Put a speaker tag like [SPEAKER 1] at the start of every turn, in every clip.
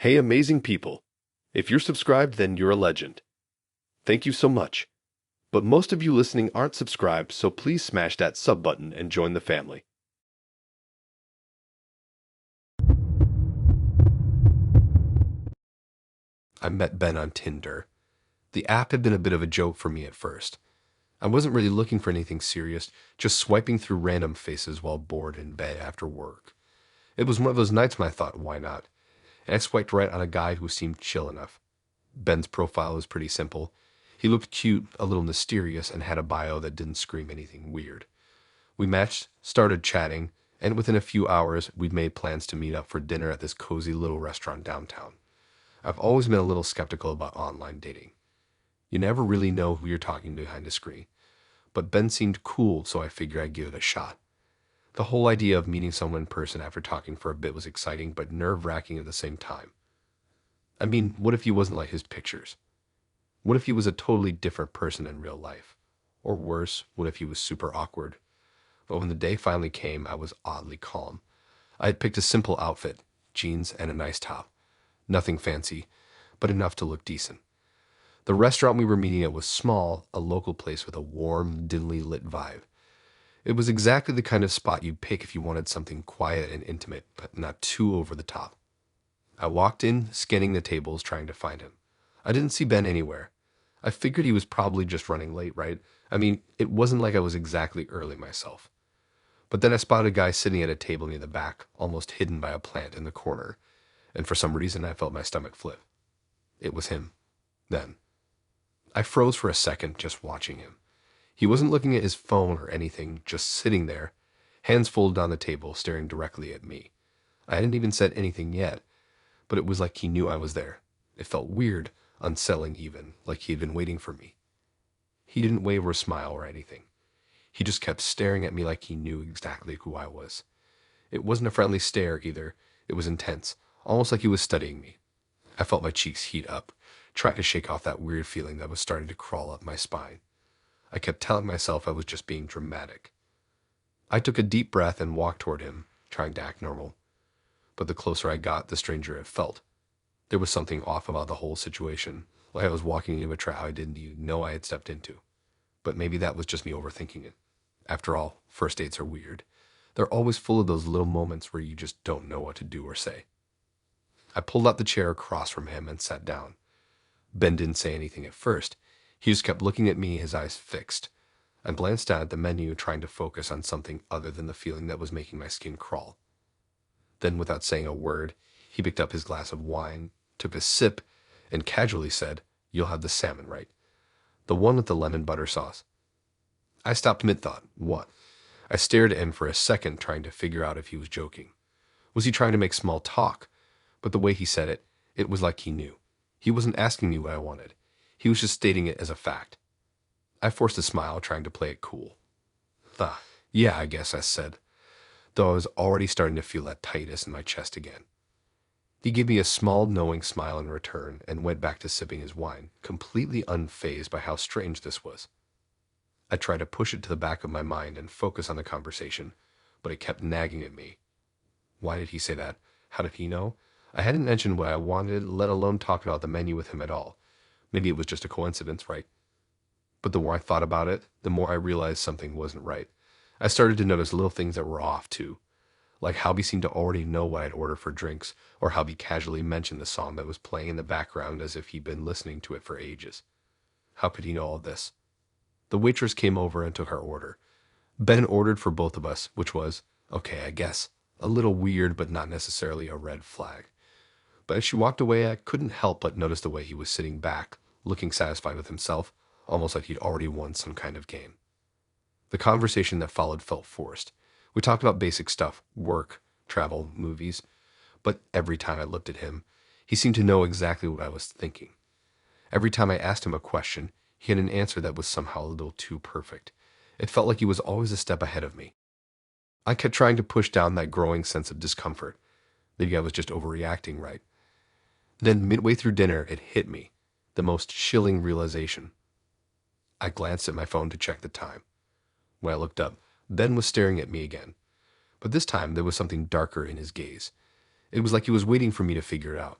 [SPEAKER 1] Hey, amazing people. If you're subscribed, then you're a legend. Thank you so much. But most of you listening aren't subscribed, so please smash that sub button and join the family. I met Ben on Tinder. The app had been a bit of a joke for me at first. I wasn't really looking for anything serious, just swiping through random faces while bored in bed after work. It was one of those nights when I thought, why not? And I swiped right on a guy who seemed chill enough. Ben's profile was pretty simple. He looked cute, a little mysterious, and had a bio that didn't scream anything weird. We matched, started chatting, and within a few hours, we'd made plans to meet up for dinner at this cozy little restaurant downtown. I've always been a little skeptical about online dating. You never really know who you're talking to behind a screen. But Ben seemed cool, so I figured I'd give it a shot. The whole idea of meeting someone in person after talking for a bit was exciting, but nerve-wracking at the same time. I mean, what if he wasn't like his pictures? What if he was a totally different person in real life? Or worse, what if he was super awkward? But when the day finally came, I was oddly calm. I had picked a simple outfit, jeans and a nice top. Nothing fancy, but enough to look decent. The restaurant we were meeting at was small, a local place with a warm, dimly lit vibe. It was exactly the kind of spot you'd pick if you wanted something quiet and intimate, but not too over the top. I walked in, scanning the tables, trying to find him. I didn't see Ben anywhere. I figured he was probably just running late, right? I mean, it wasn't like I was exactly early myself. But then I spotted a guy sitting at a table near the back, almost hidden by a plant in the corner, and for some reason I felt my stomach flip. It was him. Then. I froze for a second just watching him. He wasn't looking at his phone or anything, just sitting there, hands folded on the table, staring directly at me. I hadn't even said anything yet, but it was like he knew I was there. It felt weird, unsettling even, like he had been waiting for me. He didn't wave or smile or anything. He just kept staring at me like he knew exactly who I was. It wasn't a friendly stare either. It was intense, almost like he was studying me. I felt my cheeks heat up, trying to shake off that weird feeling that was starting to crawl up my spine. I kept telling myself I was just being dramatic. I took a deep breath and walked toward him, trying to act normal. But the closer I got, the stranger it felt. There was something off about the whole situation, like I was walking into a trap I didn't even know I had stepped into. But maybe that was just me overthinking it. After all, first dates are weird. They're always full of those little moments where you just don't know what to do or say. I pulled out the chair across from him and sat down. Ben didn't say anything at first. He just kept looking at me, his eyes fixed. I glanced down at the menu, trying to focus on something other than the feeling that was making my skin crawl. Then, without saying a word, he picked up his glass of wine, took a sip, and casually said, "You'll have the salmon, right? The one with the lemon butter sauce." I stopped mid-thought. What? I stared at him for a second, trying to figure out if he was joking. Was he trying to make small talk? But the way he said it, it was like he knew. He wasn't asking me what I wanted. He was just stating it as a fact. I forced a smile, trying to play it cool. Ah, yeah, I guess, I said, though I was already starting to feel that tightness in my chest again. He gave me a small, knowing smile in return and went back to sipping his wine, completely unfazed by how strange this was. I tried to push it to the back of my mind and focus on the conversation, but it kept nagging at me. Why did he say that? How did he know? I hadn't mentioned what I wanted, let alone talk about the menu with him at all. Maybe it was just a coincidence, right? But the more I thought about it, the more I realized something wasn't right. I started to notice little things that were off, too. Like how he seemed to already know what I'd order for drinks, or how he casually mentioned the song that was playing in the background as if he'd been listening to it for ages. How could he know all this? The waitress came over and took our order. Ben ordered for both of us, which was, okay, I guess, a little weird but not necessarily a red flag. But as she walked away, I couldn't help but notice the way he was sitting back, looking satisfied with himself, almost like he'd already won some kind of game. The conversation that followed felt forced. We talked about basic stuff, work, travel, movies, but every time I looked at him, he seemed to know exactly what I was thinking. Every time I asked him a question, he had an answer that was somehow a little too perfect. It felt like he was always a step ahead of me. I kept trying to push down that growing sense of discomfort. Maybe I was just overreacting, right? Then, midway through dinner, it hit me. The most chilling realization. I glanced at my phone to check the time. When I looked up, Ben was staring at me again. But this time, there was something darker in his gaze. It was like he was waiting for me to figure it out.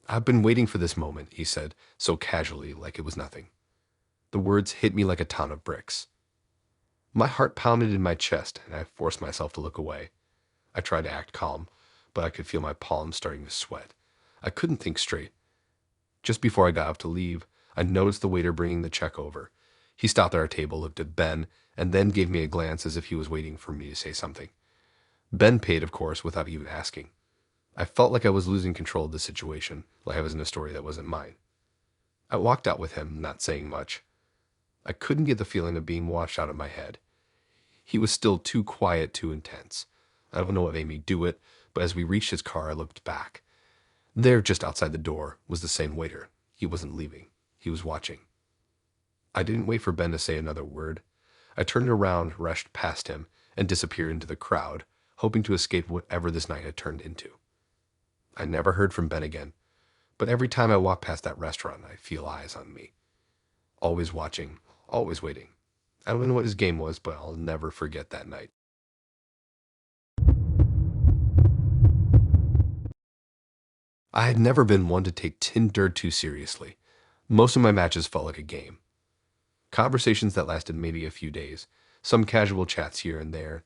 [SPEAKER 1] "I've been waiting for this moment," he said, so casually, like it was nothing. The words hit me like a ton of bricks. My heart pounded in my chest, and I forced myself to look away. I tried to act calm, but I could feel my palms starting to sweat. I couldn't think straight. Just before I got up to leave, I noticed the waiter bringing the check over. He stopped at our table, looked at Ben, and then gave me a glance as if he was waiting for me to say something. Ben paid, of course, without even asking. I felt like I was losing control of the situation, like I was in a story that wasn't mine. I walked out with him, not saying much. I couldn't get the feeling of being washed out of my head. He was still too quiet, too intense. I don't know what made me do it, but as we reached his car, I looked back. There, just outside the door, was the same waiter. He wasn't leaving. He was watching. I didn't wait for Ben to say another word. I turned around, rushed past him, and disappeared into the crowd, hoping to escape whatever this night had turned into. I never heard from Ben again, but every time I walk past that restaurant, I feel eyes on me. Always watching, always waiting. I don't know what his game was, but I'll never forget that night. I had never been one to take Tinder too seriously. Most of my matches felt like a game. Conversations that lasted maybe a few days, some casual chats here and there,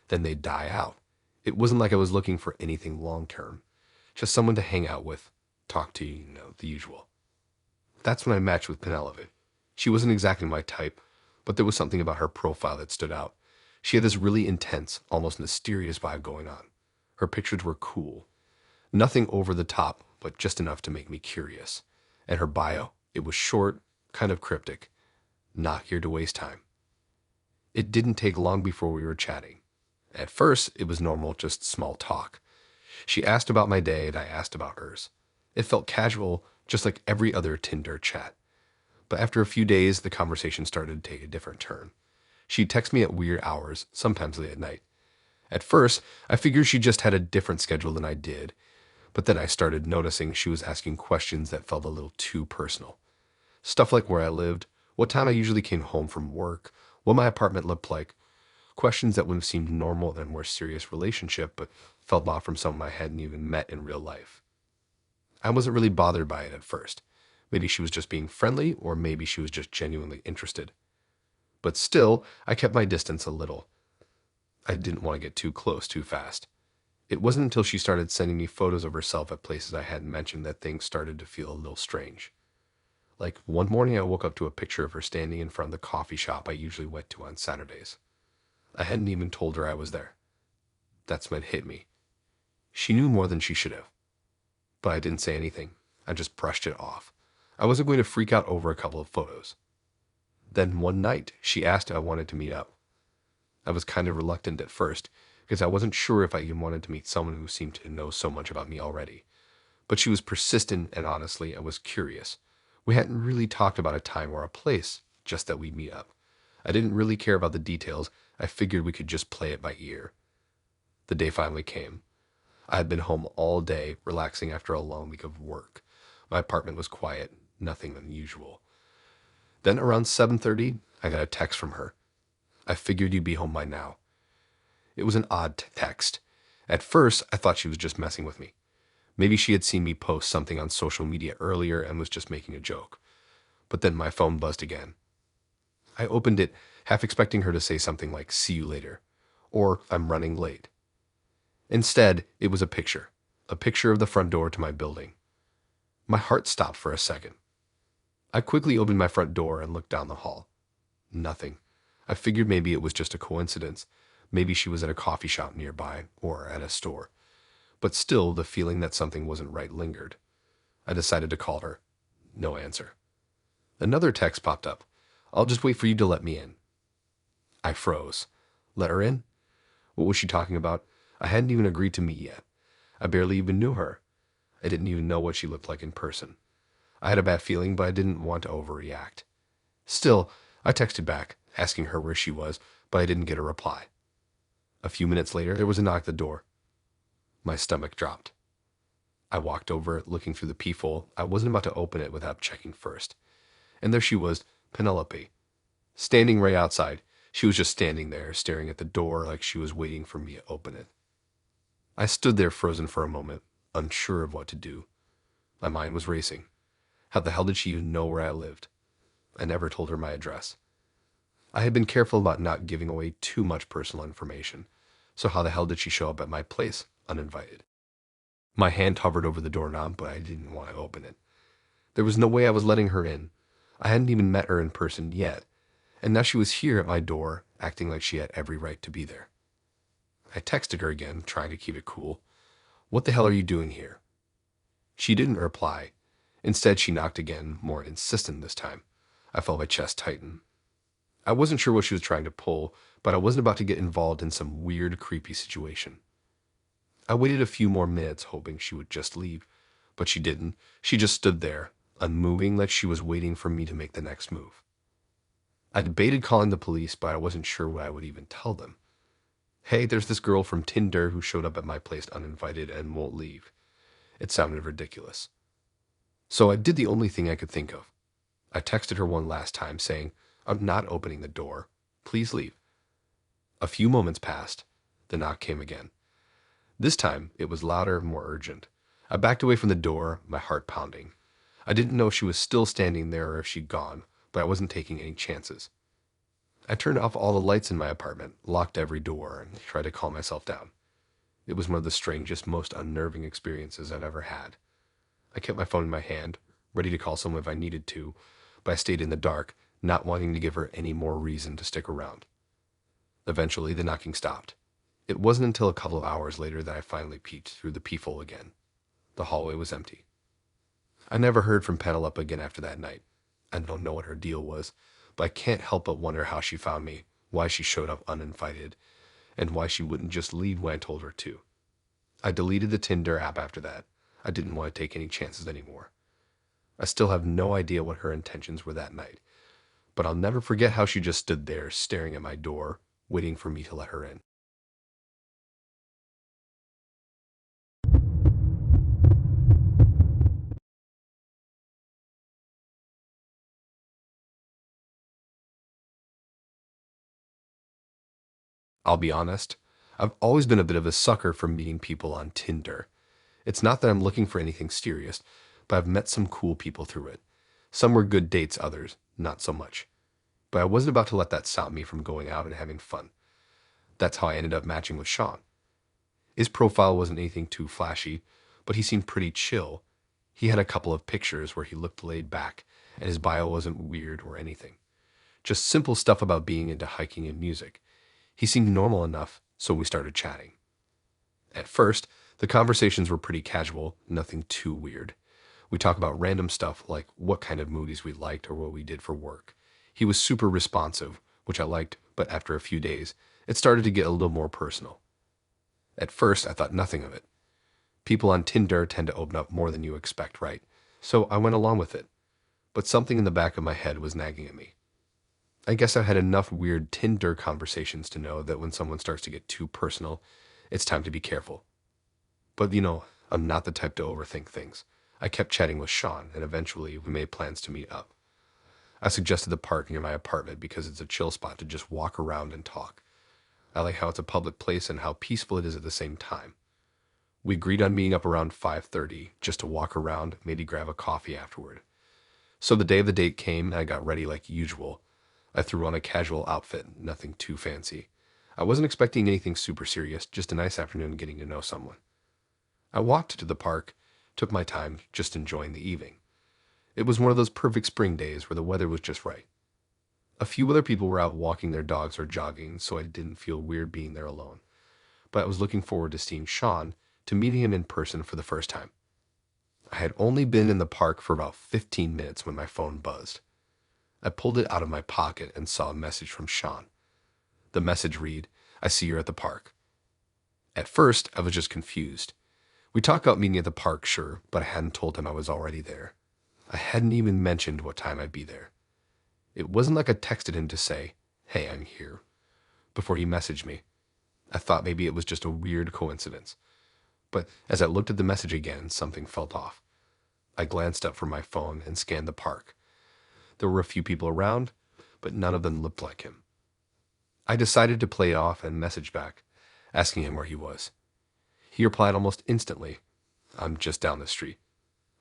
[SPEAKER 1] then they'd die out. It wasn't like I was looking for anything long term, just someone to hang out with, talk to, the usual. That's when I matched with Penelope. She wasn't exactly my type, but there was something about her profile that stood out. She had this really intense, almost mysterious vibe going on. Her pictures were cool. Nothing over the top, but just enough to make me curious. And her bio, it was short, kind of cryptic. Not here to waste time. It didn't take long before we were chatting. At first, it was normal, just small talk. She asked about my day, and I asked about hers. It felt casual, just like every other Tinder chat. But after a few days, the conversation started to take a different turn. She'd text me at weird hours, sometimes late at night. At first, I figured she just had a different schedule than I did, but then I started noticing she was asking questions that felt a little too personal. Stuff like where I lived, what time I usually came home from work, what my apartment looked like. Questions that would have seemed normal in a more serious relationship, but felt off from someone I hadn't even met in real life. I wasn't really bothered by it at first. Maybe she was just being friendly, or maybe she was just genuinely interested. But still, I kept my distance a little. I didn't want to get too close too fast. It wasn't until she started sending me photos of herself at places I hadn't mentioned that things started to feel a little strange. Like one morning I woke up to a picture of her standing in front of the coffee shop I usually went to on Saturdays. I hadn't even told her I was there. That's when it hit me. She knew more than she should have. But I didn't say anything. I just brushed it off. I wasn't going to freak out over a couple of photos. Then one night, she asked if I wanted to meet up. I was kind of reluctant at first, because I wasn't sure if I even wanted to meet someone who seemed to know so much about me already. But she was persistent, and honestly, I was curious. We hadn't really talked about a time or a place, just that we'd meet up. I didn't really care about the details. I figured we could just play it by ear. The day finally came. I had been home all day, relaxing after a long week of work. My apartment was quiet, nothing unusual. Then around 7:30, I got a text from her. I figured you'd be home by now. It was an odd text. At first, I thought she was just messing with me. Maybe she had seen me post something on social media earlier and was just making a joke. But then my phone buzzed again. I opened it, half expecting her to say something like, "See you later," or "I'm running late." Instead, it was a picture of the front door to my building. My heart stopped for a second. I quickly opened my front door and looked down the hall. Nothing. I figured maybe it was just a coincidence. Maybe she was at a coffee shop nearby, or at a store. But still, the feeling that something wasn't right lingered. I decided to call her. No answer. Another text popped up. "I'll just wait for you to let me in." I froze. Let her in? What was she talking about? I hadn't even agreed to meet yet. I barely even knew her. I didn't even know what she looked like in person. I had a bad feeling, but I didn't want to overreact. Still, I texted back, asking her where she was, but I didn't get a reply. A few minutes later, there was a knock at the door. My stomach dropped. I walked over, looking through the peephole. I wasn't about to open it without checking first. And there she was, Penelope, standing right outside. She was just standing there, staring at the door like she was waiting for me to open it. I stood there frozen for a moment, unsure of what to do. My mind was racing. How the hell did she even know where I lived? I never told her my address. I had been careful about not giving away too much personal information, so how the hell did she show up at my place, uninvited? My hand hovered over the doorknob, but I didn't want to open it. There was no way I was letting her in. I hadn't even met her in person yet, and now she was here at my door, acting like she had every right to be there. I texted her again, trying to keep it cool. "What the hell are you doing here?" She didn't reply. Instead, she knocked again, more insistent this time. I felt my chest tighten. I wasn't sure what she was trying to pull, but I wasn't about to get involved in some weird, creepy situation. I waited a few more minutes, hoping she would just leave, but she didn't. She just stood there, unmoving, like she was waiting for me to make the next move. I debated calling the police, but I wasn't sure what I would even tell them. "Hey, there's this girl from Tinder who showed up at my place uninvited and won't leave." It sounded ridiculous. So I did the only thing I could think of. I texted her one last time saying, "I'm not opening the door. Please leave." A few moments passed. The knock came again. This time, it was louder and more urgent. I backed away from the door, my heart pounding. I didn't know if she was still standing there or if she'd gone, but I wasn't taking any chances. I turned off all the lights in my apartment, locked every door, and tried to calm myself down. It was one of the strangest, most unnerving experiences I'd ever had. I kept my phone in my hand, ready to call someone if I needed to, but I stayed in the dark, not wanting to give her any more reason to stick around. Eventually, the knocking stopped. It wasn't until a couple of hours later that I finally peeked through the peephole again. The hallway was empty. I never heard from Penelope again after that night. I don't know what her deal was, but I can't help but wonder how she found me, why she showed up uninvited, and why she wouldn't just leave when I told her to. I deleted the Tinder app after that. I didn't want to take any chances anymore. I still have no idea what her intentions were that night, but I'll never forget how she just stood there staring at my door, waiting for me to let her in. I'll be honest, I've always been a bit of a sucker for meeting people on Tinder. It's not that I'm looking for anything serious, but I've met some cool people through it. Some were good dates, others, not so much. But I wasn't about to let that stop me from going out and having fun. That's how I ended up matching with Sean. His profile wasn't anything too flashy, but he seemed pretty chill. He had a couple of pictures where he looked laid back, and his bio wasn't weird or anything. Just simple stuff about being into hiking and music. He seemed normal enough, so we started chatting. At first, the conversations were pretty casual, nothing too weird. We talked about random stuff like what kind of movies we liked or what we did for work. He was super responsive, which I liked, but after a few days, it started to get a little more personal. At first, I thought nothing of it. People on Tinder tend to open up more than you expect, right? So I went along with it. But something in the back of my head was nagging at me. I guess I've had enough weird Tinder conversations to know that when someone starts to get too personal, it's time to be careful. But I'm not the type to overthink things. I kept chatting with Sean, and eventually we made plans to meet up. I suggested the park near my apartment because it's a chill spot to just walk around and talk. I like how it's a public place and how peaceful it is at the same time. We agreed on meeting up around 5:30 just to walk around, maybe grab a coffee afterward. So the day of the date came and I got ready like usual. I threw on a casual outfit, nothing too fancy. I wasn't expecting anything super serious, just a nice afternoon getting to know someone. I walked to the park, took my time, just enjoying the evening. It was one of those perfect spring days where the weather was just right. A few other people were out walking their dogs or jogging, so I didn't feel weird being there alone. But I was looking forward to seeing Sean, to meeting him in person for the first time. I had only been in the park for about 15 minutes when my phone buzzed. I pulled it out of my pocket and saw a message from Sean. The message read, "I see you're at the park." At first, I was just confused. We talked about meeting at the park, sure, but I hadn't told him I was already there. I hadn't even mentioned what time I'd be there. It wasn't like I texted him to say, "Hey, I'm here," before he messaged me. I thought maybe it was just a weird coincidence. But as I looked at the message again, something felt off. I glanced up from my phone and scanned the park. There were a few people around, but none of them looked like him. I decided to play it off and message back, asking him where he was. He replied almost instantly, "I'm just down the street."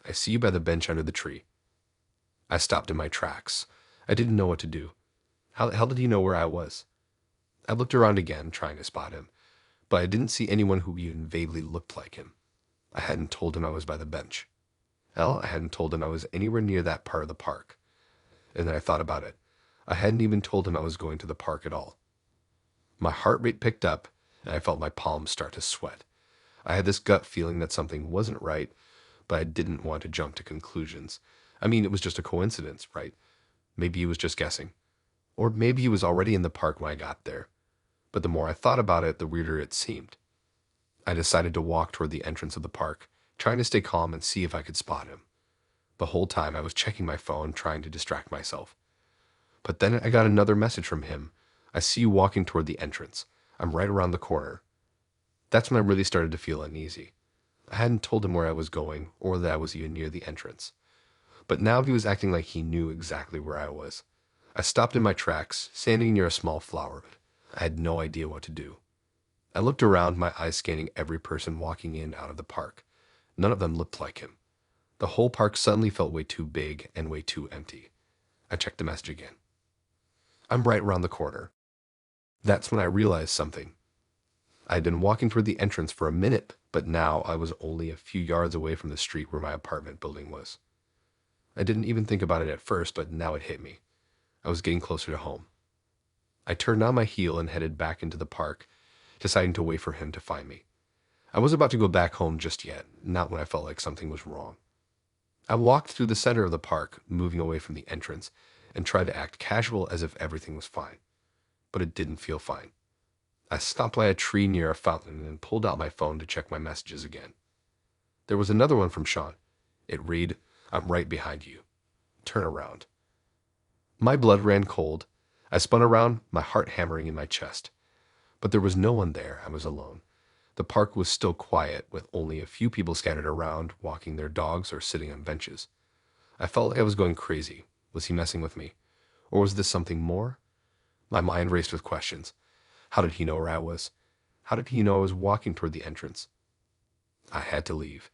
[SPEAKER 1] I see you by the bench under the tree." I stopped in my tracks. I didn't know what to do. How the hell did he know where I was? I looked around again, trying to spot him, but I didn't see anyone who even vaguely looked like him. I hadn't told him I was by the bench. Hell, I hadn't told him I was anywhere near that part of the park. And then I thought about it. I hadn't even told him I was going to the park at all. My heart rate picked up, and I felt my palms start to sweat. I had this gut feeling that something wasn't right, but I didn't want to jump to conclusions. I mean, it was just a coincidence, right? Maybe he was just guessing. Or maybe he was already in the park when I got there. But the more I thought about it, the weirder it seemed. I decided to walk toward the entrance of the park, trying to stay calm and see if I could spot him. The whole time I was checking my phone, trying to distract myself. But then I got another message from him. "I see you walking toward the entrance. I'm right around the corner." That's when I really started to feel uneasy. I hadn't told him where I was going, or that I was even near the entrance. But now he was acting like he knew exactly where I was. I stopped in my tracks, standing near a small flower bed. I had no idea what to do. I looked around, my eyes scanning every person walking in and out of the park. None of them looked like him. The whole park suddenly felt way too big and way too empty. I checked the message again. "I'm right around the corner." That's when I realized something. I had been walking toward the entrance for a minute, but now I was only a few yards away from the street where my apartment building was. I didn't even think about it at first, but now it hit me. I was getting closer to home. I turned on my heel and headed back into the park, deciding to wait for him to find me. I was about to go back home just yet, not when I felt like something was wrong. I walked through the center of the park, moving away from the entrance, and tried to act casual as if everything was fine. But it didn't feel fine. I stopped by a tree near a fountain and pulled out my phone to check my messages again. There was another one from Sean. It read, "I'm right behind you. Turn around." My blood ran cold. I spun around, my heart hammering in my chest. But there was no one there. I was alone. The park was still quiet, with only a few people scattered around, walking their dogs or sitting on benches. I felt like I was going crazy. Was he messing with me? Or was this something more? My mind raced with questions. How did he know where I was? How did he know I was walking toward the entrance? I had to leave.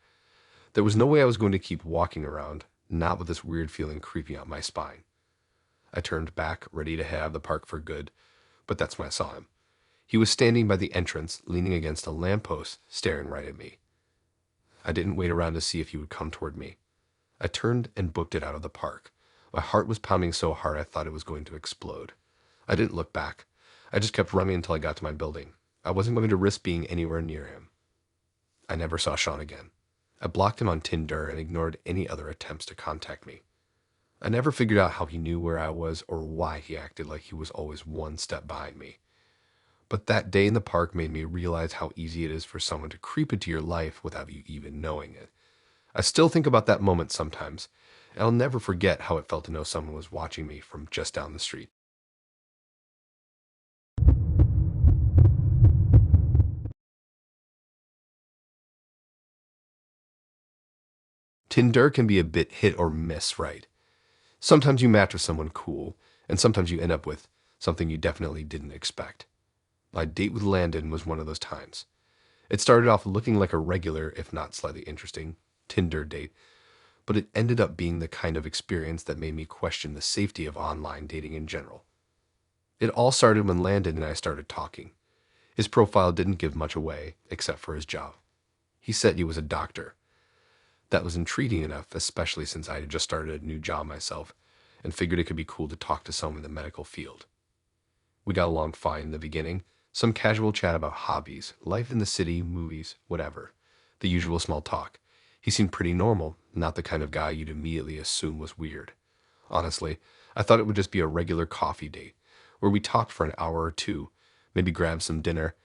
[SPEAKER 1] There was no way I was going to keep walking around, not with this weird feeling creeping up my spine. I turned back, ready to head out of the park for good, but that's when I saw him. He was standing by the entrance, leaning against a lamppost, staring right at me. I didn't wait around to see if he would come toward me. I turned and booked it out of the park. My heart was pounding so hard I thought it was going to explode. I didn't look back. I just kept running until I got to my building. I wasn't going to risk being anywhere near him. I never saw Sean again. I blocked him on Tinder and ignored any other attempts to contact me. I never figured out how he knew where I was or why he acted like he was always one step behind me. But that day in the park made me realize how easy it is for someone to creep into your life without you even knowing it. I still think about that moment sometimes, and I'll never forget how it felt to know someone was watching me from just down the street. Tinder can be a bit hit or miss, right? Sometimes you match with someone cool, and sometimes you end up with something you definitely didn't expect. My date with Landon was one of those times. It started off looking like a regular, if not slightly interesting, Tinder date, but it ended up being the kind of experience that made me question the safety of online dating in general. It all started when Landon and I started talking. His profile didn't give much away, except for his job. He said he was a doctor. That was intriguing enough, especially since I had just started a new job myself, and figured it could be cool to talk to someone in the medical field. We got along fine in the beginning, some casual chat about hobbies, life in the city, movies, whatever. The usual small talk. He seemed pretty normal, not the kind of guy you'd immediately assume was weird. Honestly, I thought it would just be a regular coffee date, where we talked for an hour or two, maybe grabbed some dinner,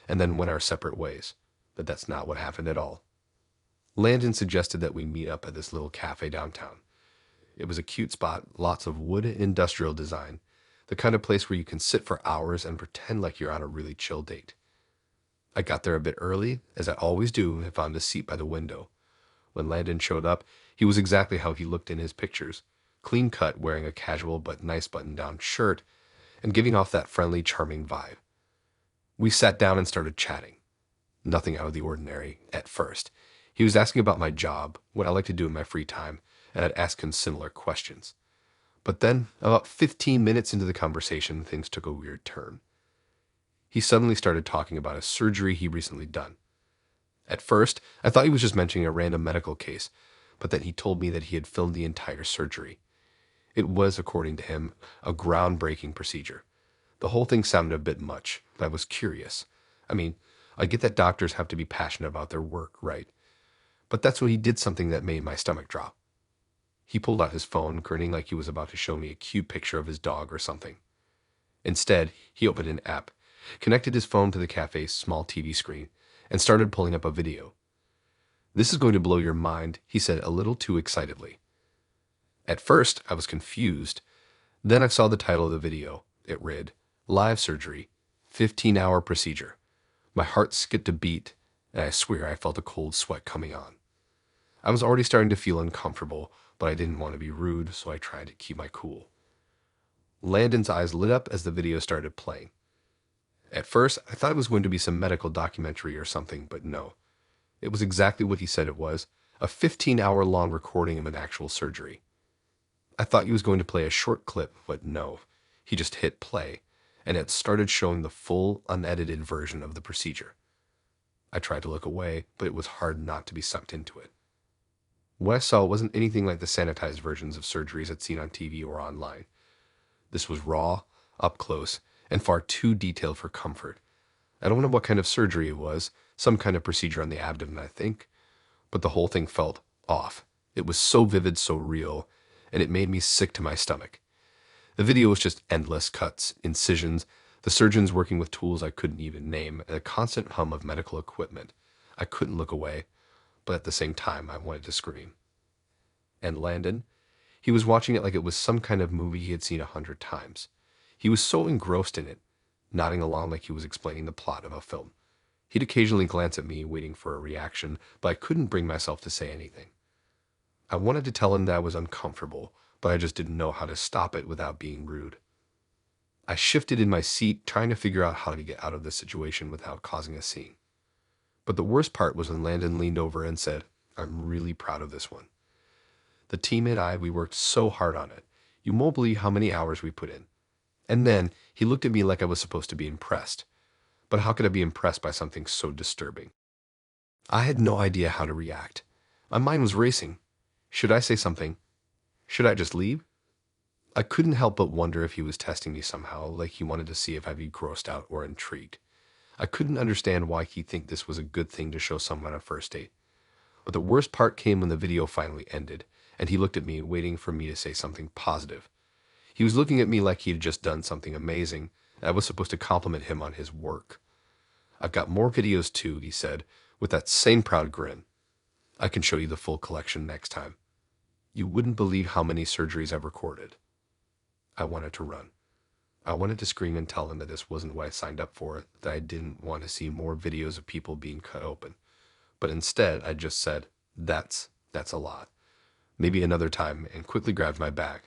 [SPEAKER 1] and then went our separate ways. But that's not what happened at all. Landon suggested that we meet up at this little cafe downtown. It was a cute spot, lots of wood and industrial design, the kind of place where you can sit for hours and pretend like you're on a really chill date. I got there a bit early, as I always do, and found a seat by the window. When Landon showed up, he was exactly how he looked in his pictures, clean cut, wearing a casual but nice button-down shirt, and giving off that friendly, charming vibe. We sat down and started chatting. Nothing out of the ordinary at first. He was asking about my job, what I like to do in my free time, and I'd ask him similar questions. But then, about 15 minutes into the conversation, things took a weird turn. He suddenly started talking about a surgery he recently done. At first, I thought he was just mentioning a random medical case, but then he told me that he had filmed the entire surgery. It was, according to him, a groundbreaking procedure. The whole thing sounded a bit much, but I was curious. I mean, I get that doctors have to be passionate about their work, right? But that's when he did something that made my stomach drop. He pulled out his phone, grinning like he was about to show me a cute picture of his dog or something. Instead, he opened an app, connected his phone to the cafe's small TV screen, and started pulling up a video. "This is going to blow your mind," he said a little too excitedly. At first, I was confused. Then I saw the title of the video. It read, "Live Surgery, 15-hour procedure." My heart skipped a beat, and I swear I felt a cold sweat coming on. I was already starting to feel uncomfortable, but I didn't want to be rude, so I tried to keep my cool. Landon's eyes lit up as the video started playing. At first, I thought it was going to be some medical documentary or something, but no. It was exactly what he said it was, a 15-hour-long recording of an actual surgery. I thought he was going to play a short clip, but no. He just hit play, and it started showing the full, unedited version of the procedure. I tried to look away, but it was hard not to be sucked into it. What I saw wasn't anything like the sanitized versions of surgeries I'd seen on TV or online. This was raw, up close, and far too detailed for comfort. I don't know what kind of surgery it was, some kind of procedure on the abdomen, I think, but the whole thing felt off. It was so vivid, so real, and it made me sick to my stomach. The video was just endless cuts, incisions, the surgeons working with tools I couldn't even name, and a constant hum of medical equipment. I couldn't look away, but at the same time, I wanted to scream. And Landon? He was watching it like it was some kind of movie he had seen 100 times. He was so engrossed in it, nodding along like he was explaining the plot of a film. He'd occasionally glance at me, waiting for a reaction, but I couldn't bring myself to say anything. I wanted to tell him that I was uncomfortable, but I just didn't know how to stop it without being rude. I shifted in my seat, trying to figure out how to get out of this situation without causing a scene. But the worst part was when Landon leaned over and said, "I'm really proud of this one. The team and I, we worked so hard on it. You won't believe how many hours we put in." And then he looked at me like I was supposed to be impressed. But how could I be impressed by something so disturbing? I had no idea how to react. My mind was racing. Should I say something? Should I just leave? I couldn't help but wonder if he was testing me somehow, like he wanted to see if I'd be grossed out or intrigued. I couldn't understand why he'd think this was a good thing to show someone on a first date. But the worst part came when the video finally ended, and he looked at me, waiting for me to say something positive. He was looking at me like he had just done something amazing, and I was supposed to compliment him on his work. "I've got more videos too," he said, with that same proud grin. "I can show you the full collection next time. You wouldn't believe how many surgeries I've recorded." I wanted to run. I wanted to scream and tell him that this wasn't what I signed up for, that I didn't want to see more videos of people being cut open. But instead, I just said, that's a lot. Maybe another time, and quickly grabbed my bag.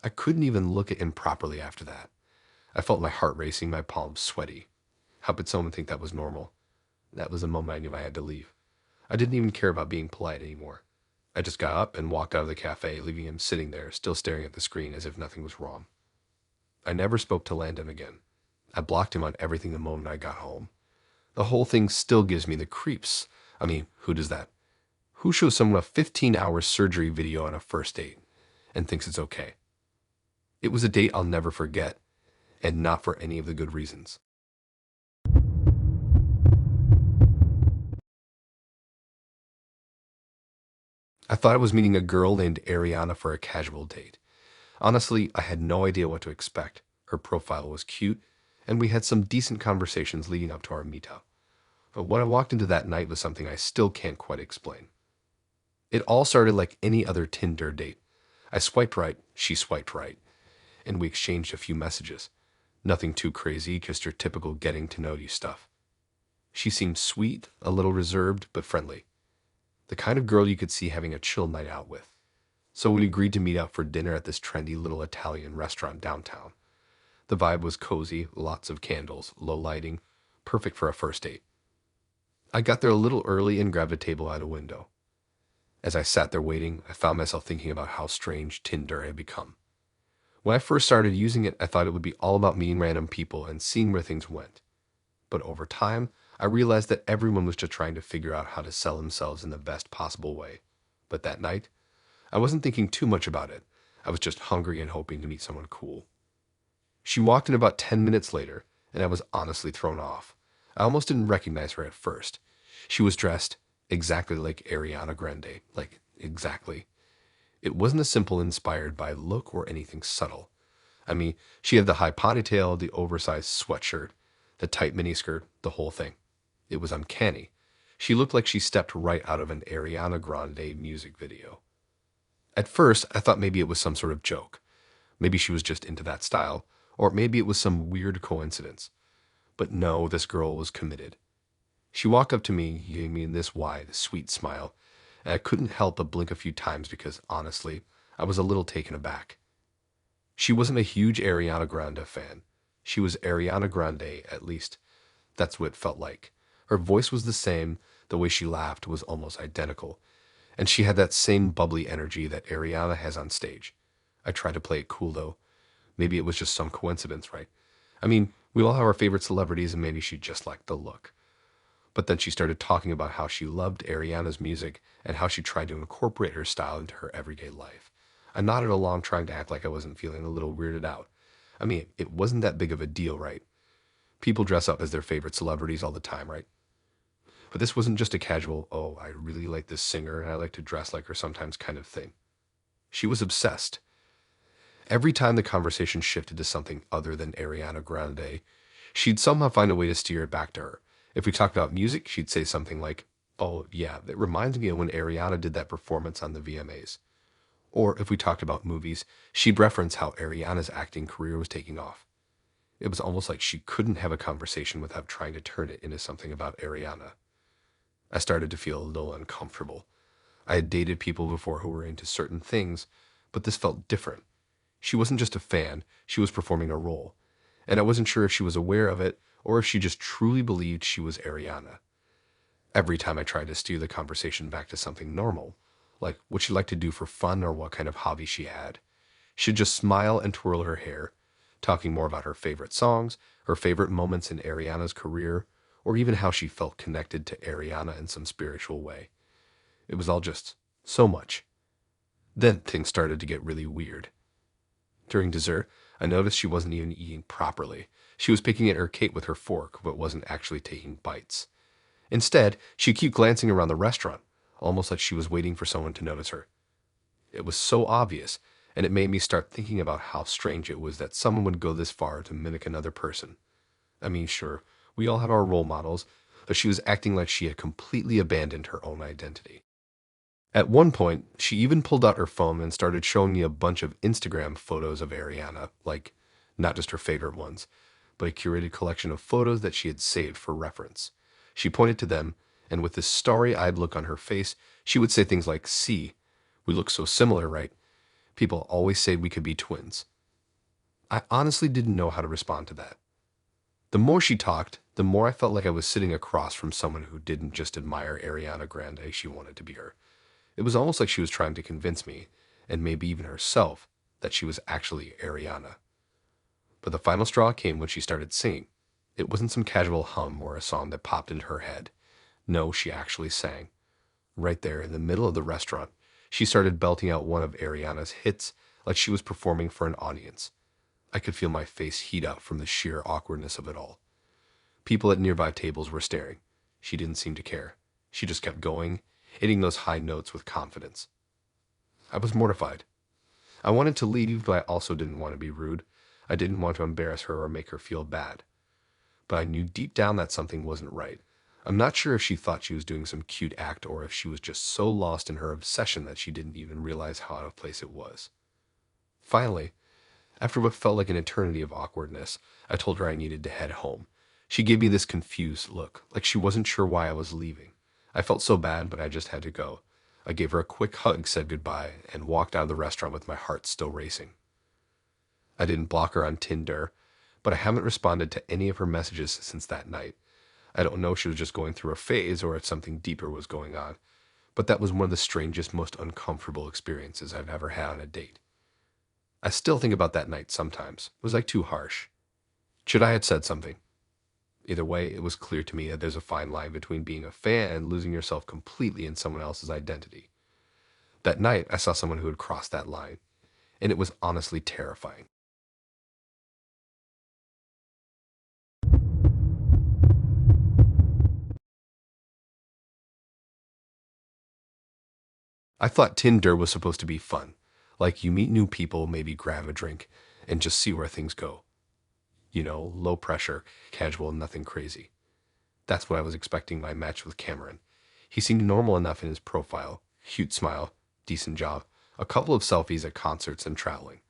[SPEAKER 1] I couldn't even look at him properly after that. I felt my heart racing, my palms sweaty. How could someone think that was normal? That was the moment I knew I had to leave. I didn't even care about being polite anymore. I just got up and walked out of the cafe, leaving him sitting there, still staring at the screen as if nothing was wrong. I never spoke to Landon again. I blocked him on everything the moment I got home. The whole thing still gives me the creeps. I mean, who does that? Who shows someone a 15-hour surgery video on a first date and thinks it's okay? It was a date I'll never forget, and not for any of the good reasons. I thought I was meeting a girl named Ariana for a casual date. Honestly, I had no idea what to expect. Her profile was cute, and we had some decent conversations leading up to our meetup. But what I walked into that night was something I still can't quite explain. It all started like any other Tinder date. I swiped right, she swiped right, and we exchanged a few messages. Nothing too crazy, just your typical getting to know you stuff. She seemed sweet, a little reserved, but friendly. The kind of girl you could see having a chill night out with. So we agreed to meet up for dinner at this trendy little Italian restaurant downtown. The vibe was cozy, lots of candles, low lighting, perfect for a first date. I got there a little early and grabbed a table out a window. As I sat there waiting, I found myself thinking about how strange Tinder had become. When I first started using it, I thought it would be all about meeting random people and seeing where things went. But over time, I realized that everyone was just trying to figure out how to sell themselves in the best possible way. But that night, I wasn't thinking too much about it. I was just hungry and hoping to meet someone cool. She walked in about 10 minutes later, and I was honestly thrown off. I almost didn't recognize her at first. She was dressed exactly like Ariana Grande. Like, exactly. It wasn't a simple inspired by look or anything subtle. I mean, she had the high ponytail, the oversized sweatshirt, the tight miniskirt, the whole thing. It was uncanny. She looked like she stepped right out of an Ariana Grande music video. At first, I thought maybe it was some sort of joke. Maybe she was just into that style, or maybe it was some weird coincidence. But no, this girl was committed. She walked up to me, giving me this wide, sweet smile, and I couldn't help but blink a few times because, honestly, I was a little taken aback. She wasn't a huge Ariana Grande fan. She was Ariana Grande, at least. That's what it felt like. Her voice was the same, the way she laughed was almost identical, and she had that same bubbly energy that Ariana has on stage. I tried to play it cool, though. Maybe it was just some coincidence, right? I mean, we all have our favorite celebrities, and maybe she just liked the look. But then she started talking about how she loved Ariana's music and how she tried to incorporate her style into her everyday life. I nodded along, trying to act like I wasn't feeling a little weirded out. I mean, it wasn't that big of a deal, right? People dress up as their favorite celebrities all the time, right? But this wasn't just a casual, oh, I really like this singer and I like to dress like her sometimes kind of thing. She was obsessed. Every time the conversation shifted to something other than Ariana Grande, she'd somehow find a way to steer it back to her. If we talked about music, she'd say something like, oh, yeah, that reminds me of when Ariana did that performance on the VMAs. Or if we talked about movies, she'd reference how Ariana's acting career was taking off. It was almost like she couldn't have a conversation without trying to turn it into something about Ariana. I started to feel a little uncomfortable. I had dated people before who were into certain things, but this felt different. She wasn't just a fan, she was performing a role. And I wasn't sure if she was aware of it or if she just truly believed she was Ariana. Every time I tried to steer the conversation back to something normal, like what she liked to do for fun or what kind of hobby she had, she'd just smile and twirl her hair, talking more about her favorite songs, her favorite moments in Ariana's career, or even how she felt connected to Ariana in some spiritual way. It was all just so much. Then things started to get really weird. During dessert, I noticed she wasn't even eating properly. She was picking at her cake with her fork, but wasn't actually taking bites. Instead, she'd keep glancing around the restaurant, almost like she was waiting for someone to notice her. It was so obvious, and it made me start thinking about how strange it was that someone would go this far to mimic another person. I mean, sure, we all have our role models, but she was acting like she had completely abandoned her own identity. At one point, she even pulled out her phone and started showing me a bunch of Instagram photos of Ariana, like, not just her favorite ones, but a curated collection of photos that she had saved for reference. She pointed to them, and with this starry-eyed look on her face, she would say things like, see, we look so similar, right? People always say we could be twins. I honestly didn't know how to respond to that. The more she talked, the more I felt like I was sitting across from someone who didn't just admire Ariana Grande, she wanted to be her. It was almost like she was trying to convince me, and maybe even herself, that she was actually Ariana. But the final straw came when she started singing. It wasn't some casual hum or a song that popped into her head. No, she actually sang. Right there in the middle of the restaurant, she started belting out one of Ariana's hits like she was performing for an audience. I could feel my face heat up from the sheer awkwardness of it all. People at nearby tables were staring. She didn't seem to care. She just kept going, hitting those high notes with confidence. I was mortified. I wanted to leave, but I also didn't want to be rude. I didn't want to embarrass her or make her feel bad. But I knew deep down that something wasn't right. I'm not sure if she thought she was doing some cute act or if she was just so lost in her obsession that she didn't even realize how out of place it was. Finally, after what felt like an eternity of awkwardness, I told her I needed to head home. She gave me this confused look, like she wasn't sure why I was leaving. I felt so bad, but I just had to go. I gave her a quick hug, said goodbye, and walked out of the restaurant with my heart still racing. I didn't block her on Tinder, but I haven't responded to any of her messages since that night. I don't know if she was just going through a phase or if something deeper was going on, but that was one of the strangest, most uncomfortable experiences I've ever had on a date. I still think about that night sometimes. Was I too harsh? Should I have said something? Either way, it was clear to me that there's a fine line between being a fan and losing yourself completely in someone else's identity. That night, I saw someone who had crossed that line, and it was honestly terrifying. I thought Tinder was supposed to be fun. Like you meet new people, maybe grab a drink, and just see where things go. Low pressure, casual, nothing crazy. That's what I was expecting my match with Cameron. He seemed normal enough in his profile, cute smile, decent job, a couple of selfies at concerts and traveling.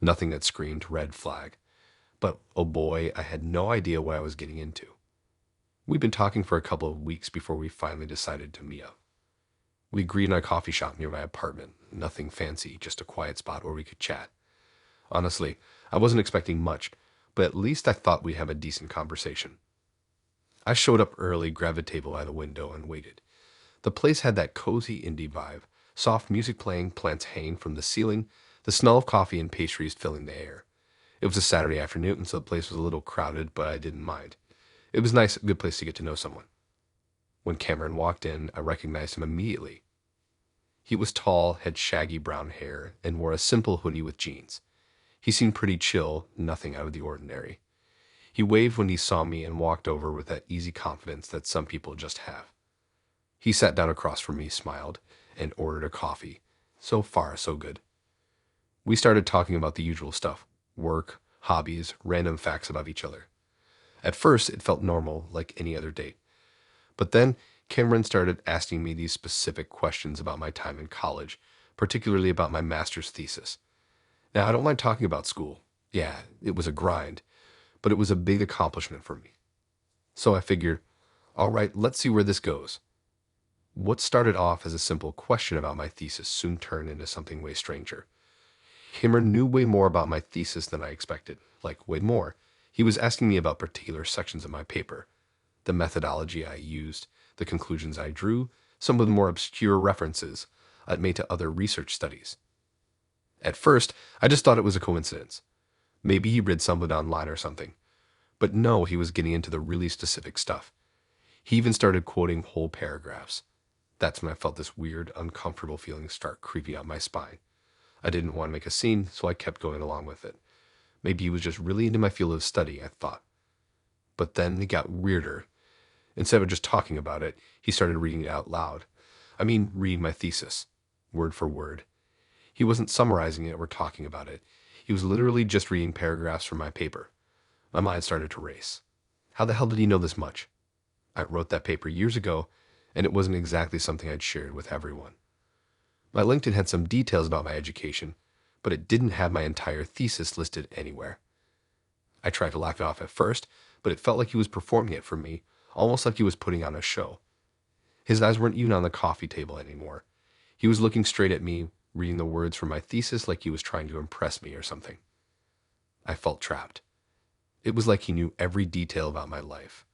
[SPEAKER 1] Nothing that screamed red flag. But oh boy, I had no idea what I was getting into. We'd been talking for a couple of weeks before we finally decided to meet up. We agreed on a coffee shop near my apartment. Nothing fancy, just a quiet spot where we could chat. Honestly, I wasn't expecting much, but at least I thought we'd have a decent conversation. I showed up early, grabbed a table by the window, and waited. The place had that cozy indie vibe, soft music playing, plants hanging from the ceiling, the smell of coffee and pastries filling the air. It was a Saturday afternoon, so the place was a little crowded, but I didn't mind. It was nice, a good place to get to know someone. When Cameron walked in, I recognized him immediately. He was tall, had shaggy brown hair, and wore a simple hoodie with jeans. He seemed pretty chill, nothing out of the ordinary. He waved when he saw me and walked over with that easy confidence that some people just have. He sat down across from me, smiled, and ordered a coffee. So far, so good. We started talking about the usual stuff: work, hobbies, random facts about each other. At first, it felt normal, like any other date. But then, Cameron started asking me these specific questions about my time in college, particularly about my master's thesis. Now, I don't mind talking about school. Yeah, it was a grind, but it was a big accomplishment for me. So I figured, all right, let's see where this goes. What started off as a simple question about my thesis soon turned into something way stranger. Cameron knew way more about my thesis than I expected, like way more. He was asking me about particular sections of my paper, the methodology I used, the conclusions I drew, some of the more obscure references I'd made to other research studies. At first, I just thought it was a coincidence. Maybe he read something online or something. But no, he was getting into the really specific stuff. He even started quoting whole paragraphs. That's when I felt this weird, uncomfortable feeling start creeping up my spine. I didn't want to make a scene, so I kept going along with it. Maybe he was just really into my field of study, I thought. But then it got weirder. Instead of just talking about it, he started reading it out loud. Reading my thesis, word for word. He wasn't summarizing it or talking about it. He was literally just reading paragraphs from my paper. My mind started to race. How the hell did he know this much? I wrote that paper years ago, and it wasn't exactly something I'd shared with everyone. My LinkedIn had some details about my education, but it didn't have my entire thesis listed anywhere. I tried to laugh it off at first, but it felt like he was performing it for me, almost like he was putting on a show. His eyes weren't even on the coffee table anymore. He was looking straight at me, reading the words from my thesis like he was trying to impress me or something. I felt trapped. It was like he knew every detail about my life,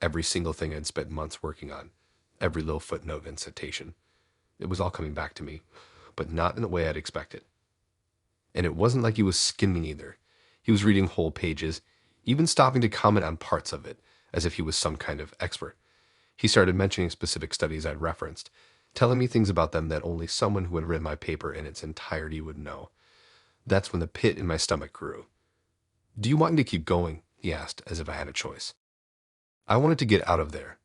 [SPEAKER 1] every single thing I'd spent months working on, every little footnote and citation. It was all coming back to me, but not in the way I'd expected. And it wasn't like he was skimming either. He was reading whole pages, even stopping to comment on parts of it, as if he was some kind of expert. He started mentioning specific studies I'd referenced, telling me things about them that only someone who had read my paper in its entirety would know. That's when the pit in my stomach grew. "Do you want me to keep going?" he asked, as if I had a choice. I wanted to get out of there.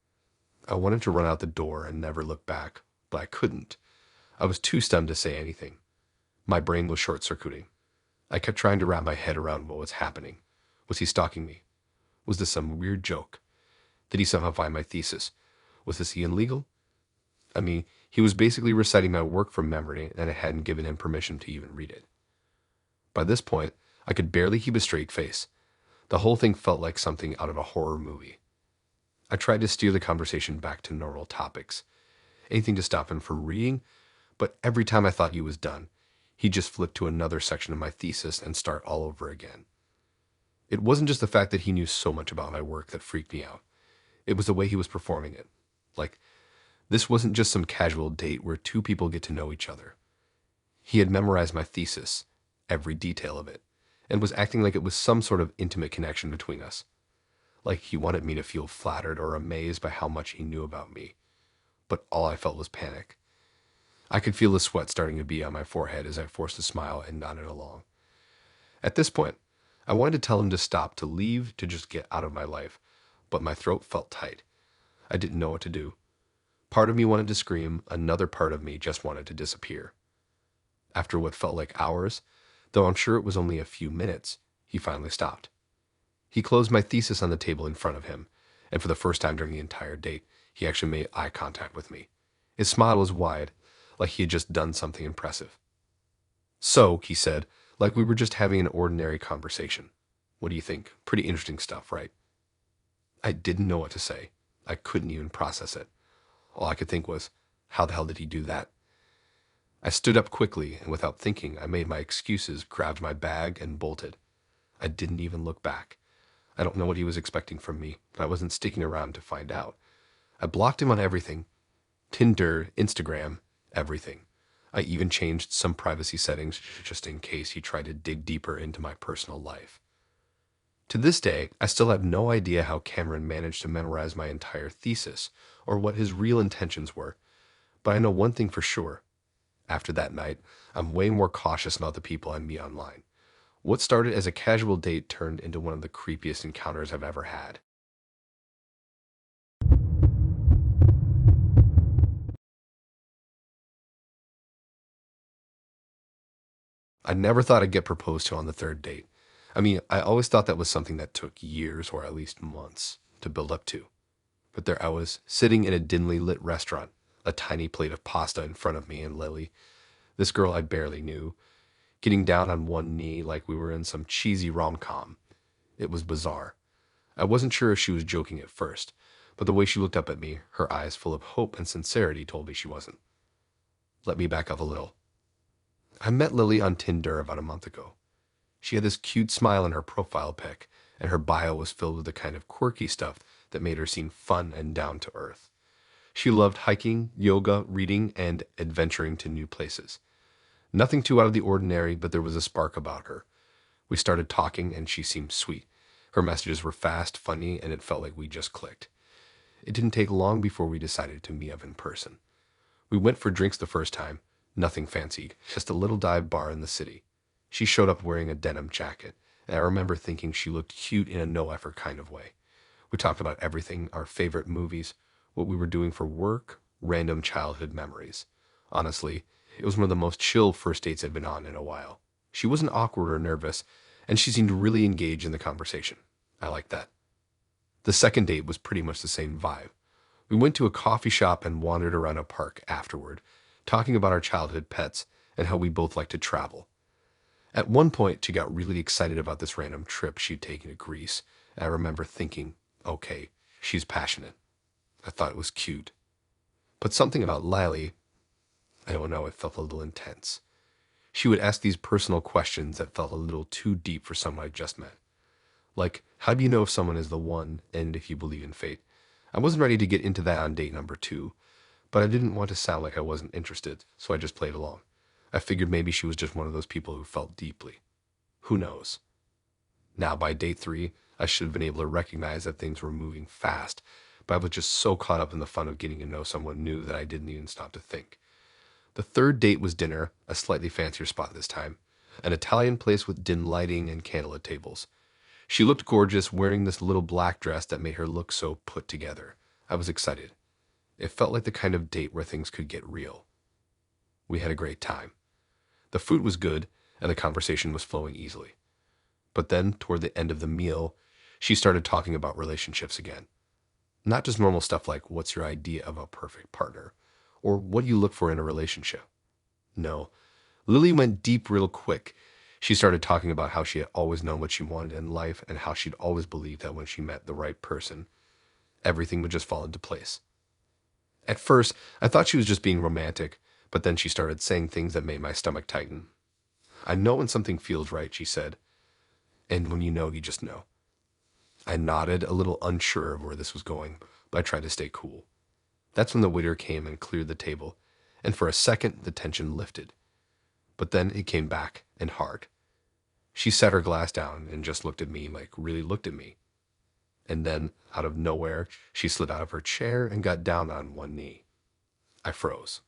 [SPEAKER 1] I wanted to run out the door and never look back, but I couldn't. I was too stunned to say anything. My brain was short-circuiting. I kept trying to wrap my head around what was happening. Was he stalking me? Was this some weird joke? Did he somehow find my thesis? Was this even legal? He was basically reciting my work from memory, and I hadn't given him permission to even read it. By this point, I could barely keep a straight face. The whole thing felt like something out of a horror movie. I tried to steer the conversation back to normal topics, anything to stop him from reading, but every time I thought he was done, he'd just flip to another section of my thesis and start all over again. It wasn't just the fact that he knew so much about my work that freaked me out. It was the way he was performing it. Like, this wasn't just some casual date where two people get to know each other. He had memorized my thesis, every detail of it, and was acting like it was some sort of intimate connection between us. Like he wanted me to feel flattered or amazed by how much he knew about me. But all I felt was panic. I could feel the sweat starting to be on my forehead as I forced a smile and nodded along. At this point, I wanted to tell him to stop, to leave, to just get out of my life, but my throat felt tight. I didn't know what to do. Part of me wanted to scream, another part of me just wanted to disappear. After what felt like hours, though I'm sure it was only a few minutes, he finally stopped. He closed my thesis on the table in front of him, and for the first time during the entire date, he actually made eye contact with me. His smile was wide, like he had just done something impressive. So, he said, like we were just having an ordinary conversation. What do you think? Pretty interesting stuff, right? I didn't know what to say. I couldn't even process it. All I could think was, how the hell did he do that? I stood up quickly, and without thinking, I made my excuses, grabbed my bag, and bolted. I didn't even look back. I don't know what he was expecting from me, but I wasn't sticking around to find out. I blocked him on everything. Tinder, Instagram, everything. I even changed some privacy settings just in case he tried to dig deeper into my personal life. To this day, I still have no idea how Cameron managed to memorize my entire thesis or what his real intentions were, but I know one thing for sure. After that night, I'm way more cautious about the people I meet online. What started as a casual date turned into one of the creepiest encounters I've ever had. I never thought I'd get proposed to on the third date. I mean, I always thought that was something that took years or at least months to build up to. But there I was, sitting in a dimly lit restaurant, a tiny plate of pasta in front of me and Lily, this girl I barely knew, getting down on one knee like we were in some cheesy rom-com. It was bizarre. I wasn't sure if she was joking at first, but the way she looked up at me, her eyes full of hope and sincerity, told me she wasn't. Let me back up a little. I met Lily on Tinder about a month ago. She had this cute smile in her profile pic, and her bio was filled with the kind of quirky stuff that made her seem fun and down to earth. She loved hiking, yoga, reading, and adventuring to new places. Nothing too out of the ordinary, but there was a spark about her. We started talking, and she seemed sweet. Her messages were fast, funny, and it felt like we just clicked. It didn't take long before we decided to meet up in person. We went for drinks the first time, nothing fancy, just a little dive bar in the city. She showed up wearing a denim jacket, and I remember thinking she looked cute in a no-effort kind of way. We talked about everything, our favorite movies, what we were doing for work, random childhood memories. Honestly, it was one of the most chill first dates I'd been on in a while. She wasn't awkward or nervous, and she seemed really engaged in the conversation. I liked that. The second date was pretty much the same vibe. We went to a coffee shop and wandered around a park afterward, talking about our childhood pets and how we both like to travel. At one point, she got really excited about this random trip she'd taken to Greece, and I remember thinking, okay, she's passionate. I thought it was cute. But something about Lily, I don't know, it felt a little intense. She would ask these personal questions that felt a little too deep for someone I just met. Like, how do you know if someone is the one and if you believe in fate? I wasn't ready to get into that on date number 2, but I didn't want to sound like I wasn't interested, so I just played along. I figured maybe she was just one of those people who felt deeply. Who knows? Now, by date 3, I should have been able to recognize that things were moving fast, but I was just so caught up in the fun of getting to know someone new that I didn't even stop to think. The third date was dinner, a slightly fancier spot this time, an Italian place with dim lighting and candlelit tables. She looked gorgeous, wearing this little black dress that made her look so put together. I was excited. It felt like the kind of date where things could get real. We had a great time. The food was good, and the conversation was flowing easily. But then, toward the end of the meal, she started talking about relationships again. Not just normal stuff like, what's your idea of a perfect partner? Or what do you look for in a relationship? No. Lily went deep real quick. She started talking about how she had always known what she wanted in life and how she'd always believed that when she met the right person, everything would just fall into place. At first, I thought she was just being romantic, but then she started saying things that made my stomach tighten. I know when something feels right, she said. And when you know, you just know. I nodded, a little unsure of where this was going, but I tried to stay cool. That's when the waiter came and cleared the table, and for a second the tension lifted. But then it came back, and hard. She set her glass down and just looked at me, like really looked at me. And then, out of nowhere, she slid out of her chair and got down on one knee. I froze.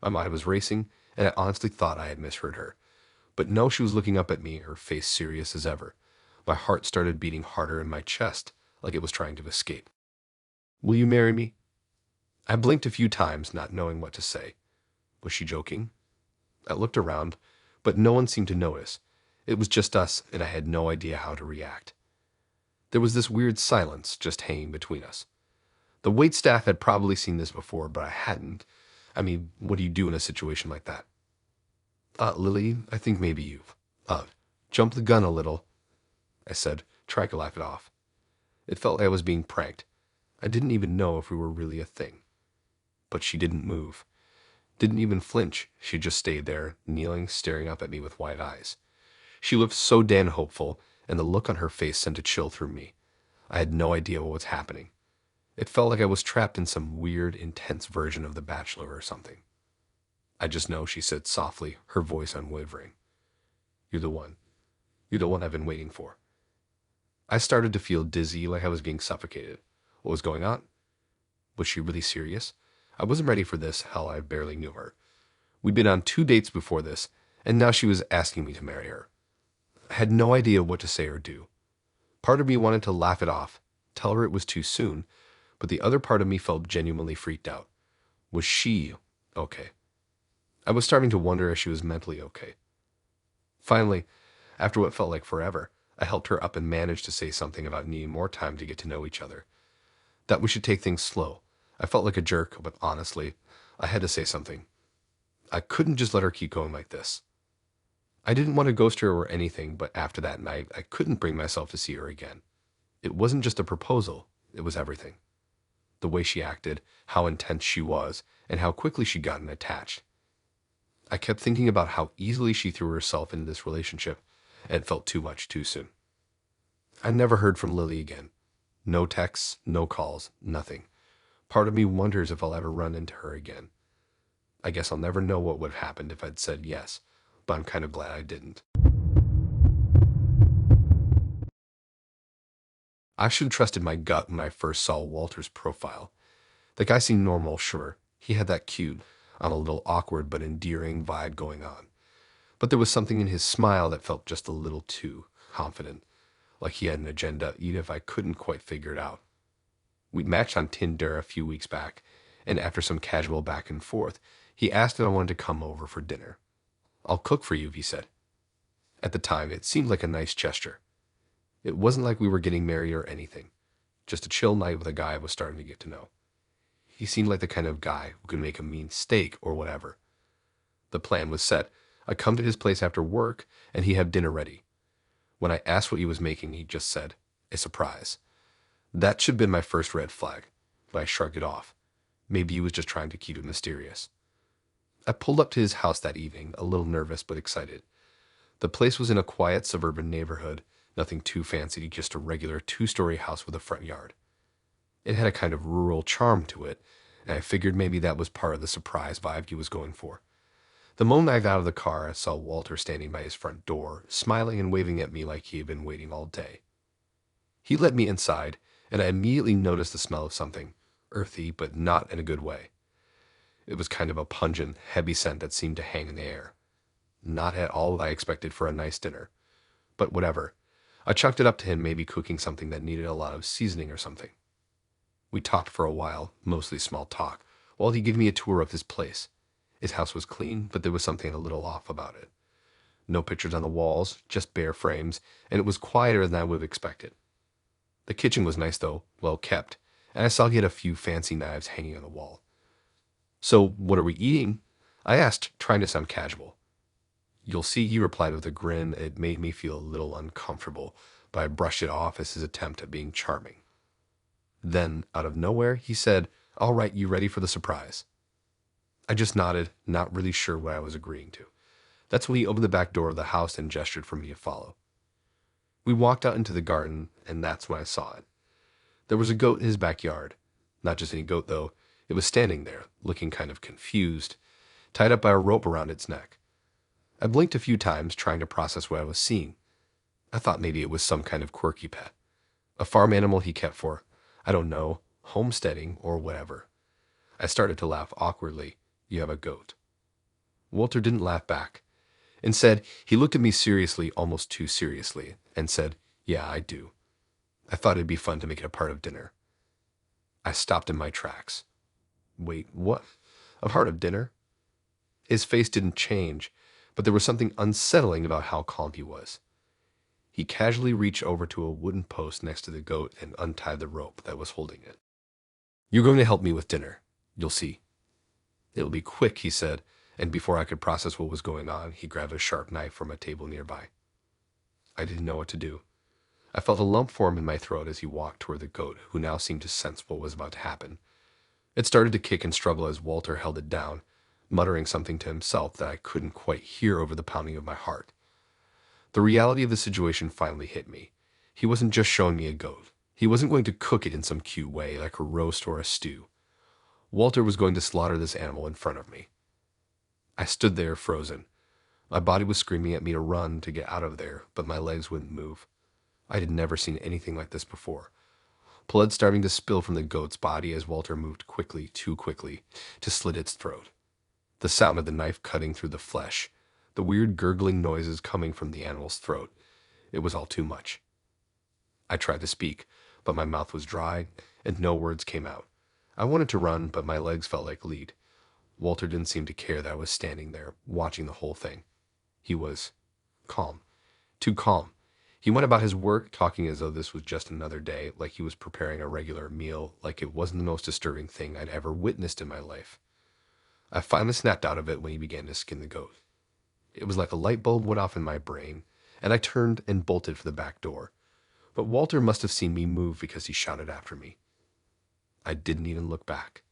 [SPEAKER 1] My mind was racing, and I honestly thought I had misheard her. But no, she was looking up at me, her face serious as ever. My heart started beating harder in my chest, like it was trying to escape. "Will you marry me?" I blinked a few times, not knowing what to say. Was she joking? I looked around, but no one seemed to notice. It was just us, and I had no idea how to react. There was this weird silence just hanging between us. The waitstaff had probably seen this before, but I hadn't. I mean, what do you do in a situation like that? Lily, I think maybe you've, jumped the gun a little," I said, trying to laugh it off. It felt like I was being pranked. I didn't even know if we were really a thing. But she didn't move. Didn't even flinch. She just stayed there, kneeling, staring up at me with wide eyes. She looked so damn hopeful, and the look on her face sent a chill through me. I had no idea what was happening. It felt like I was trapped in some weird, intense version of The Bachelor or something. "I just know," she said softly, her voice unwavering. "You're the one. You're the one I've been waiting for." I started to feel dizzy, like I was being suffocated. What was going on? Was she really serious? I wasn't ready for this. Hell, I barely knew her. We'd been on 2 dates before this, and now she was asking me to marry her. I had no idea what to say or do. Part of me wanted to laugh it off, tell her it was too soon, but the other part of me felt genuinely freaked out. Was she okay? I was starting to wonder if she was mentally okay. Finally, after what felt like forever, I helped her up and managed to say something about needing more time to get to know each other. That we should take things slow. I felt like a jerk, but honestly, I had to say something. I couldn't just let her keep going like this. I didn't want to ghost her or anything, but after that night, I couldn't bring myself to see her again. It wasn't just a proposal, it was everything. The way she acted, how intense she was, and how quickly she'd gotten attached. I kept thinking about how easily she threw herself into this relationship, and it felt too much too soon. I never heard from Lily again. No texts, no calls, nothing. Part of me wonders if I'll ever run into her again. I guess I'll never know what would have happened if I'd said yes, but I'm kind of glad I didn't. I should have trusted my gut when I first saw Walter's profile. The guy seemed normal, sure. He had that cute, a little awkward but endearing vibe going on. But there was something in his smile that felt just a little too confident, like he had an agenda, even if I couldn't quite figure it out. We'd matched on Tinder a few weeks back, and after some casual back and forth, he asked if I wanted to come over for dinner. "I'll cook for you," he said. At the time, it seemed like a nice gesture. It wasn't like we were getting married or anything, just a chill night with a guy I was starting to get to know. He seemed like the kind of guy who could make a mean steak or whatever. The plan was set. I'd come to his place after work, and he'd have dinner ready. When I asked what he was making, he just said, "A surprise." That should have been my first red flag, but I shrugged it off. Maybe he was just trying to keep it mysterious. I pulled up to his house that evening, a little nervous but excited. The place was in a quiet suburban neighborhood, nothing too fancy, just a regular 2-story house with a front yard. It had a kind of rural charm to it, and I figured maybe that was part of the surprise vibe he was going for. The moment I got out of the car, I saw Walter standing by his front door, smiling and waving at me like he had been waiting all day. He led me inside, and I immediately noticed the smell of something, earthy but not in a good way. It was kind of a pungent, heavy scent that seemed to hang in the air. Not at all what I expected for a nice dinner. But whatever. I chucked it up to him, maybe cooking something that needed a lot of seasoning or something. We talked for a while, mostly small talk, while he gave me a tour of his place. His house was clean, but there was something a little off about it. No pictures on the walls, just bare frames, and it was quieter than I would have expected. The kitchen was nice though, well kept, and I saw he had a few fancy knives hanging on the wall. "So, what are we eating?" I asked, trying to sound casual. "You'll see," he replied with a grin. It made me feel a little uncomfortable, but I brushed it off as his attempt at being charming. Then, out of nowhere, he said, "All right, you ready for the surprise?" I just nodded, not really sure what I was agreeing to. That's when he opened the back door of the house and gestured for me to follow. We walked out into the garden, and that's when I saw it. There was a goat in his backyard. Not just any goat, though. It was standing there, looking kind of confused, tied up by a rope around its neck. I blinked a few times, trying to process what I was seeing. I thought maybe it was some kind of quirky pet. A farm animal he kept for, I don't know, homesteading or whatever. I started to laugh awkwardly. You have a goat. Walter didn't laugh back. Instead, he looked at me seriously, almost too seriously, and said, Yeah, I do. I thought it'd be fun to make it a part of dinner. I stopped in my tracks. Wait, what? A part of dinner? His face didn't change, but there was something unsettling about how calm he was. He casually reached over to a wooden post next to the goat and untied the rope that was holding it. You're going to help me with dinner. You'll see. It'll be quick, he said, and before I could process what was going on, he grabbed a sharp knife from a table nearby. I didn't know what to do. I felt a lump form in my throat as he walked toward the goat, who now seemed to sense what was about to happen. It started to kick and struggle as Walter held it down, muttering something to himself that I couldn't quite hear over the pounding of my heart. The reality of the situation finally hit me. He wasn't just showing me a goat. He wasn't going to cook it in some cute way, like a roast or a stew. Walter was going to slaughter this animal in front of me. I stood there frozen. My body was screaming at me to run to get out of there, but my legs wouldn't move. I had never seen anything like this before. Blood starting to spill from the goat's body as Walter moved quickly, too quickly, to slit its throat. The sound of the knife cutting through the flesh, the weird gurgling noises coming from the animal's throat. It was all too much. I tried to speak, but my mouth was dry, and no words came out. I wanted to run, but my legs felt like lead. Walter didn't seem to care that I was standing there, watching the whole thing. He was calm. Too calm. He went about his work, talking as though this was just another day, like he was preparing a regular meal, like it wasn't the most disturbing thing I'd ever witnessed in my life. I finally snapped out of it when he began to skin the goat. It was like a light bulb went off in my brain, and I turned and bolted for the back door. But Walter must have seen me move because he shouted after me. I didn't even look back.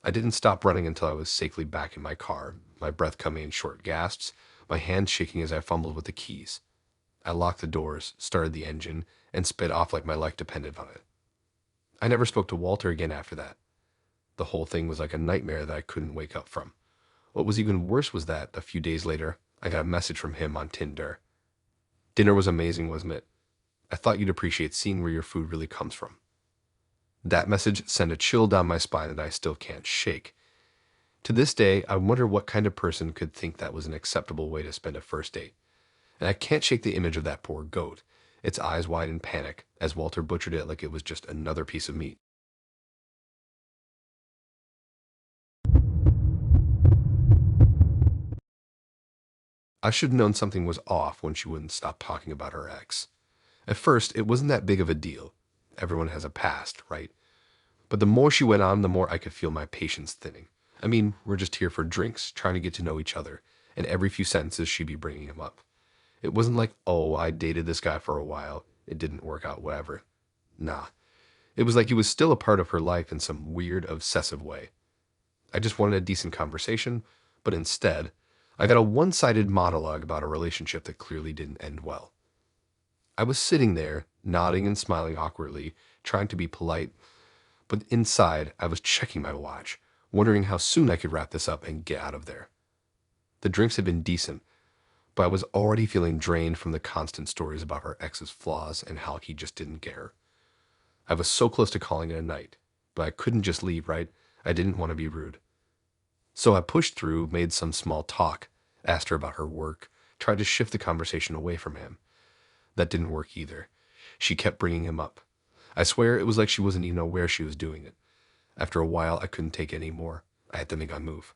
[SPEAKER 1] I didn't stop running until I was safely back in my car, my breath coming in short gasps, my hands shaking as I fumbled with the keys. I locked the doors, started the engine, and sped off like my life depended on it. I never spoke to Walter again after that. The whole thing was like a nightmare that I couldn't wake up from. What was even worse was that, a few days later, I got a message from him on Tinder. Dinner was amazing, wasn't it? I thought you'd appreciate seeing where your food really comes from. That message sent a chill down my spine that I still can't shake. To this day, I wonder what kind of person could think that was an acceptable way to spend a first date. And I can't shake the image of that poor goat, its eyes wide in panic, as Walter butchered it like it was just another piece of meat. I should have known something was off when she wouldn't stop talking about her ex. At first, it wasn't that big of a deal. Everyone has a past, right? But the more she went on, the more I could feel my patience thinning. I mean, we're just here for drinks, trying to get to know each other, and every few sentences she'd be bringing him up. It wasn't like, oh, I dated this guy for a while, it didn't work out, whatever. Nah. It was like he was still a part of her life in some weird, obsessive way. I just wanted a decent conversation, but instead, I got a one-sided monologue about a relationship that clearly didn't end well. I was sitting there, nodding and smiling awkwardly, trying to be polite, but inside I was checking my watch, wondering how soon I could wrap this up and get out of there. The drinks had been decent, but I was already feeling drained from the constant stories about her ex's flaws and how he just didn't get her. I was so close to calling it a night, but I couldn't just leave, right? I didn't want to be rude. So I pushed through, made some small talk, asked her about her work, tried to shift the conversation away from him. That didn't work either. She kept bringing him up. I swear it was like she wasn't even aware she was doing it. After a while, I couldn't take it anymore. I had to make a move.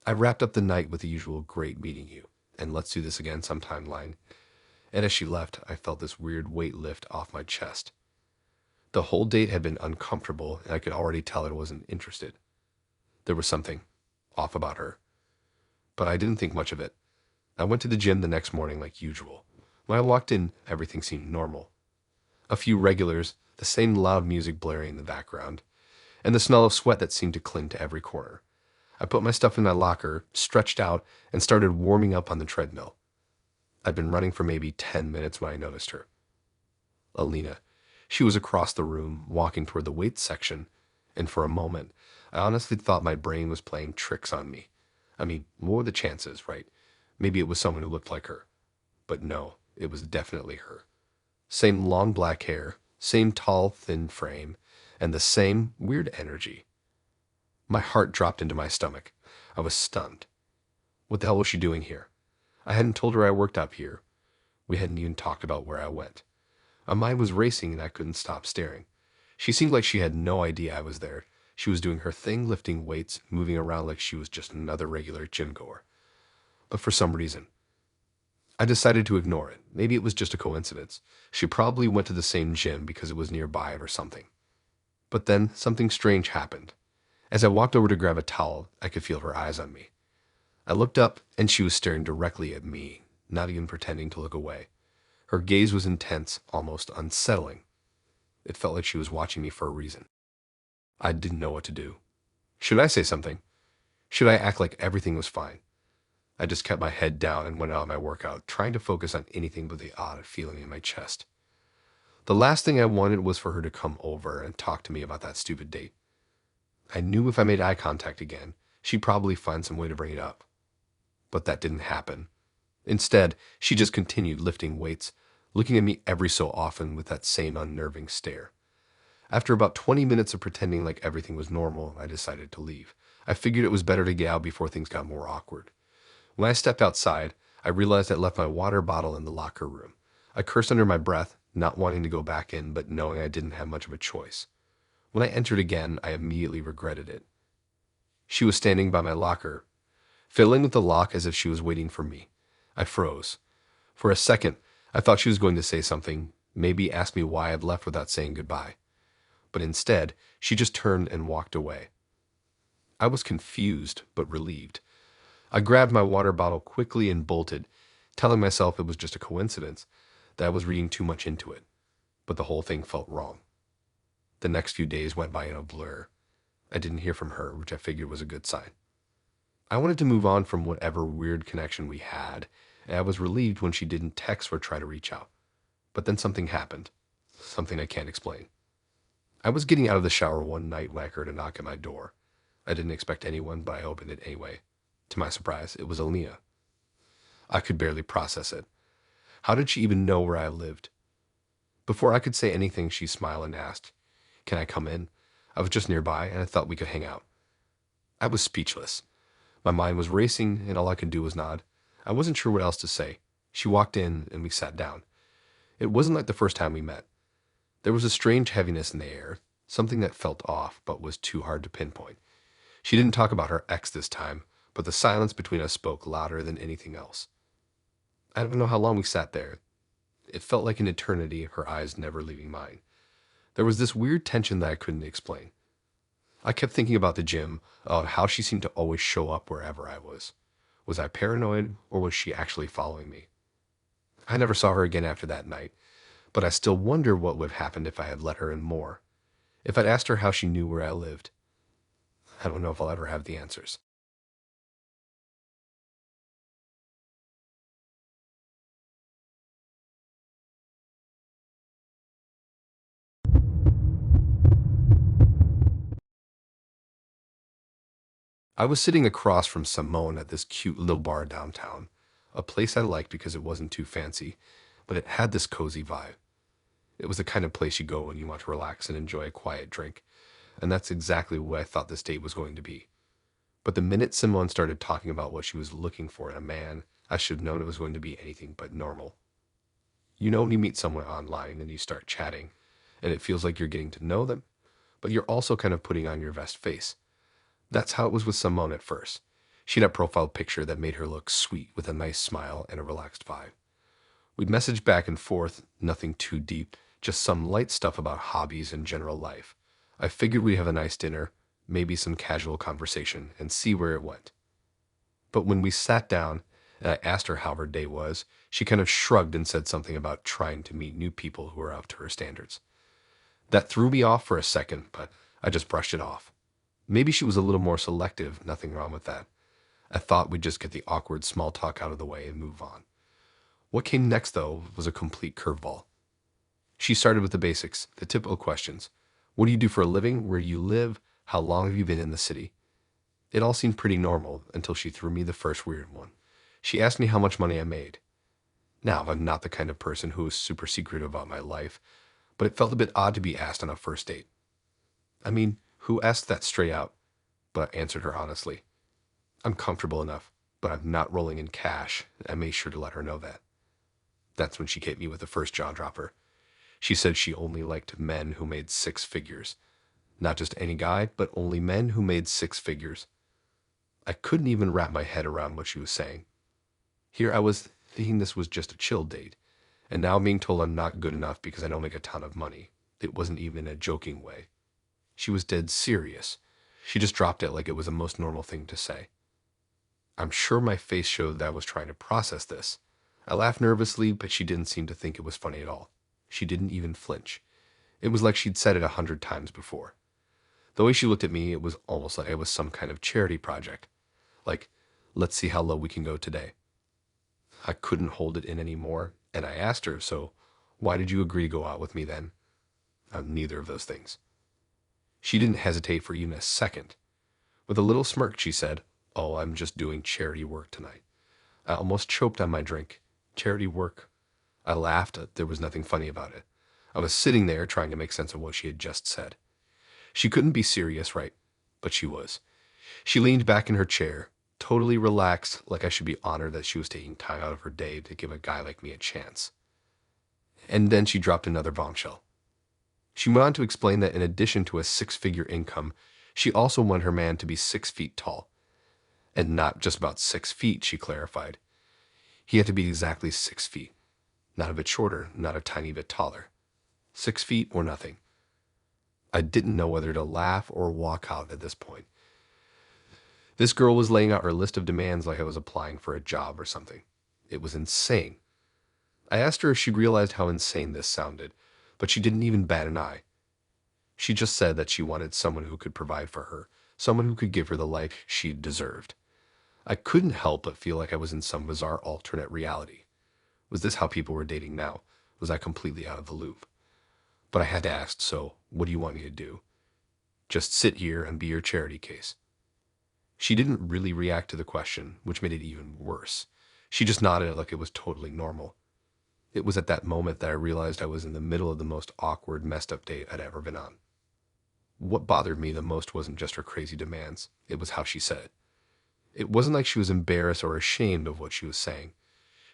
[SPEAKER 1] I wrapped up the night with the usual "great meeting you," and "let's do this again sometime" line. And as she left, I felt this weird weight lift off my chest. The whole date had been uncomfortable, and I could already tell I wasn't interested. There was something off about her. But I didn't think much of it. I went to the gym the next morning like usual. When I walked in, everything seemed normal. A few regulars, the same loud music blaring in the background, and the smell of sweat that seemed to cling to every corner. I put my stuff in my locker, stretched out, and started warming up on the treadmill. I'd been running for maybe 10 minutes when I noticed her. Alina. She was across the room, walking toward the weights section, and for a moment, I honestly thought my brain was playing tricks on me. I mean, what were the chances, right? Maybe it was someone who looked like her. But no, it was definitely her. Same long black hair, same tall, thin frame, and the same weird energy. My heart dropped into my stomach. I was stunned. What the hell was she doing here? I hadn't told her I worked up here. We hadn't even talked about where I went. My mind was racing and I couldn't stop staring. She seemed like she had no idea I was there. She was doing her thing, lifting weights, moving around like she was just another regular gym goer. But for some reason, I decided to ignore it. Maybe it was just a coincidence. She probably went to the same gym because it was nearby or something. But then something strange happened. As I walked over to grab a towel, I could feel her eyes on me. I looked up and she was staring directly at me, not even pretending to look away. Her gaze was intense, almost unsettling. It felt like she was watching me for a reason. I didn't know what to do. Should I say something? Should I act like everything was fine? I just kept my head down and went on my workout, trying to focus on anything but the odd feeling in my chest. The last thing I wanted was for her to come over and talk to me about that stupid date. I knew if I made eye contact again, she'd probably find some way to bring it up. But that didn't happen. Instead, she just continued lifting weights, looking at me every so often with that same unnerving stare. After about 20 minutes of pretending like everything was normal, I decided to leave. I figured it was better to get out before things got more awkward. When I stepped outside, I realized I'd left my water bottle in the locker room. I cursed under my breath, not wanting to go back in, but knowing I didn't have much of a choice. When I entered again, I immediately regretted it. She was standing by my locker, fiddling with the lock as if she was waiting for me. I froze. For a second, I thought she was going to say something, maybe ask me why I'd left without saying goodbye. But instead, she just turned and walked away. I was confused, but relieved. I grabbed my water bottle quickly and bolted, telling myself it was just a coincidence, that I was reading too much into it. But the whole thing felt wrong. The next few days went by in a blur. I didn't hear from her, which I figured was a good sign. I wanted to move on from whatever weird connection we had, and I was relieved when she didn't text or try to reach out. But then something happened. Something I can't explain. I was getting out of the shower one night when I heard a knock at my door. I didn't expect anyone, but I opened it anyway. To my surprise, it was Alina. I could barely process it. How did she even know where I lived? Before I could say anything, she smiled and asked, "Can I come in? I was just nearby, and I thought we could hang out." I was speechless. My mind was racing, and all I could do was nod. I wasn't sure what else to say. She walked in, and we sat down. It wasn't like the first time we met. There was a strange heaviness in the air, something that felt off, but was too hard to pinpoint. She didn't talk about her ex this time, but the silence between us spoke louder than anything else. I don't know how long we sat there. It felt like an eternity, her eyes never leaving mine. There was this weird tension that I couldn't explain. I kept thinking about the gym, about how she seemed to always show up wherever I was. Was I paranoid, or was she actually following me? I never saw her again after that night, but I still wonder what would have happened if I had let her in more. If I'd asked her how she knew where I lived. I don't know if I'll ever have the answers. I was sitting across from Simone at this cute little bar downtown, a place I liked because it wasn't too fancy, but it had this cozy vibe. It was the kind of place you go when you want to relax and enjoy a quiet drink, and that's exactly what I thought this date was going to be. But the minute Simone started talking about what she was looking for in a man, I should have known it was going to be anything but normal. You know when you meet someone online and you start chatting, and it feels like you're getting to know them, but you're also kind of putting on your best face. That's how it was with Simone at first. She had a profile picture that made her look sweet with a nice smile and a relaxed vibe. We'd message back and forth, nothing too deep, just some light stuff about hobbies and general life. I figured we'd have a nice dinner, maybe some casual conversation, and see where it went. But when we sat down and I asked her how her day was, she kind of shrugged and said something about trying to meet new people who were up to her standards. That threw me off for a second, but I just brushed it off. Maybe she was a little more selective, nothing wrong with that. I thought we'd just get the awkward small talk out of the way and move on. What came next, though, was a complete curveball. She started with the basics, the typical questions. What do you do for a living? Where do you live? How long have you been in the city? It all seemed pretty normal until she threw me the first weird one. She asked me how much money I made. Now, I'm not the kind of person who is super secretive about my life, but it felt a bit odd to be asked on a first date. I mean, who asked that straight out? But I answered her honestly. I'm comfortable enough, but I'm not rolling in cash. I made sure to let her know that. That's when she hit me with the first jaw dropper. She said she only liked men who made six figures. Not just any guy, but only men who made six figures. I couldn't even wrap my head around what she was saying. Here I was thinking this was just a chill date, and now being told I'm not good enough because I don't make a ton of money. It wasn't even in a joking way. She was dead serious. She just dropped it like it was the most normal thing to say. I'm sure my face showed that I was trying to process this. I laughed nervously, but she didn't seem to think it was funny at all. She didn't even flinch. It was like she'd said it 100 times before. The way she looked at me, it was almost like it was some kind of charity project. Like, let's see how low we can go today. I couldn't hold it in anymore, and I asked her, so why did you agree to go out with me then? Neither of those things. She didn't hesitate for even a second. With a little smirk, she said, "Oh, I'm just doing charity work tonight." I almost choked on my drink. Charity work. I laughed. There was nothing funny about it. I was sitting there trying to make sense of what she had just said. She couldn't be serious, right? But she was. She leaned back in her chair, totally relaxed, like I should be honored that she was taking time out of her day to give a guy like me a chance. And then she dropped another bombshell. She went on to explain that in addition to a six-figure income, she also wanted her man to be 6 feet tall. And not just about 6 feet, she clarified. He had to be exactly 6 feet. Not a bit shorter, not a tiny bit taller. 6 feet or nothing. I didn't know whether to laugh or walk out at this point. This girl was laying out her list of demands like I was applying for a job or something. It was insane. I asked her if she realized how insane this sounded, but she didn't even bat an eye. She just said that she wanted someone who could provide for her, someone who could give her the life she deserved. I couldn't help but feel like I was in some bizarre alternate reality. Was this how people were dating now? Was I completely out of the loop? But I had to ask, so what do you want me to do? Just sit here and be your charity case. She didn't really react to the question, which made it even worse. She just nodded like it was totally normal. It was at that moment that I realized I was in the middle of the most awkward, messed up date I'd ever been on. What bothered me the most wasn't just her crazy demands. It was how she said it. It wasn't like she was embarrassed or ashamed of what she was saying.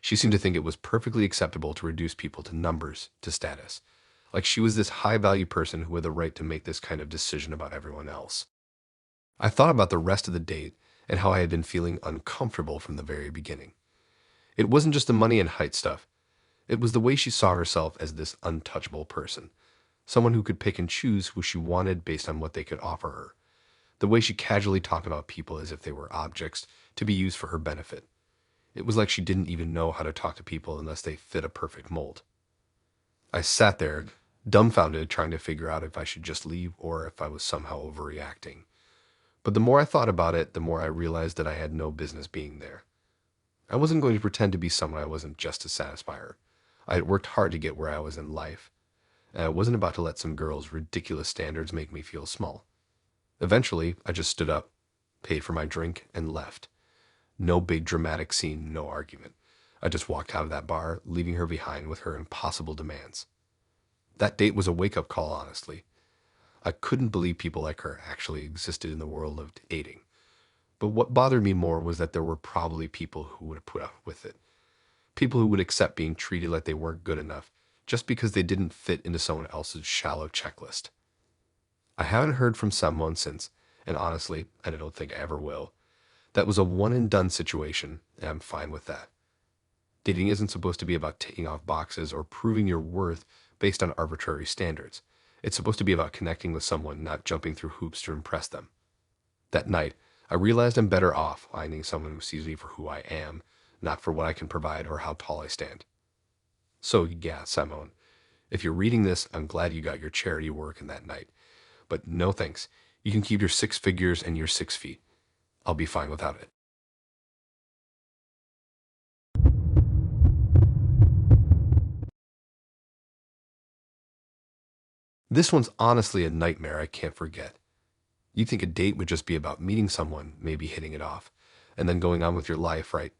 [SPEAKER 1] She seemed to think it was perfectly acceptable to reduce people to numbers, to status. Like she was this high-value person who had the right to make this kind of decision about everyone else. I thought about the rest of the date and how I had been feeling uncomfortable from the very beginning. It wasn't just the money and height stuff. It was the way she saw herself as this untouchable person, someone who could pick and choose who she wanted based on what they could offer her. The way she casually talked about people as if they were objects to be used for her benefit. It was like she didn't even know how to talk to people unless they fit a perfect mold. I sat there, dumbfounded, trying to figure out if I should just leave or if I was somehow overreacting. But the more I thought about it, the more I realized that I had no business being there. I wasn't going to pretend to be someone I wasn't just to satisfy her. I had worked hard to get where I was in life, and I wasn't about to let some girl's ridiculous standards make me feel small. Eventually, I just stood up, paid for my drink, and left. No big dramatic scene, no argument. I just walked out of that bar, leaving her behind with her impossible demands. That date was a wake-up call, honestly. I couldn't believe people like her actually existed in the world of dating. But what bothered me more was that there were probably people who would put up with it. People who would accept being treated like they weren't good enough, just because they didn't fit into someone else's shallow checklist. I haven't heard from someone since, and honestly, I don't think I ever will. That was a one-and-done situation, and I'm fine with that. Dating isn't supposed to be about ticking off boxes or proving your worth based on arbitrary standards. It's supposed to be about connecting with someone, not jumping through hoops to impress them. That night, I realized I'm better off finding someone who sees me for who I am, not for what I can provide or how tall I stand. So yeah, Simone, if you're reading this, I'm glad you got your charity work in that night. But no thanks. You can keep your 6 figures and your 6 feet. I'll be fine without it. This one's honestly a nightmare I can't forget. You'd think a date would just be about meeting someone, maybe hitting it off, and then going on with your life, right?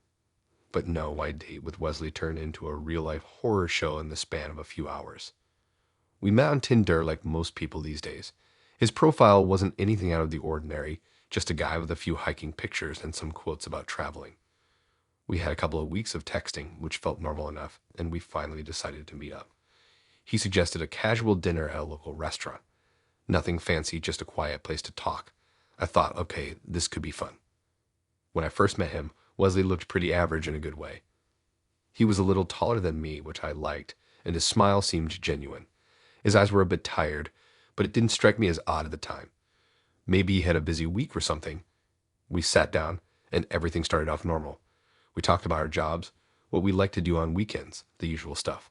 [SPEAKER 1] But no, my date with Wesley turned into a real-life horror show in the span of a few hours. We met on Tinder like most people these days. His profile wasn't anything out of the ordinary, just a guy with a few hiking pictures and some quotes about traveling. We had a couple of weeks of texting, which felt normal enough, and we finally decided to meet up. He suggested a casual dinner at a local restaurant. Nothing fancy, just a quiet place to talk. I thought, okay, this could be fun. When I first met him, Wesley looked pretty average in a good way. He was a little taller than me, which I liked, and his smile seemed genuine. His eyes were a bit tired, but it didn't strike me as odd at the time. Maybe he had a busy week or something. We sat down, and everything started off normal. We talked about our jobs, what we liked to do on weekends, the usual stuff.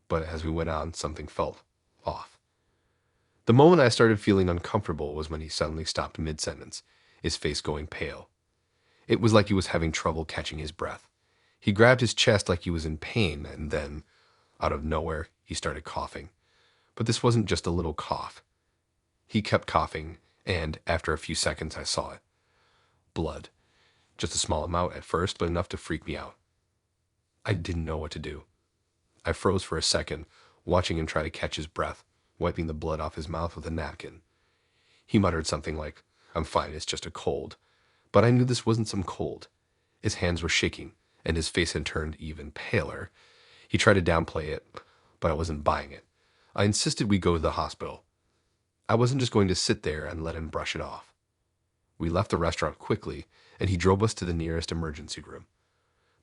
[SPEAKER 1] But as we went on, something felt off. The moment I started feeling uncomfortable was when he suddenly stopped mid-sentence, his face going pale. It was like he was having trouble catching his breath. He grabbed his chest like he was in pain, and then, out of nowhere, he started coughing. But this wasn't just a little cough. He kept coughing, and after a few seconds I saw it. Blood. Just a small amount at first, but enough to freak me out. I didn't know what to do. I froze for a second, watching him try to catch his breath, wiping the blood off his mouth with a napkin. He muttered something like, "I'm fine, it's just a cold." But I knew this wasn't some cold. His hands were shaking, and his face had turned even paler. He tried to downplay it, but I wasn't buying it. I insisted we go to the hospital. I wasn't just going to sit there and let him brush it off. We left the restaurant quickly, and he drove us to the nearest emergency room.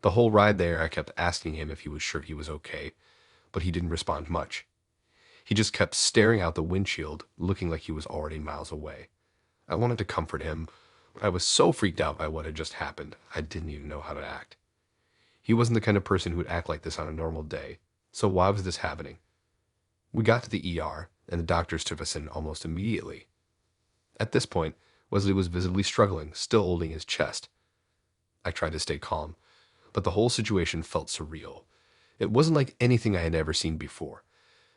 [SPEAKER 1] The whole ride there, I kept asking him if he was sure he was okay, but he didn't respond much. He just kept staring out the windshield, looking like he was already miles away. I wanted to comfort him, but I was so freaked out by what had just happened, I didn't even know how to act. He wasn't the kind of person who would act like this on a normal day, so why was this happening? We got to the ER, and the doctors took us in almost immediately. At this point, Wesley was visibly struggling, still holding his chest. I tried to stay calm, but the whole situation felt surreal. It wasn't like anything I had ever seen before.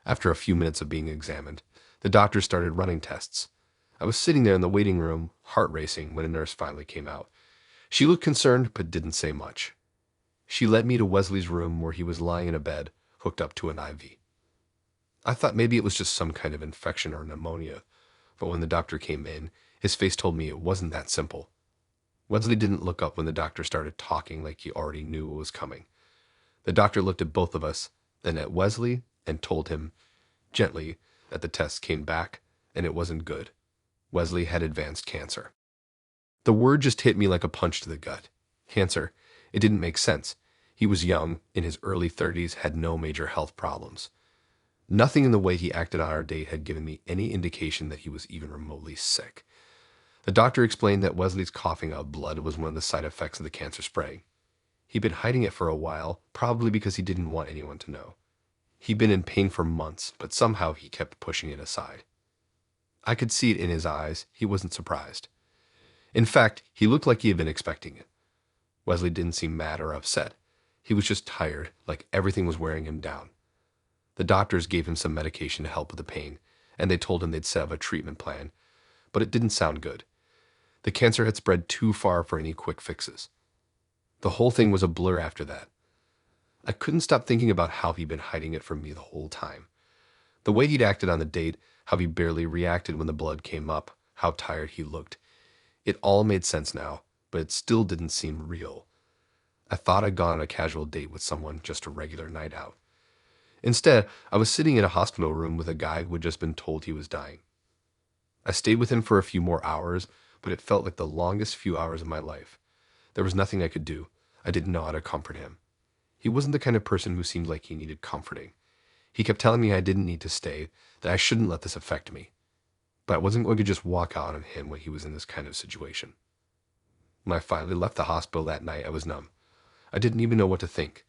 [SPEAKER 1] After a few minutes of being examined, the doctors started running tests. I was sitting there in the waiting room, heart racing, when a nurse finally came out. She looked concerned, but didn't say much. She led me to Wesley's room where he was lying in a bed, hooked up to an IV. I thought maybe it was just some kind of infection or pneumonia, but when the doctor came in, his face told me it wasn't that simple. Wesley didn't look up when the doctor started talking like he already knew what was coming. The doctor looked at both of us, then at Wesley, and told him, gently, that the tests came back, and it wasn't good. Wesley had advanced cancer. The word just hit me like a punch to the gut. Cancer. It didn't make sense. He was young, in his early 30s, had no major health problems. Nothing in the way he acted on our date had given me any indication that he was even remotely sick. The doctor explained that Wesley's coughing out blood was one of the side effects of the cancer spraying. He'd been hiding it for a while, probably because he didn't want anyone to know. He'd been in pain for months, but somehow he kept pushing it aside. I could see it in his eyes. He wasn't surprised. In fact, he looked like he had been expecting it. Wesley didn't seem mad or upset. He was just tired, like everything was wearing him down. The doctors gave him some medication to help with the pain, and they told him they'd set up a treatment plan, but it didn't sound good. The cancer had spread too far for any quick fixes. The whole thing was a blur after that. I couldn't stop thinking about how he'd been hiding it from me the whole time. The way he'd acted on the date, how he barely reacted when the blood came up, how tired he looked. It all made sense now, but it still didn't seem real. I thought I'd gone on a casual date with someone, just a regular night out. Instead, I was sitting in a hospital room with a guy who had just been told he was dying. I stayed with him for a few more hours, but it felt like the longest few hours of my life. There was nothing I could do. I didn't know how to comfort him. He wasn't the kind of person who seemed like he needed comforting. He kept telling me I didn't need to stay, that I shouldn't let this affect me. But I wasn't going to just walk out on him when he was in this kind of situation. When I finally left the hospital that night, I was numb. I didn't even know what to think.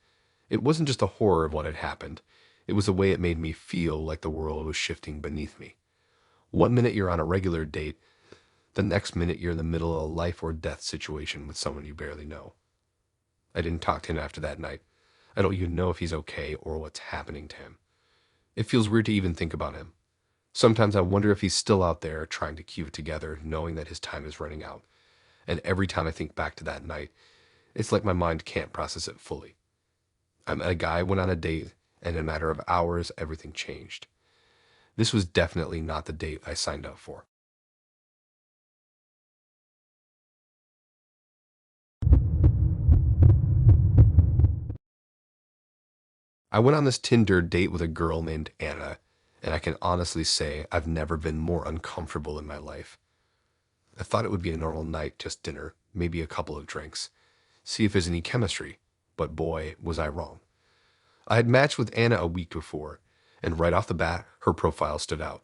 [SPEAKER 1] It wasn't just the horror of what had happened. It was the way it made me feel like the world was shifting beneath me. One minute you're on a regular date, the next minute you're in the middle of a life or death situation with someone you barely know. I didn't talk to him after that night. I don't even know if he's okay or what's happening to him. It feels weird to even think about him. Sometimes I wonder if he's still out there trying to keep it together, knowing that his time is running out. And every time I think back to that night, it's like my mind can't process it fully. I met a guy, went on a date, and in a matter of hours, everything changed. This was definitely not the date I signed up for. I went on this Tinder date with a girl named Anna, and I can honestly say I've never been more uncomfortable in my life. I thought it would be a normal night, just dinner, maybe a couple of drinks, see if there's any chemistry, but boy, was I wrong. I had matched with Anna a week before, and right off the bat, her profile stood out.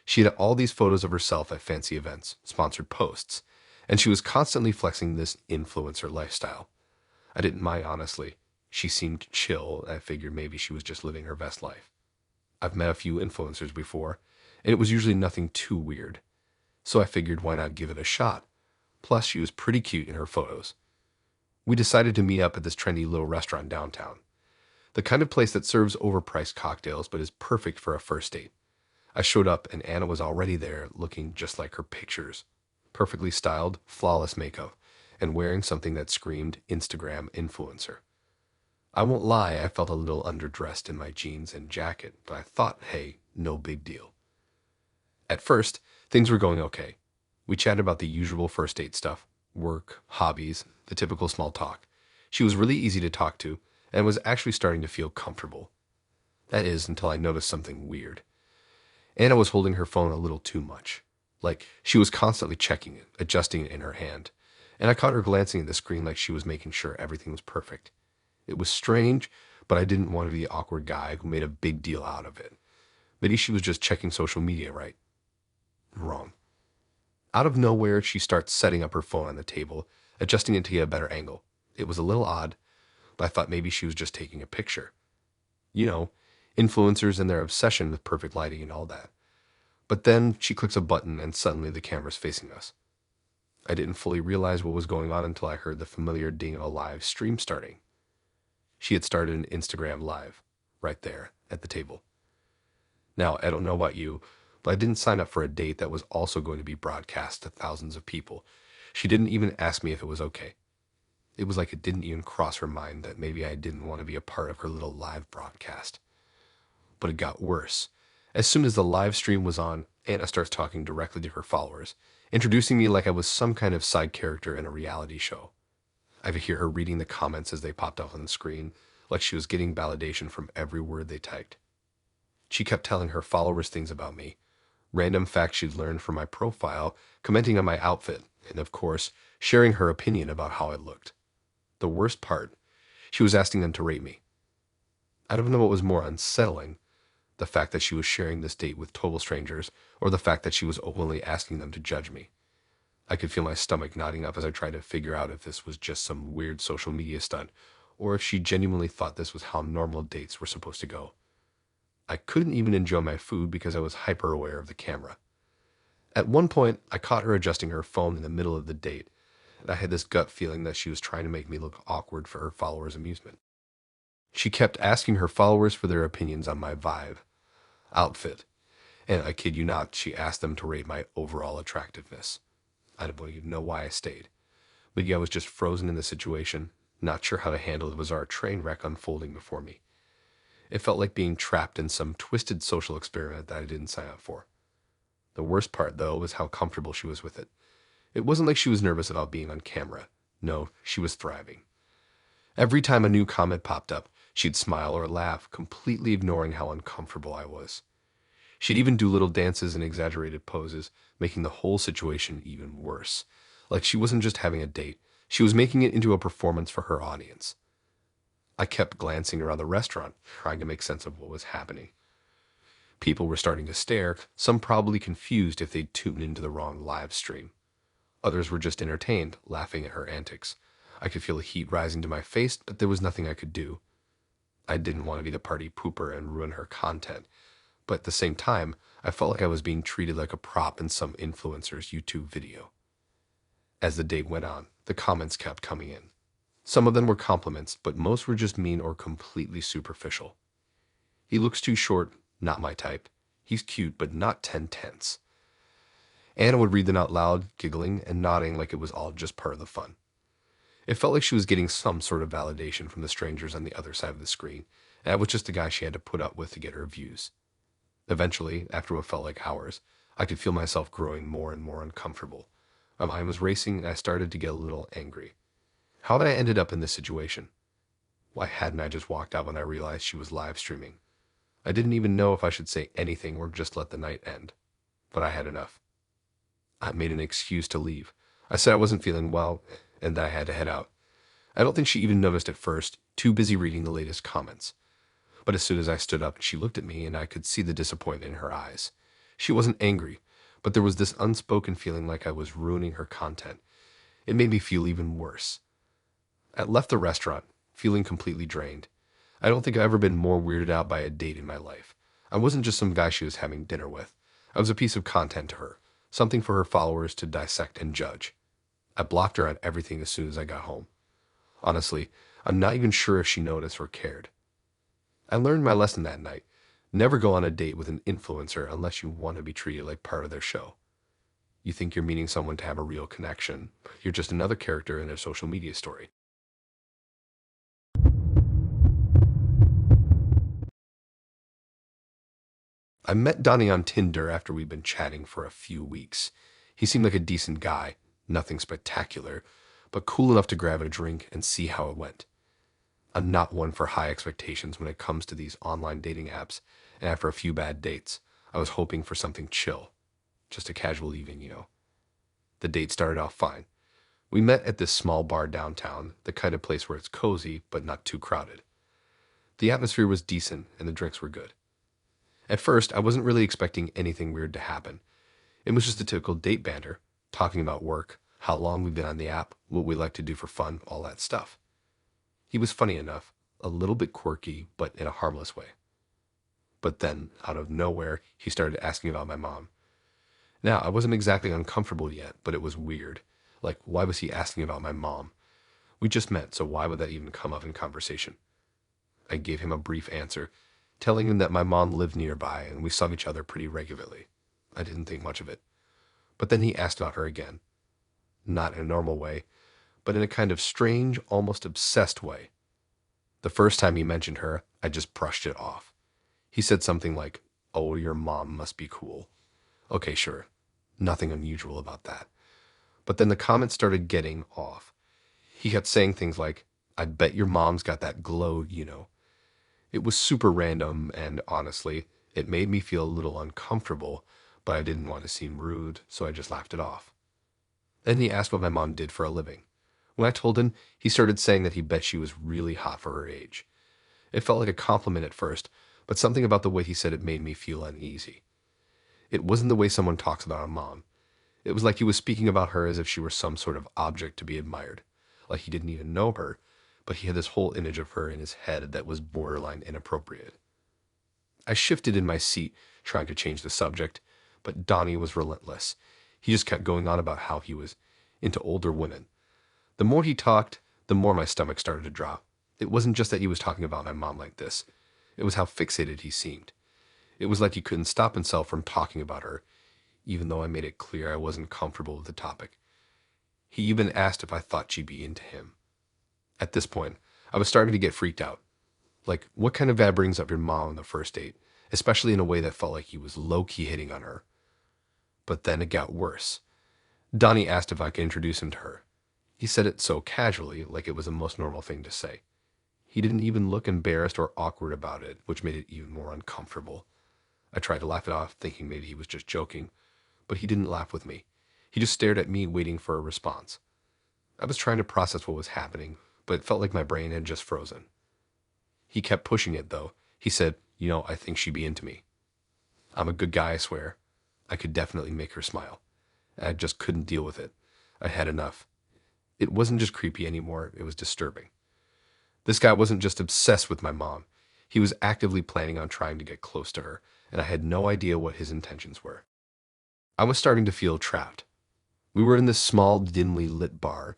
[SPEAKER 1] She had all these photos of herself at fancy events, sponsored posts, and she was constantly flexing this influencer lifestyle. I didn't mind, honestly. She seemed chill, and I figured maybe she was just living her best life. I've met a few influencers before, and it was usually nothing too weird. So I figured why not give it a shot? Plus, she was pretty cute in her photos. We decided to meet up at this trendy little restaurant downtown. The kind of place that serves overpriced cocktails but is perfect for a first date. I showed up and Anna was already there looking just like her pictures. Perfectly styled, flawless makeup, and wearing something that screamed Instagram influencer. I won't lie, I felt a little underdressed in my jeans and jacket, but I thought, hey, no big deal. At first, things were going okay. We chatted about the usual first date stuff, work, hobbies, the typical small talk. She was really easy to talk to and was actually starting to feel comfortable. That is, until I noticed something weird. Anna was holding her phone a little too much. Like, she was constantly checking it, adjusting it in her hand. And I caught her glancing at the screen like she was making sure everything was perfect. It was strange, but I didn't want to be the awkward guy who made a big deal out of it. Maybe she was just checking social media, right? Wrong. Out of nowhere, she starts setting up her phone on the table, adjusting it to get a better angle. It was a little odd, but I thought maybe she was just taking a picture. You know, influencers and their obsession with perfect lighting and all that. But then she clicks a button and suddenly the camera's facing us. I didn't fully realize what was going on until I heard the familiar ding of a live stream starting. She had started an Instagram live, right there, at the table. Now, I don't know about you, but I didn't sign up for a date that was also going to be broadcast to thousands of people. She didn't even ask me if it was okay. It was like it didn't even cross her mind that maybe I didn't want to be a part of her little live broadcast. But it got worse. As soon as the live stream was on, Anna starts talking directly to her followers, introducing me like I was some kind of side character in a reality show. I could hear her reading the comments as they popped up on the screen, like she was getting validation from every word they typed. She kept telling her followers things about me, random facts she'd learned from my profile, commenting on my outfit, and of course, sharing her opinion about how I looked. The worst part, she was asking them to rate me. I don't know what was more unsettling, the fact that she was sharing this date with total strangers, or the fact that she was openly asking them to judge me. I could feel my stomach knotting up as I tried to figure out if this was just some weird social media stunt, or if she genuinely thought this was how normal dates were supposed to go. I couldn't even enjoy my food because I was hyper aware of the camera. At one point, I caught her adjusting her phone in the middle of the date, and I had this gut feeling that she was trying to make me look awkward for her followers' amusement. She kept asking her followers for their opinions on my vibe, outfit, and I kid you not, she asked them to rate my overall attractiveness. I don't even know why I stayed. But yeah, I was just frozen in the situation, not sure how to handle the bizarre train wreck unfolding before me. It felt like being trapped in some twisted social experiment that I didn't sign up for. The worst part, though, was how comfortable she was with it. It wasn't like she was nervous about being on camera. No, she was thriving. Every time a new comment popped up, she'd smile or laugh, completely ignoring how uncomfortable I was. She'd even do little dances and exaggerated poses, making the whole situation even worse. Like she wasn't just having a date, she was making it into a performance for her audience. I kept glancing around the restaurant, trying to make sense of what was happening. People were starting to stare, some probably confused if they'd tuned into the wrong live stream. Others were just entertained, laughing at her antics. I could feel the heat rising to my face, but there was nothing I could do. I didn't want to be the party pooper and ruin her content, but at the same time, I felt like I was being treated like a prop in some influencer's YouTube video. As the date went on, the comments kept coming in. Some of them were compliments, but most were just mean or completely superficial. He looks too short, not my type. He's cute, but not 10 tenths. Anna would read them out loud, giggling and nodding like it was all just part of the fun. It felt like she was getting some sort of validation from the strangers on the other side of the screen, and I was just a guy she had to put up with to get her views. Eventually, after what felt like hours, I could feel myself growing more and more uncomfortable. My mind was racing, and I started to get a little angry. How had I ended up in this situation? Why hadn't I just walked out when I realized she was live streaming? I didn't even know if I should say anything or just let the night end. But I had enough. I made an excuse to leave. I said I wasn't feeling well and that I had to head out. I don't think she even noticed at first, too busy reading the latest comments. But as soon as I stood up, she looked at me and I could see the disappointment in her eyes. She wasn't angry, but there was this unspoken feeling like I was ruining her content. It made me feel even worse. I left the restaurant, feeling completely drained. I don't think I've ever been more weirded out by a date in my life. I wasn't just some guy she was having dinner with. I was a piece of content to her, something for her followers to dissect and judge. I blocked her on everything as soon as I got home. Honestly, I'm not even sure if she noticed or cared. I learned my lesson that night. Never go on a date with an influencer unless you want to be treated like part of their show. You think you're meeting someone to have a real connection. You're just another character in their social media story. I met Donnie on Tinder after we'd been chatting for a few weeks. He seemed like a decent guy, nothing spectacular, but cool enough to grab a drink and see how it went. I'm not one for high expectations when it comes to these online dating apps, and after a few bad dates, I was hoping for something chill. Just a casual evening. The date started off fine. We met at this small bar downtown, the kind of place where it's cozy but not too crowded. The atmosphere was decent and the drinks were good. At first, I wasn't really expecting anything weird to happen. It was just a typical date banter, talking about work, how long we've been on the app, what we like to do for fun, all that stuff. He was funny enough, a little bit quirky, but in a harmless way. But then, out of nowhere, he started asking about my mom. Now, I wasn't exactly uncomfortable yet, but it was weird. Like, why was he asking about my mom? We just met, so why would that even come up in conversation? I gave him a brief answer, telling him that my mom lived nearby and we saw each other pretty regularly. I didn't think much of it. But then he asked about her again. Not in a normal way, but in a kind of strange, almost obsessed way. The first time he mentioned her, I just brushed it off. He said something like, "Oh, your mom must be cool." Okay, sure. Nothing unusual about that. But then the comments started getting off. He kept saying things like, "I bet your mom's got that glow. It was super random, and honestly, it made me feel a little uncomfortable, but I didn't want to seem rude, so I just laughed it off. Then he asked what my mom did for a living. When I told him, he started saying that he bet she was really hot for her age. It felt like a compliment at first, but something about the way he said it made me feel uneasy. It wasn't the way someone talks about a mom. It was like he was speaking about her as if she were some sort of object to be admired, like he didn't even know her, but he had this whole image of her in his head that was borderline inappropriate. I shifted in my seat, trying to change the subject, but Donnie was relentless. He just kept going on about how he was into older women. The more he talked, the more my stomach started to drop. It wasn't just that he was talking about my mom like this. It was how fixated he seemed. It was like he couldn't stop himself from talking about her, even though I made it clear I wasn't comfortable with the topic. He even asked if I thought she'd be into him. At this point, I was starting to get freaked out. Like, what kind of guy brings up your mom on the first date, especially in a way that felt like he was low-key hitting on her? But then it got worse. Donnie asked if I could introduce him to her. He said it so casually, like it was the most normal thing to say. He didn't even look embarrassed or awkward about it, which made it even more uncomfortable. I tried to laugh it off, thinking maybe he was just joking, but he didn't laugh with me. He just stared at me, waiting for a response. I was trying to process what was happening, but it felt like my brain had just frozen. He kept pushing it, though. He said, I think she'd be into me. I'm a good guy, I swear. I could definitely make her smile. I just couldn't deal with it. I had enough. It wasn't just creepy anymore, it was disturbing. This guy wasn't just obsessed with my mom. He was actively planning on trying to get close to her, and I had no idea what his intentions were. I was starting to feel trapped. We were in this small, dimly lit bar,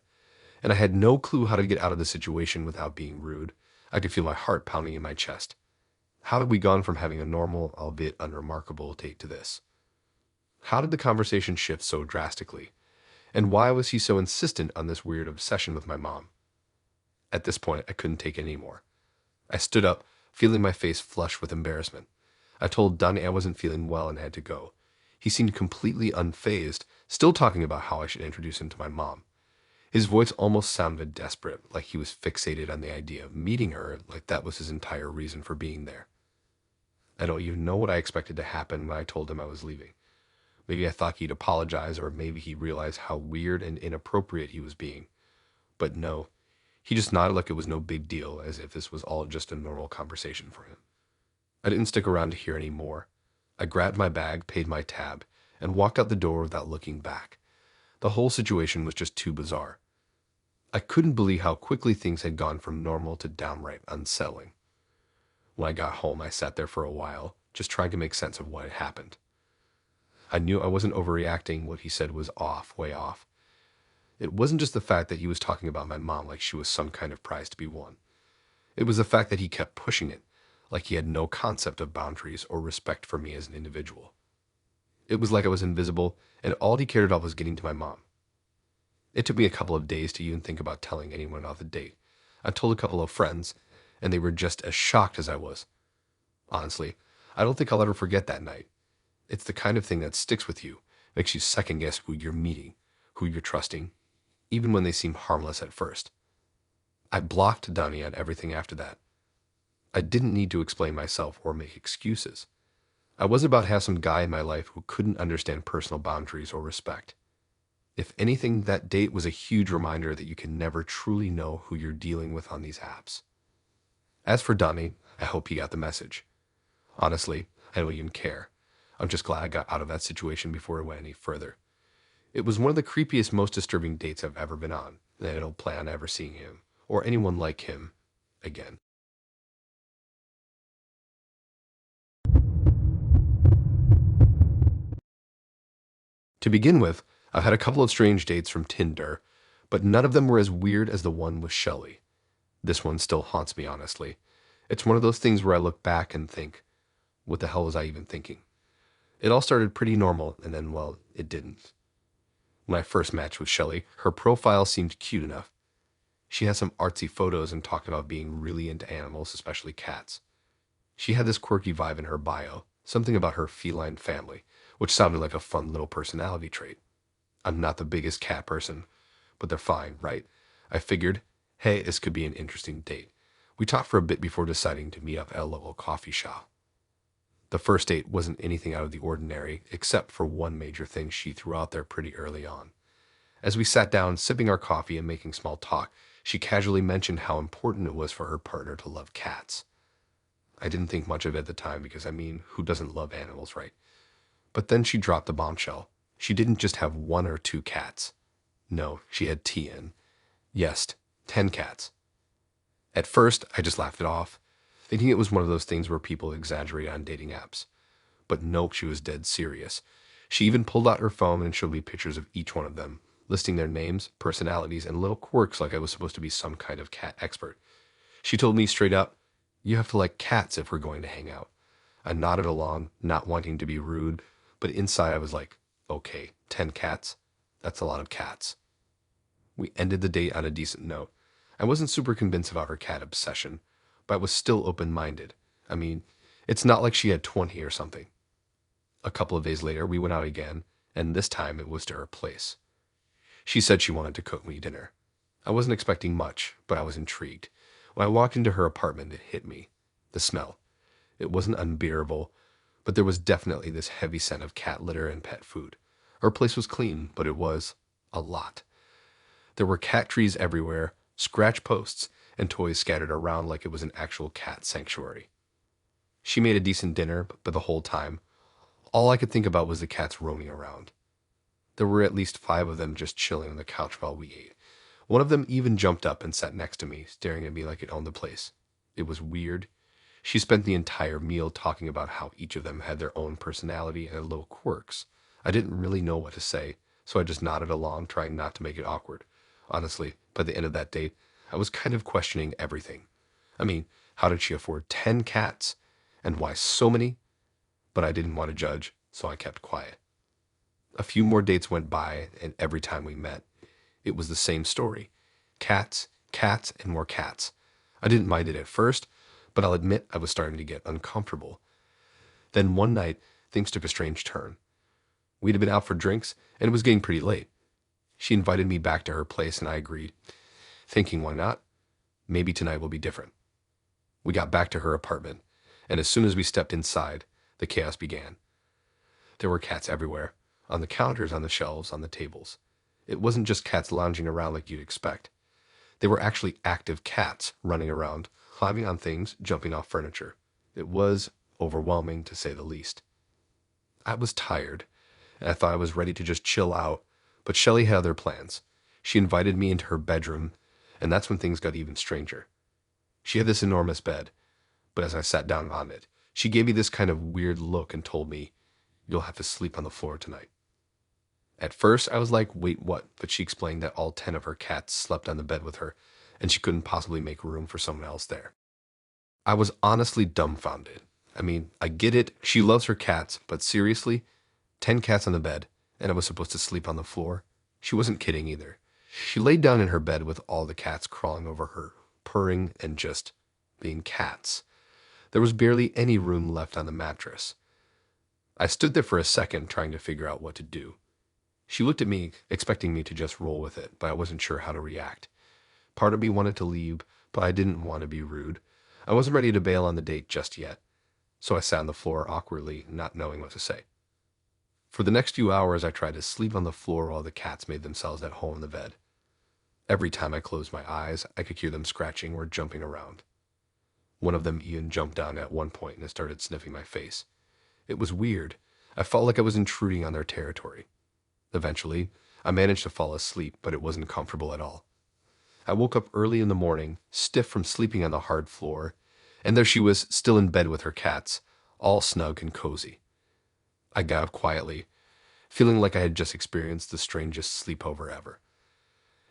[SPEAKER 1] and I had no clue how to get out of the situation without being rude. I could feel my heart pounding in my chest. How had we gone from having a normal, albeit unremarkable, date to this? How did the conversation shift so drastically? And why was he so insistent on this weird obsession with my mom? At this point, I couldn't take it anymore. I stood up, feeling my face flush with embarrassment. I told Donnie I wasn't feeling well and had to go. He seemed completely unfazed, still talking about how I should introduce him to my mom. His voice almost sounded desperate, like he was fixated on the idea of meeting her, like that was his entire reason for being there. I don't even know what I expected to happen when I told him I was leaving. Maybe I thought he'd apologize, or maybe he realized how weird and inappropriate he was being. But no, he just nodded like it was no big deal, as if this was all just a normal conversation for him. I didn't stick around to hear any more. I grabbed my bag, paid my tab, and walked out the door without looking back. The whole situation was just too bizarre. I couldn't believe how quickly things had gone from normal to downright unsettling. When I got home, I sat there for a while, just trying to make sense of what had happened. I knew I wasn't overreacting. What he said was off, way off. It wasn't just the fact that he was talking about my mom like she was some kind of prize to be won. It was the fact that he kept pushing it, like he had no concept of boundaries or respect for me as an individual. It was like I was invisible, and all he cared about was getting to my mom. It took me a couple of days to even think about telling anyone about the date. I told a couple of friends, and they were just as shocked as I was. Honestly, I don't think I'll ever forget that night. It's the kind of thing that sticks with you, makes you second guess who you're meeting, who you're trusting, even when they seem harmless at first. I blocked Donnie on everything after that. I didn't need to explain myself or make excuses. I wasn't about to have some guy in my life who couldn't understand personal boundaries or respect. If anything, that date was a huge reminder that you can never truly know who you're dealing with on these apps. As for Donnie, I hope he got the message. Honestly, I don't even care. I'm just glad I got out of that situation before it went any further. It was one of the creepiest, most disturbing dates I've ever been on, and I don't plan on ever seeing him, or anyone like him, again. To begin with, I've had a couple of strange dates from Tinder, but none of them were as weird as the one with Shelley. This one still haunts me, honestly. It's one of those things where I look back and think, what the hell was I even thinking? It all started pretty normal, and then, well, it didn't. When I first matched with Shelley, her profile seemed cute enough. She had some artsy photos and talked about being really into animals, especially cats. She had this quirky vibe in her bio, something about her feline family, which sounded like a fun little personality trait. I'm not the biggest cat person, but they're fine, right? I figured, hey, this could be an interesting date. We talked for a bit before deciding to meet up at a local coffee shop. The first date wasn't anything out of the ordinary, except for one major thing she threw out there pretty early on. As we sat down, sipping our coffee and making small talk, she casually mentioned how important it was for her partner to love cats. I didn't think much of it at the time because, I mean, who doesn't love animals, right? But then she dropped the bombshell. She didn't just have one or two cats. No, she had 10. Yes, 10 cats. At first, I just laughed it off, thinking it was one of those things where people exaggerate on dating apps. But nope, she was dead serious. She even pulled out her phone and showed me pictures of each one of them, listing their names, personalities, and little quirks like I was supposed to be some kind of cat expert. She told me straight up, you have to like cats if we're going to hang out. I nodded along, not wanting to be rude, but inside I was like, okay, 10 cats? That's a lot of cats. We ended the date on a decent note. I wasn't super convinced about her cat obsession, but I was still open-minded. I mean, it's not like she had 20 or something. A couple of days later, we went out again, and this time it was to her place. She said she wanted to cook me dinner. I wasn't expecting much, but I was intrigued. When I walked into her apartment, it hit me. The smell. It wasn't unbearable, but there was definitely this heavy scent of cat litter and pet food. Her place was clean, but it was a lot. There were cat trees everywhere, scratch posts, and toys scattered around like it was an actual cat sanctuary. She made a decent dinner, but the whole time, all I could think about was the cats roaming around. There were at least 5 of them just chilling on the couch while we ate. One of them even jumped up and sat next to me, staring at me like it owned the place. It was weird. She spent the entire meal talking about how each of them had their own personality and little quirks. I didn't really know what to say, so I just nodded along, trying not to make it awkward. Honestly, by the end of that date, I was kind of questioning everything. I mean, how did she afford 10 cats? and why so many, but I didn't want to judge, so I kept quiet. A few more dates went by, and every time we met, it was the same story. Cats, cats, and more cats. I didn't mind it at first, but I'll admit I was starting to get uncomfortable. Then one night, things took a strange turn. We'd been out for drinks, and it was getting pretty late. She invited me back to her place, and I agreed, thinking, why not? Maybe tonight will be different. We got back to her apartment, and as soon as we stepped inside, the chaos began. There were cats everywhere, on the counters, on the shelves, on the tables. It wasn't just cats lounging around like you'd expect. They were actually active cats running around, climbing on things, jumping off furniture. It was overwhelming, to say the least. I was tired, and I thought I was ready to just chill out, but Shelley had other plans. She invited me into her bedroom, and that's when things got even stranger. She had this enormous bed, but as I sat down on it, she gave me this kind of weird look and told me, "You'll have to sleep on the floor tonight." At first, I was like, wait, what? But she explained that all 10 of her cats slept on the bed with her, and she couldn't possibly make room for someone else there. I was honestly dumbfounded. I mean, I get it, she loves her cats, but seriously? 10 cats on the bed, and I was supposed to sleep on the floor? She wasn't kidding either. She laid down in her bed with all the cats crawling over her, purring and just being cats. There was barely any room left on the mattress. I stood there for a second trying to figure out what to do. She looked at me, expecting me to just roll with it, but I wasn't sure how to react. Part of me wanted to leave, but I didn't want to be rude. I wasn't ready to bail on the date just yet, so I sat on the floor awkwardly, not knowing what to say. For the next few hours, I tried to sleep on the floor while the cats made themselves at home in the bed. Every time I closed my eyes, I could hear them scratching or jumping around. One of them even jumped down at one point and started sniffing my face. It was weird. I felt like I was intruding on their territory. Eventually, I managed to fall asleep, but it wasn't comfortable at all. I woke up early in the morning, stiff from sleeping on the hard floor, and there she was, still in bed with her cats, all snug and cozy. I got up quietly, feeling like I had just experienced the strangest sleepover ever.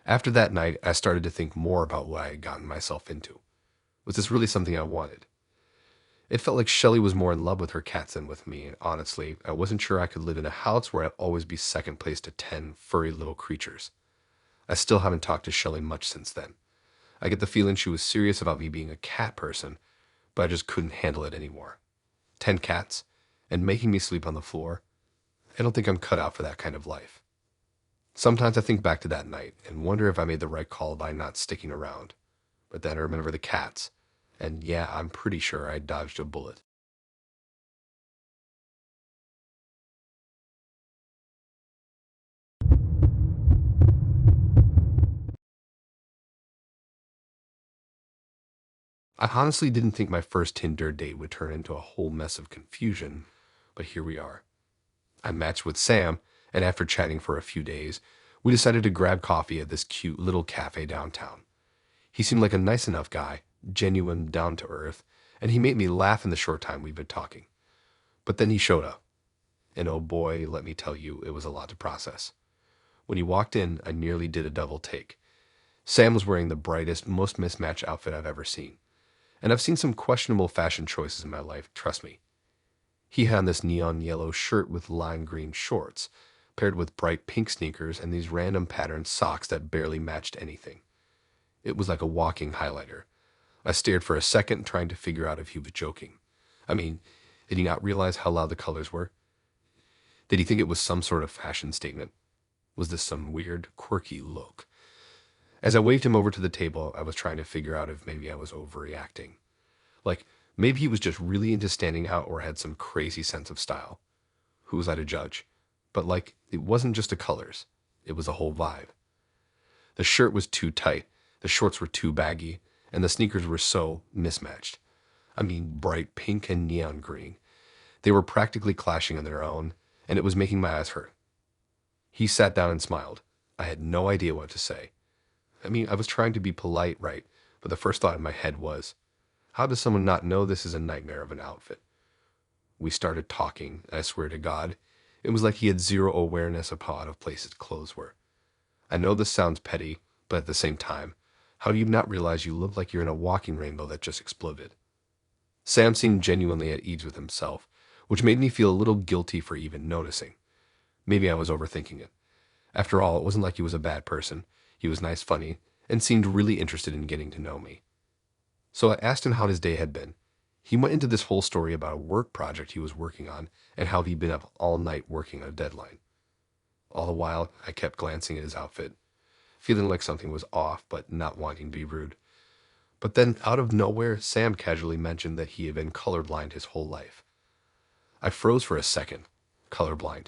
[SPEAKER 1] After that night, I started to think more about what I had gotten myself into. Was this really something I wanted? It felt like Shelley was more in love with her cats than with me, and honestly, I wasn't sure I could live in a house where I'd always be second place to 10 furry little creatures. I still haven't talked to Shelley much since then. I get the feeling she was serious about me being a cat person, but I just couldn't handle it anymore. 10 cats, and making me sleep on the floor. I don't think I'm cut out for that kind of life. Sometimes I think back to that night and wonder if I made the right call by not sticking around. But then I remember the cats, and yeah, I'm pretty sure I dodged a bullet. I honestly didn't think my first Tinder date would turn into a whole mess of confusion, but here we are. I matched with Sam, and after chatting for a few days, we decided to grab coffee at this cute little cafe downtown. He seemed like a nice enough guy, genuine, down to earth, and he made me laugh in the short time we'd been talking. But then he showed up, and oh boy, let me tell you, it was a lot to process. When he walked in, I nearly did a double take. Sam was wearing the brightest, most mismatched outfit I've ever seen. And I've seen some questionable fashion choices in my life, trust me. He had on this neon yellow shirt with lime green shorts, paired with bright pink sneakers and these random patterned socks that barely matched anything. It was like a walking highlighter. I stared for a second, trying to figure out if he was joking. I mean, did he not realize how loud the colors were? Did he think it was some sort of fashion statement? Was this some weird, quirky look? As I waved him over to the table, I was trying to figure out if maybe I was overreacting. Like, maybe he was just really into standing out or had some crazy sense of style. Who was I to judge? But like, it wasn't just the colors. It was a whole vibe. The shirt was too tight, the shorts were too baggy, and the sneakers were so mismatched. I mean, bright pink and neon green. They were practically clashing on their own, and it was making my eyes hurt. He sat down and smiled. I had no idea what to say. I mean, I was trying to be polite, right? But the first thought in my head was, how does someone not know this is a nightmare of an outfit? We started talking, and I swear to God, it was like he had zero awareness of how out of place his clothes were. I know this sounds petty, but at the same time, how do you not realize you look like you're in a walking rainbow that just exploded? Sam seemed genuinely at ease with himself, which made me feel a little guilty for even noticing. Maybe I was overthinking it. After all, it wasn't like he was a bad person. He was nice, funny, and seemed really interested in getting to know me. So I asked him how his day had been. He went into this whole story about a work project he was working on and how he'd been up all night working on a deadline. All the while, I kept glancing at his outfit, feeling like something was off, but not wanting to be rude. But then, out of nowhere, Sam casually mentioned that he had been colorblind his whole life. I froze for a second. Colorblind.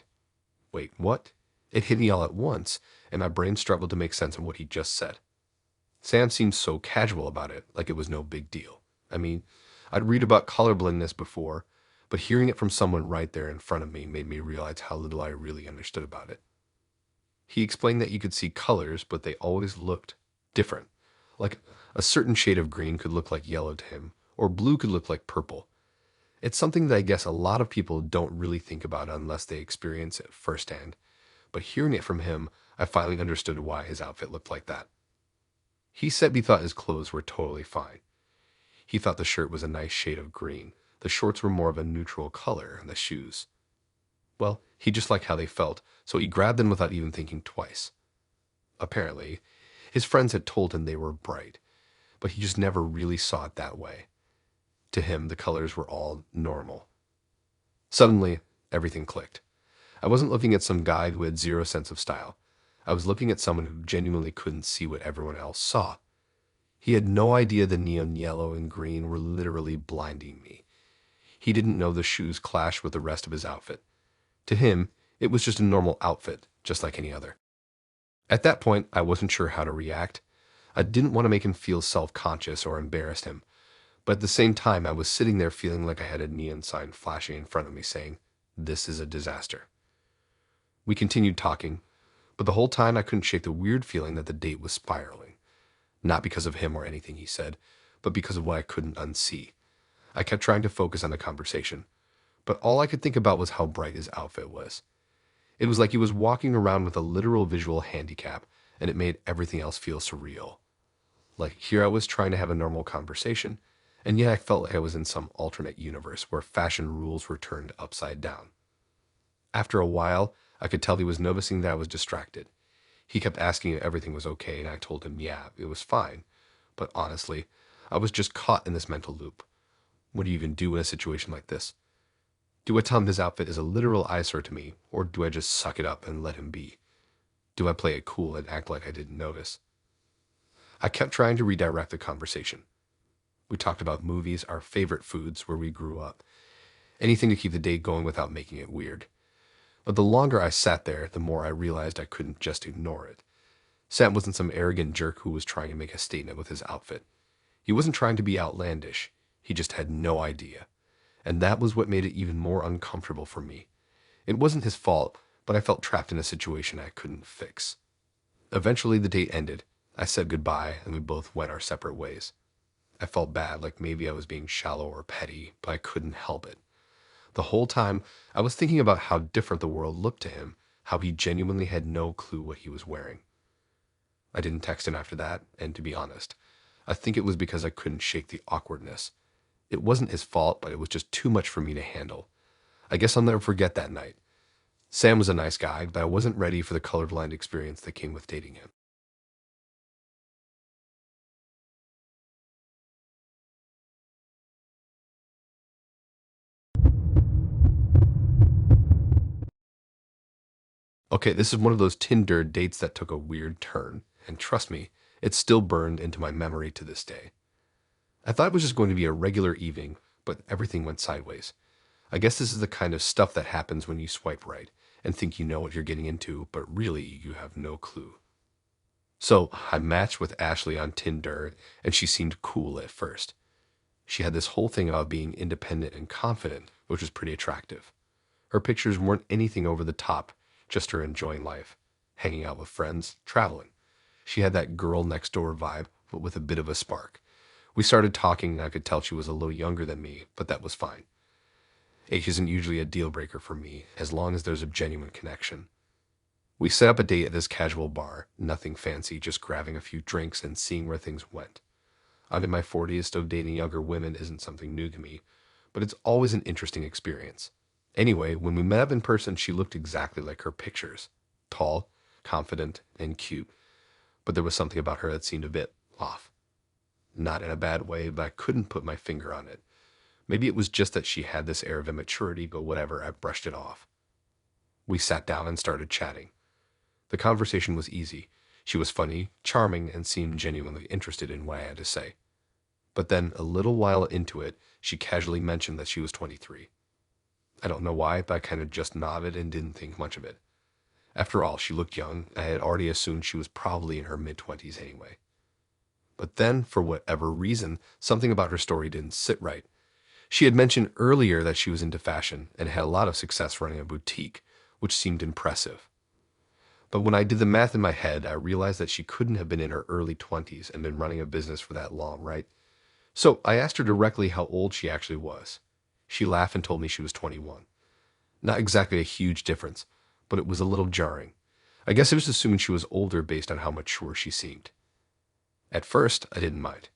[SPEAKER 1] Wait, what? It hit me all at once, and my brain struggled to make sense of what he just said. Sam seemed so casual about it, like it was no big deal. I mean, I'd read about colorblindness before, but hearing it from someone right there in front of me made me realize how little I really understood about it. He explained that you could see colors, but they always looked different. Like a certain shade of green could look like yellow to him, or blue could look like purple. It's something that I guess a lot of people don't really think about unless they experience it firsthand. But hearing it from him, I finally understood why his outfit looked like that. He said he thought his clothes were totally fine. He thought the shirt was a nice shade of green, the shorts were more of a neutral color, and the shoes. Well, he just liked how they felt, so he grabbed them without even thinking twice. Apparently, his friends had told him they were bright, but he just never really saw it that way. To him, the colors were all normal. Suddenly, everything clicked. I wasn't looking at some guy who had zero sense of style. I was looking at someone who genuinely couldn't see what everyone else saw. He had no idea the neon yellow and green were literally blinding me. He didn't know the shoes clashed with the rest of his outfit. To him, it was just a normal outfit, just like any other. At that point, I wasn't sure how to react. I didn't want to make him feel self-conscious or embarrass him, but at the same time, I was sitting there feeling like I had a neon sign flashing in front of me saying, "This is a disaster." We continued talking, but the whole time I couldn't shake the weird feeling that the date was spiraling. Not because of him or anything he said, but because of what I couldn't unsee. I kept trying to focus on the conversation, but all I could think about was how bright his outfit was. It was like he was walking around with a literal visual handicap, and it made everything else feel surreal. Like here I was trying to have a normal conversation, and yet I felt like I was in some alternate universe where fashion rules were turned upside down. After a while, I could tell he was noticing that I was distracted. He kept asking if everything was okay, and I told him, yeah, it was fine. But honestly, I was just caught in this mental loop. What do you even do in a situation like this? Do I tell him his outfit is a literal eyesore to me, or do I just suck it up and let him be? Do I play it cool and act like I didn't notice? I kept trying to redirect the conversation. We talked about movies, our favorite foods, where we grew up. Anything to keep the day going without making it weird. But the longer I sat there, the more I realized I couldn't just ignore it. Sam wasn't some arrogant jerk who was trying to make a statement with his outfit. He wasn't trying to be outlandish. He just had no idea. And that was what made it even more uncomfortable for me. It wasn't his fault, but I felt trapped in a situation I couldn't fix. Eventually, the date ended. I said goodbye, and we both went our separate ways. I felt bad, like maybe I was being shallow or petty, but I couldn't help it. The whole time, I was thinking about how different the world looked to him, how he genuinely had no clue what he was wearing. I didn't text him after that, and to be honest, I think it was because I couldn't shake the awkwardness. It wasn't his fault, but it was just too much for me to handle. I guess I'll never forget that night. Sam was a nice guy, but I wasn't ready for the colorblind experience that came with dating him. Okay, this is one of those Tinder dates that took a weird turn, and trust me, it's still burned into my memory to this day. I thought it was just going to be a regular evening, but everything went sideways. I guess this is the kind of stuff that happens when you swipe right and think you know what you're getting into, but really you have no clue. So I matched with Ashley on Tinder, and she seemed cool at first. She had this whole thing about being independent and confident, which was pretty attractive. Her pictures weren't anything over the top, just her enjoying life, hanging out with friends, traveling. She had that girl next door vibe, but with a bit of a spark. We started talking, and I could tell she was a little younger than me, but that was fine. Age isn't usually a deal breaker for me, as long as there's a genuine connection. We set up a date at this casual bar, nothing fancy, just grabbing a few drinks and seeing where things went. I'm in my 40s, so dating younger women isn't something new to me, but it's always an interesting experience. Anyway, when we met up in person, she looked exactly like her pictures. Tall, confident, and cute. But there was something about her that seemed a bit off. Not in a bad way, but I couldn't put my finger on it. Maybe it was just that she had this air of immaturity, but whatever, I brushed it off. We sat down and started chatting. The conversation was easy. She was funny, charming, and seemed genuinely interested in what I had to say. But then, a little while into it, she casually mentioned that she was 23. I don't know why, but I kind of just nodded and didn't think much of it. After all, she looked young. I had already assumed she was probably in her mid-20s anyway. But then, for whatever reason, something about her story didn't sit right. She had mentioned earlier that she was into fashion and had a lot of success running a boutique, which seemed impressive. But when I did the math in my head, I realized that she couldn't have been in her early 20s and been running a business for that long, right? So I asked her directly how old she actually was. She laughed and told me she was 21. Not exactly a huge difference, but it was a little jarring. I guess I was assuming she was older based on how mature she seemed. At first, I didn't mind.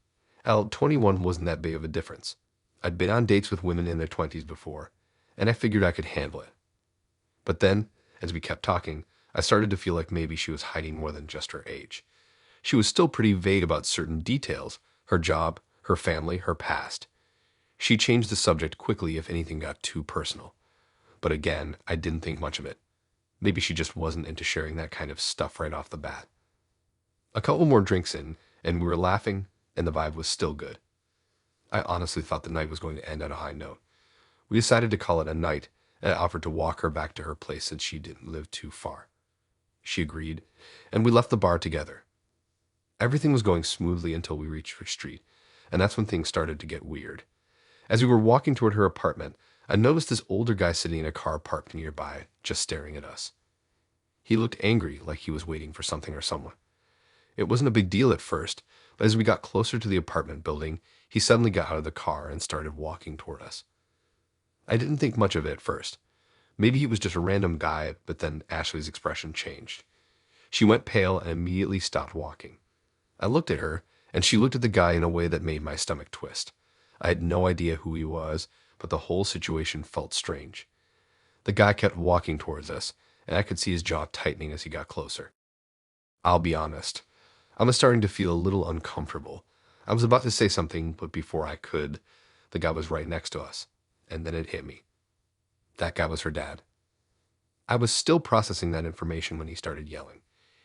[SPEAKER 1] 21 wasn't that big of a difference. I'd been on dates with women in their 20s before, and I figured I could handle it. But then, as we kept talking, I started to feel like maybe she was hiding more than just her age. She was still pretty vague about certain details: her job, her family, her past. She changed the subject quickly if anything got too personal. But again, I didn't think much of it. Maybe she just wasn't into sharing that kind of stuff right off the bat. A couple more drinks in, and we were laughing, and the vibe was still good. I honestly thought the night was going to end on a high note. We decided to call it a night, and I offered to walk her back to her place since she didn't live too far. She agreed, and we left the bar together. Everything was going smoothly until we reached her street, and that's when things started to get weird. As we were walking toward her apartment, I noticed this older guy sitting in a car parked nearby, just staring at us. He looked angry, like he was waiting for something or someone. It wasn't a big deal at first, but as we got closer to the apartment building, he suddenly got out of the car and started walking toward us. I didn't think much of it at first. Maybe he was just a random guy, but then Ashley's expression changed. She went pale and immediately stopped walking. I looked at her, and she looked at the guy in a way that made my stomach twist. I had no idea who he was, but the whole situation felt strange. The guy kept walking towards us, and I could see his jaw tightening as he got closer. I'll be honest, I was starting to feel a little uncomfortable. I was about to say something, but before I could, the guy was right next to us, and then it hit me. That guy was her dad. I was still processing that information when he started yelling.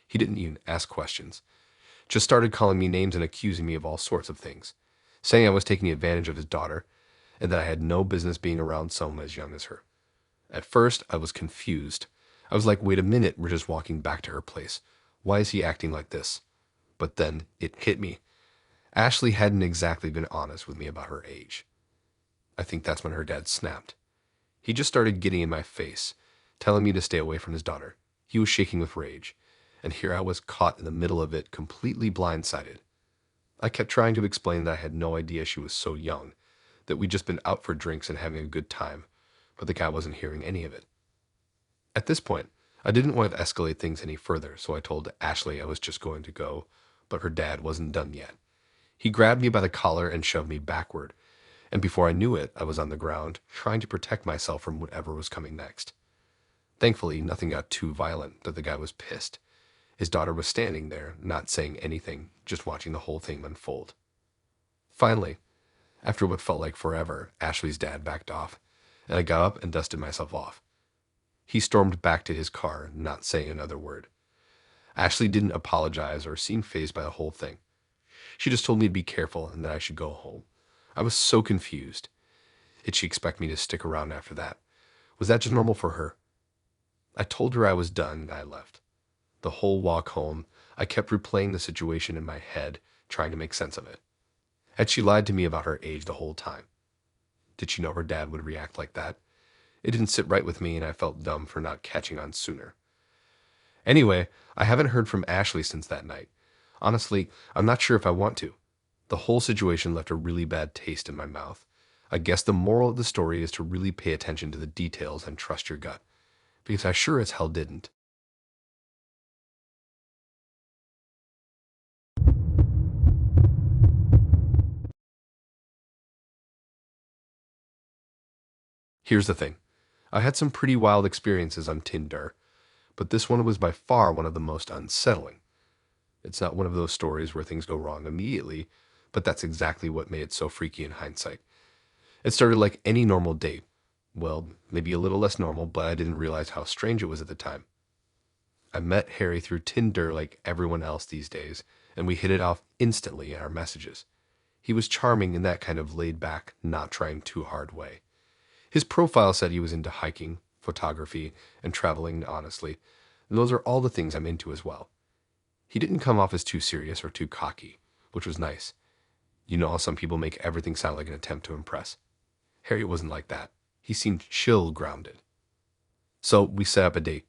[SPEAKER 1] He didn't even ask questions, just started calling me names and accusing me of all sorts of things, saying I was taking advantage of his daughter, and that I had no business being around someone as young as her. At first, I was confused. I was like, wait a minute, we're just walking back to her place. Why is he acting like this? But then it hit me. Ashley hadn't exactly been honest with me about her age. I think that's when her dad snapped. He just started getting in my face, telling me to stay away from his daughter. He was shaking with rage, and here I was caught in the middle of it, completely blindsided. I kept trying to explain that I had no idea she was so young, that we'd just been out for drinks and having a good time, but the guy wasn't hearing any of it. At this point, I didn't want to escalate things any further, so I told Ashley I was just going to go, but her dad wasn't done yet. He grabbed me by the collar and shoved me backward, and before I knew it, I was on the ground, trying to protect myself from whatever was coming next. Thankfully, nothing got too violent that the guy was pissed. His daughter was standing there, not saying anything, just watching the whole thing unfold. Finally, after what felt like forever, Ashley's dad backed off, and I got up and dusted myself off. He stormed back to his car, not saying another word. Ashley didn't apologize or seem fazed by the whole thing. She just told me to be careful and that I should go home. I was so confused. Did she expect me to stick around after that? Was that just normal for her? I told her I was done and I left. The whole walk home, I kept replaying the situation in my head, trying to make sense of it. Had she lied to me about her age the whole time? Did she know her dad would react like that? It didn't sit right with me, and I felt dumb for not catching on sooner. Anyway, I haven't heard from Ashley since that night. Honestly, I'm not sure if I want to. The whole situation left a really bad taste in my mouth. I guess the moral of the story is to really pay attention to the details and trust your gut, because I sure as hell didn't. Here's the thing. I had some pretty wild experiences on Tinder, but this one was by far one of the most unsettling. It's not one of those stories where things go wrong immediately, but that's exactly what made it so freaky in hindsight. It started like any normal date. Well, maybe a little less normal, but I didn't realize how strange it was at the time. I met Harry through Tinder like everyone else these days, and we hit it off instantly in our messages. He was charming in that kind of laid back, not trying too hard way. His profile said he was into hiking, photography, and traveling honestly, and those are all the things I'm into as well. He didn't come off as too serious or too cocky, which was nice. You know how some people make everything sound like an attempt to impress? Harry wasn't like that. He seemed chill, grounded. So we set up a date.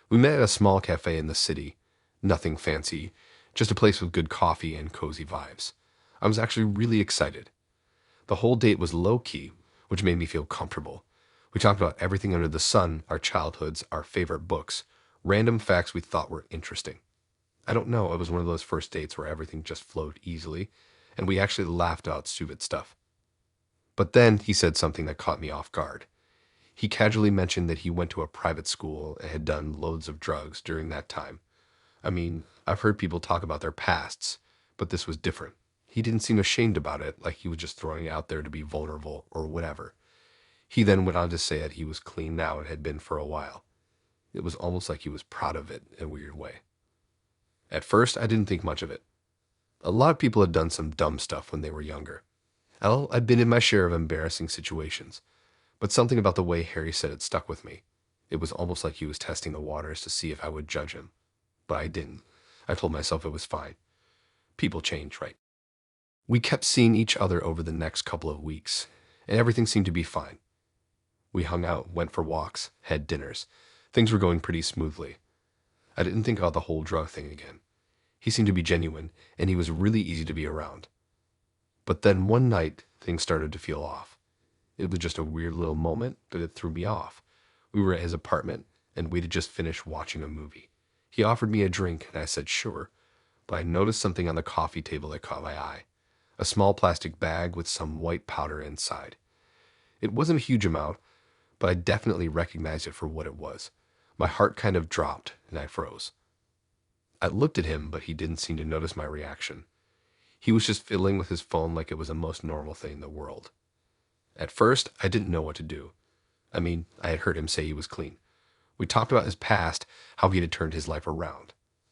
[SPEAKER 1] We met at a small cafe in the city. Nothing fancy, just a place with good coffee and cozy vibes. I was actually really excited. The whole date was low-key, which made me feel comfortable. We talked about everything under the sun, our childhoods, our favorite books, random facts we thought were interesting. I don't know, it was one of those first dates where everything just flowed easily, and we actually laughed about stupid stuff. But then he said something that caught me off guard. He casually mentioned that he went to a private school and had done loads of drugs during that time. I mean, I've heard people talk about their pasts, but this was different. He didn't seem ashamed about it, like he was just throwing it out there to be vulnerable or whatever. He then went on to say that he was clean now and had been for a while. It was almost like he was proud of it in a weird way. At first, I didn't think much of it. A lot of people had done some dumb stuff when they were younger. Hell, I'd been in my share of embarrassing situations, but something about the way Harry said it stuck with me. It was almost like he was testing the waters to see if I would judge him. But I didn't. I told myself it was fine. People change, right? We kept seeing each other over the next couple of weeks, and everything seemed to be fine. We hung out, went for walks, had dinners. Things were going pretty smoothly. I didn't think about the whole drug thing again. He seemed to be genuine, and he was really easy to be around. But then one night, things started to feel off. It was just a weird little moment, but it threw me off. We were at his apartment, and we had just finished watching a movie. He offered me a drink, and I said sure, but I noticed something on the coffee table that caught my eye. A small plastic bag with some white powder inside. It wasn't a huge amount, but I definitely recognized it for what it was. My heart kind of dropped, and I froze. I looked at him, but he didn't seem to notice my reaction. He was just fiddling with his phone like it was the most normal thing in the world. At first, I didn't know what to do. I mean, I had heard him say he was clean. We talked about his past, how he had turned his life around.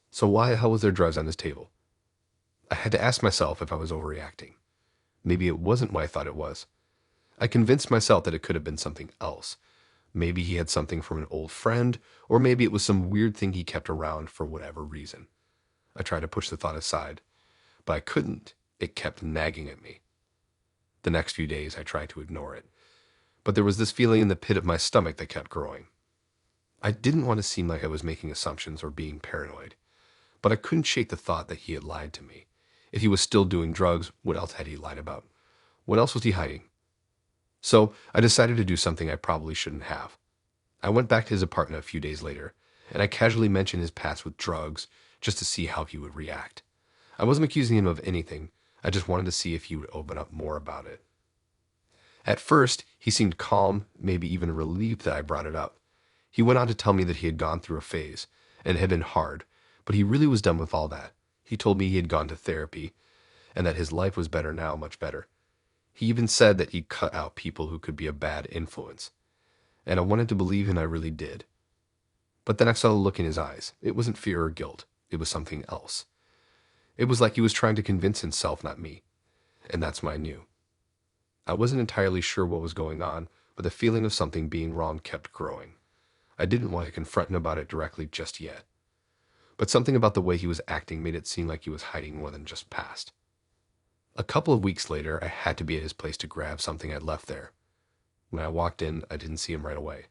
[SPEAKER 1] So why the hell was there drugs on his table? I had to ask myself if I was overreacting. Maybe it wasn't what I thought it was. I convinced myself that it could have been something else. Maybe he had something from an old friend, or maybe it was some weird thing he kept around for whatever reason. I tried to push the thought aside, but I couldn't. It kept nagging at me. The next few days I tried to ignore it, but there was this feeling in the pit of my stomach that kept growing. I didn't want to seem like I was making assumptions or being paranoid, but I couldn't shake the thought that he had lied to me. If he was still doing drugs, what else had he lied about? What else was he hiding? So I decided to do something I probably shouldn't have. I went back to his apartment a few days later, and I casually mentioned his past with drugs just to see how he would react. I wasn't accusing him of anything. I just wanted to see if he would open up more about it. At first, he seemed calm, maybe even relieved that I brought it up. He went on to tell me that he had gone through a phase, and it had been hard, but he really was done with all that. He told me he had gone to therapy, and that his life was better now, much better. He even said that he'd cut out people who could be a bad influence. And I wanted to believe him, I really did. But then I saw the look in his eyes. It wasn't fear or guilt. It was something else. It was like he was trying to convince himself, not me. And that's when I knew. I wasn't entirely sure what was going on, but the feeling of something being wrong kept growing. I didn't want to confront him about it directly just yet. But something about the way he was acting made it seem like he was hiding more than just past. A couple of weeks later, I had to be at his place to grab something I'd left there. When I walked in, I didn't see him right away.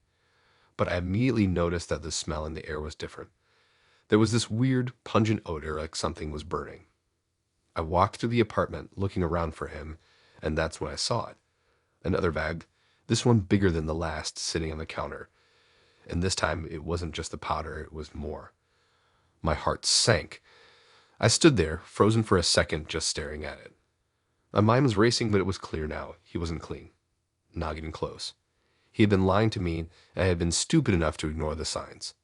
[SPEAKER 1] But I immediately noticed that the smell in the air was different. There was this weird, pungent odor like something was burning. I walked through the apartment, looking around for him, and that's when I saw it. Another bag, this one bigger than the last, sitting on the counter. And this time, it wasn't just the powder, it was more. My heart sank. I stood there, frozen for a second, just staring at it. My mind was racing, but it was clear now. He wasn't clean. Not getting close. He had been lying to me, and I had been stupid enough to ignore the signs.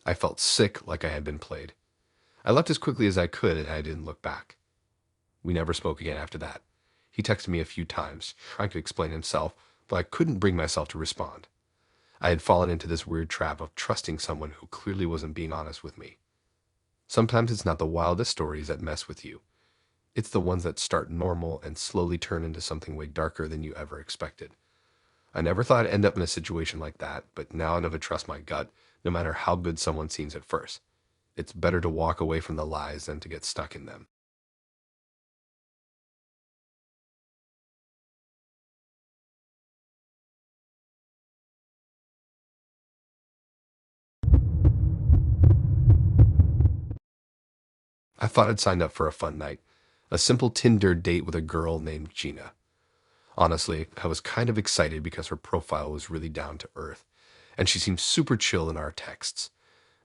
[SPEAKER 1] I felt sick, like I had been played. I left as quickly as I could, and I didn't look back. We never spoke again after that. He texted me a few times, trying to explain himself, but I couldn't bring myself to respond. I had fallen into this weird trap of trusting someone who clearly wasn't being honest with me. Sometimes it's not the wildest stories that mess with you. It's the ones that start normal and slowly turn into something way darker than you ever expected. I never thought I'd end up in a situation like that, but now I never trust my gut, no matter how good someone seems at first. It's better to walk away from the lies than to get stuck in them. I thought I'd signed up for a fun night, a simple Tinder date with a girl named Gina. Honestly, I was kind of excited because her profile was really down to earth, and she seemed super chill in our texts.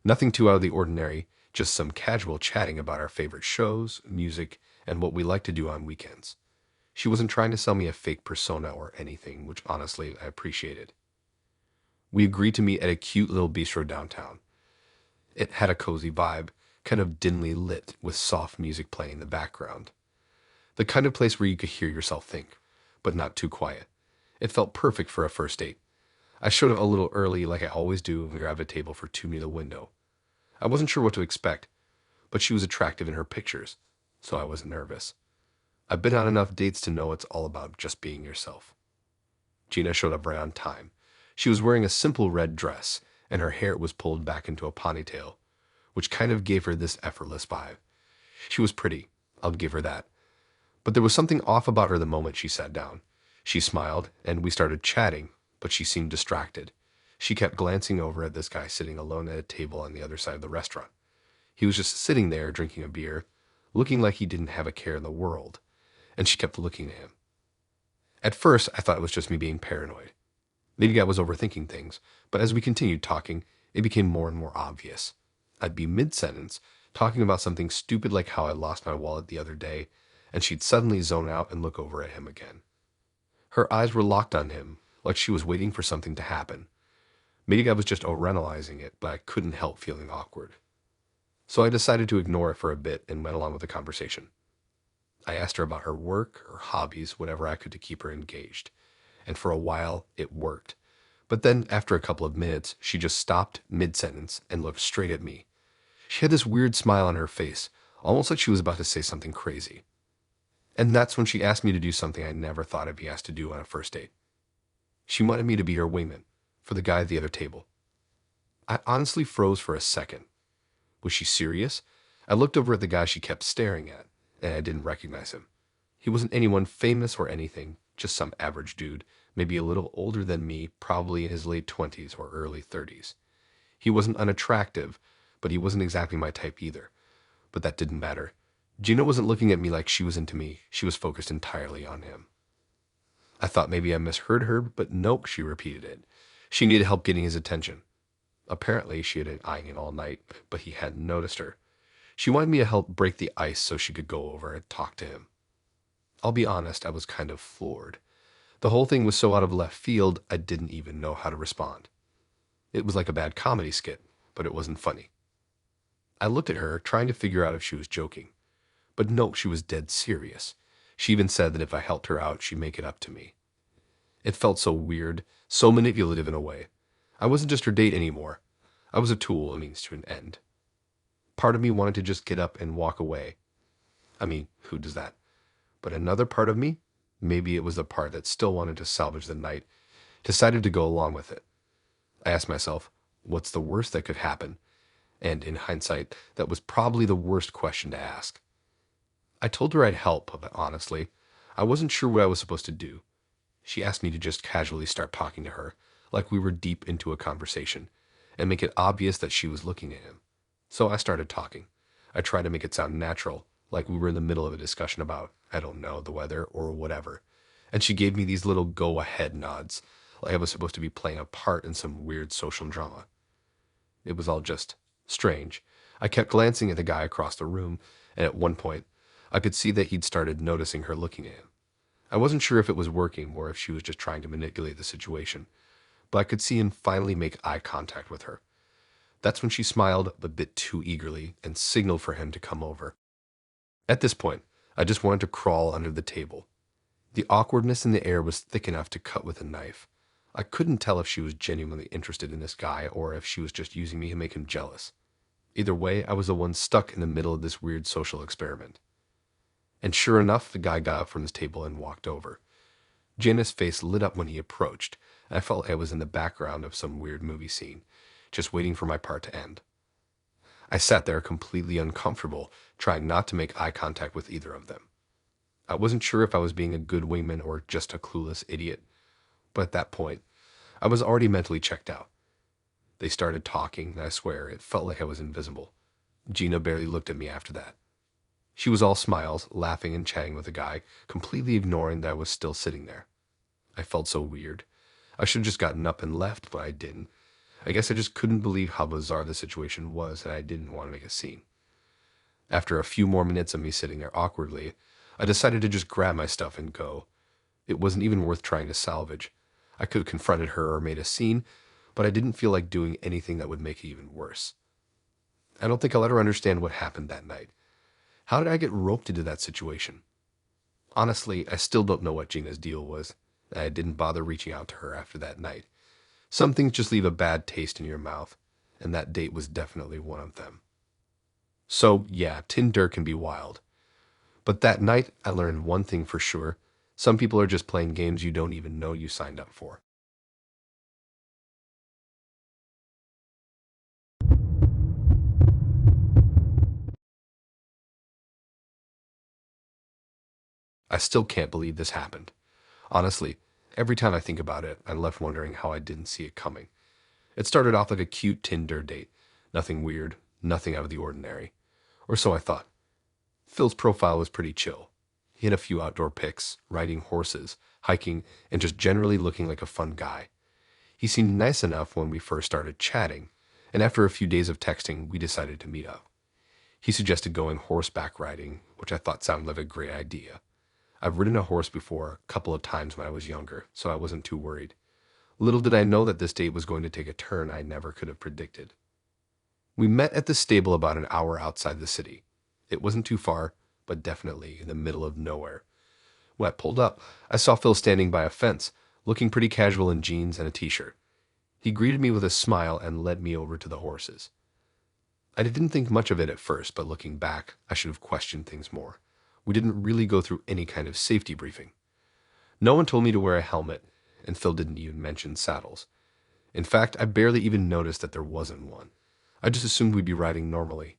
[SPEAKER 1] Nothing too out of the ordinary, just some casual chatting about our favorite shows, music, and what we like to do on weekends. She wasn't trying to sell me a fake persona or anything, which honestly I appreciated. We agreed to meet at a cute little bistro downtown. It had a cozy vibe, kind of dimly lit with soft music playing in the background. The kind of place where you could hear yourself think, but not too quiet. It felt perfect for a first date. I showed up a little early like I always do and grabbed a table for two near the window. I wasn't sure what to expect, but she was attractive in her pictures, so I wasn't nervous. I've been on enough dates to know it's all about just being yourself. Gina showed up right on time. She was wearing a simple red dress, and her hair was pulled back into a ponytail, which kind of gave her this effortless vibe. She was pretty, I'll give her that. But there was something off about her the moment she sat down. She smiled, and we started chatting, but she seemed distracted. She kept glancing over at this guy sitting alone at a table on the other side of the restaurant. He was just sitting there drinking a beer, looking like he didn't have a care in the world, and she kept looking at him. At first, I thought it was just me being paranoid. Maybe I was overthinking things, but as we continued talking, it became more and more obvious. I'd be mid-sentence, talking about something stupid like how I lost my wallet the other day, and she'd suddenly zone out and look over at him again. Her eyes were locked on him, like she was waiting for something to happen. Maybe I was just overanalyzing it, but I couldn't help feeling awkward. So I decided to ignore it for a bit and went along with the conversation. I asked her about her work, her hobbies, whatever I could to keep her engaged. And for a while, it worked. But then, after a couple of minutes, she just stopped mid-sentence and looked straight at me. She had this weird smile on her face, almost like she was about to say something crazy. And that's when she asked me to do something I never thought I'd be asked to do on a first date. She wanted me to be her wingman, for the guy at the other table. I honestly froze for a second. Was she serious? I looked over at the guy she kept staring at, and I didn't recognize him. He wasn't anyone famous or anything, just some average dude, maybe a little older than me, probably in his late 20s or early 30s. He wasn't unattractive, but he wasn't exactly my type either. But that didn't matter. Gina wasn't looking at me like she was into me. She was focused entirely on him. I thought maybe I misheard her, but nope, she repeated it. She needed help getting his attention. Apparently, she had been eyeing him all night, but he hadn't noticed her. She wanted me to help break the ice so she could go over and talk to him. I'll be honest, I was kind of floored. The whole thing was so out of left field, I didn't even know how to respond. It was like a bad comedy skit, but it wasn't funny. I looked at her, trying to figure out if she was joking. But no, she was dead serious. She even said that if I helped her out, she'd make it up to me. It felt so weird, so manipulative in a way. I wasn't just her date anymore. I was a tool, a means to an end. Part of me wanted to just get up and walk away. I mean, who does that? But another part of me, maybe it was the part that still wanted to salvage the night, decided to go along with it. I asked myself, what's the worst that could happen? And in hindsight, that was probably the worst question to ask. I told her I'd help, but honestly, I wasn't sure what I was supposed to do. She asked me to just casually start talking to her, like we were deep into a conversation, and make it obvious that she was looking at him. So I started talking. I tried to make it sound natural, like we were in the middle of a discussion about, I don't know, the weather or whatever. And she gave me these little go-ahead nods, like I was supposed to be playing a part in some weird social drama. It was all just strange. I kept glancing at the guy across the room, and at one point, I could see that he'd started noticing her looking at him. I wasn't sure if it was working or if she was just trying to manipulate the situation, but I could see him finally make eye contact with her. That's when she smiled a bit too eagerly and signaled for him to come over. At this point, I just wanted to crawl under the table. The awkwardness in the air was thick enough to cut with a knife. I couldn't tell if she was genuinely interested in this guy or if she was just using me to make him jealous. Either way, I was the one stuck in the middle of this weird social experiment. And sure enough, the guy got up from his table and walked over. Jana's face lit up when he approached, and I felt like I was in the background of some weird movie scene, just waiting for my part to end. I sat there completely uncomfortable, trying not to make eye contact with either of them. I wasn't sure if I was being a good wingman or just a clueless idiot, but at that point, I was already mentally checked out. They started talking, and I swear, it felt like I was invisible. Gina barely looked at me after that. She was all smiles, laughing and chatting with the guy, completely ignoring that I was still sitting there. I felt so weird. I should have just gotten up and left, but I didn't. I guess I just couldn't believe how bizarre the situation was, and I didn't want to make a scene. After a few more minutes of me sitting there awkwardly, I decided to just grab my stuff and go. It wasn't even worth trying to salvage. I could have confronted her or made a scene, but I didn't feel like doing anything that would make it even worse. I don't think I'll ever understand what happened that night. How did I get roped into that situation? Honestly, I still don't know what Gina's deal was. I didn't bother reaching out to her after that night. Some things just leave a bad taste in your mouth, and that date was definitely one of them. So, yeah, Tinder can be wild. But that night, I learned one thing for sure. Some people are just playing games you don't even know you signed up for. I still can't believe this happened. Honestly, every time I think about it, I'm left wondering how I didn't see it coming. It started off like a cute Tinder date. Nothing weird, nothing out of the ordinary. Or so I thought. Phil's profile was pretty chill. He had a few outdoor pics, riding horses, hiking, and just generally looking like a fun guy. He seemed nice enough when we first started chatting, and after a few days of texting, we decided to meet up. He suggested going horseback riding, which I thought sounded like a great idea. I've ridden a horse before a couple of times when I was younger, so I wasn't too worried. Little did I know that this date was going to take a turn I never could have predicted. We met at the stable about an hour outside the city. It wasn't too far, but definitely in the middle of nowhere. When I pulled up, I saw Phil standing by a fence, looking pretty casual in jeans and a t-shirt. He greeted me with a smile and led me over to the horses. I didn't think much of it at first, but looking back, I should have questioned things more. We didn't really go through any kind of safety briefing. No one told me to wear a helmet, and Phil didn't even mention saddles. In fact, I barely even noticed that there wasn't one. I just assumed we'd be riding normally.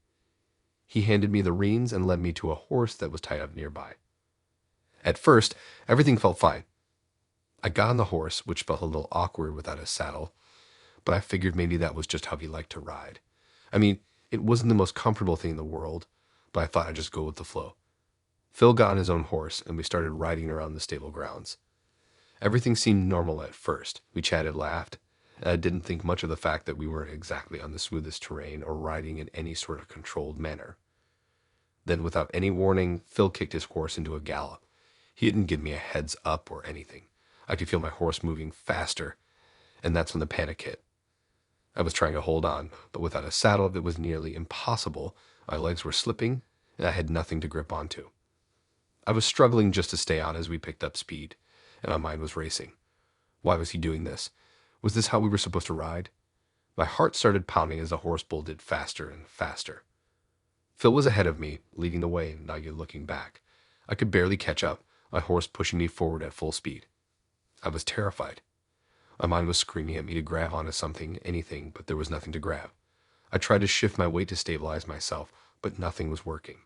[SPEAKER 1] He handed me the reins and led me to a horse that was tied up nearby. At first, everything felt fine. I got on the horse, which felt a little awkward without a saddle, but I figured maybe that was just how he liked to ride. I mean, it wasn't the most comfortable thing in the world, but I thought I'd just go with the flow. Phil got on his own horse, and we started riding around the stable grounds. Everything seemed normal at first. We chatted, laughed, and I didn't think much of the fact that we weren't exactly on the smoothest terrain or riding in any sort of controlled manner. Then, without any warning, Phil kicked his horse into a gallop. He didn't give me a heads up or anything. I could feel my horse moving faster, and that's when the panic hit. I was trying to hold on, but without a saddle, it was nearly impossible. My legs were slipping, and I had nothing to grip onto. I was struggling just to stay on as we picked up speed, and my mind was racing. Why was he doing this? Was this how we were supposed to ride? My heart started pounding as the horse bolted faster and faster. Phil was ahead of me, leading the way, now you're looking back. I could barely catch up, my horse pushing me forward at full speed. I was terrified. My mind was screaming at me to grab onto something, anything, but there was nothing to grab. I tried to shift my weight to stabilize myself, but nothing was working.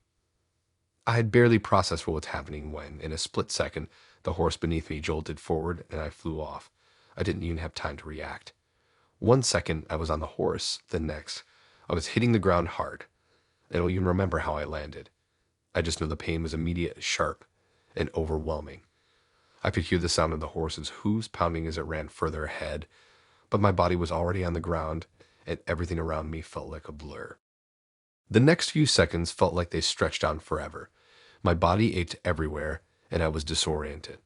[SPEAKER 1] I had barely processed what was happening when, in a split second, the horse beneath me jolted forward and I flew off. I didn't even have time to react. 1 second, I was on the horse. The next, I was hitting the ground hard. I don't even remember how I landed. I just know the pain was immediate, sharp, and overwhelming. I could hear the sound of the horse's hooves pounding as it ran further ahead, but my body was already on the ground, and everything around me felt like a blur. The next few seconds felt like they stretched on forever. My body ached everywhere, and I was disoriented.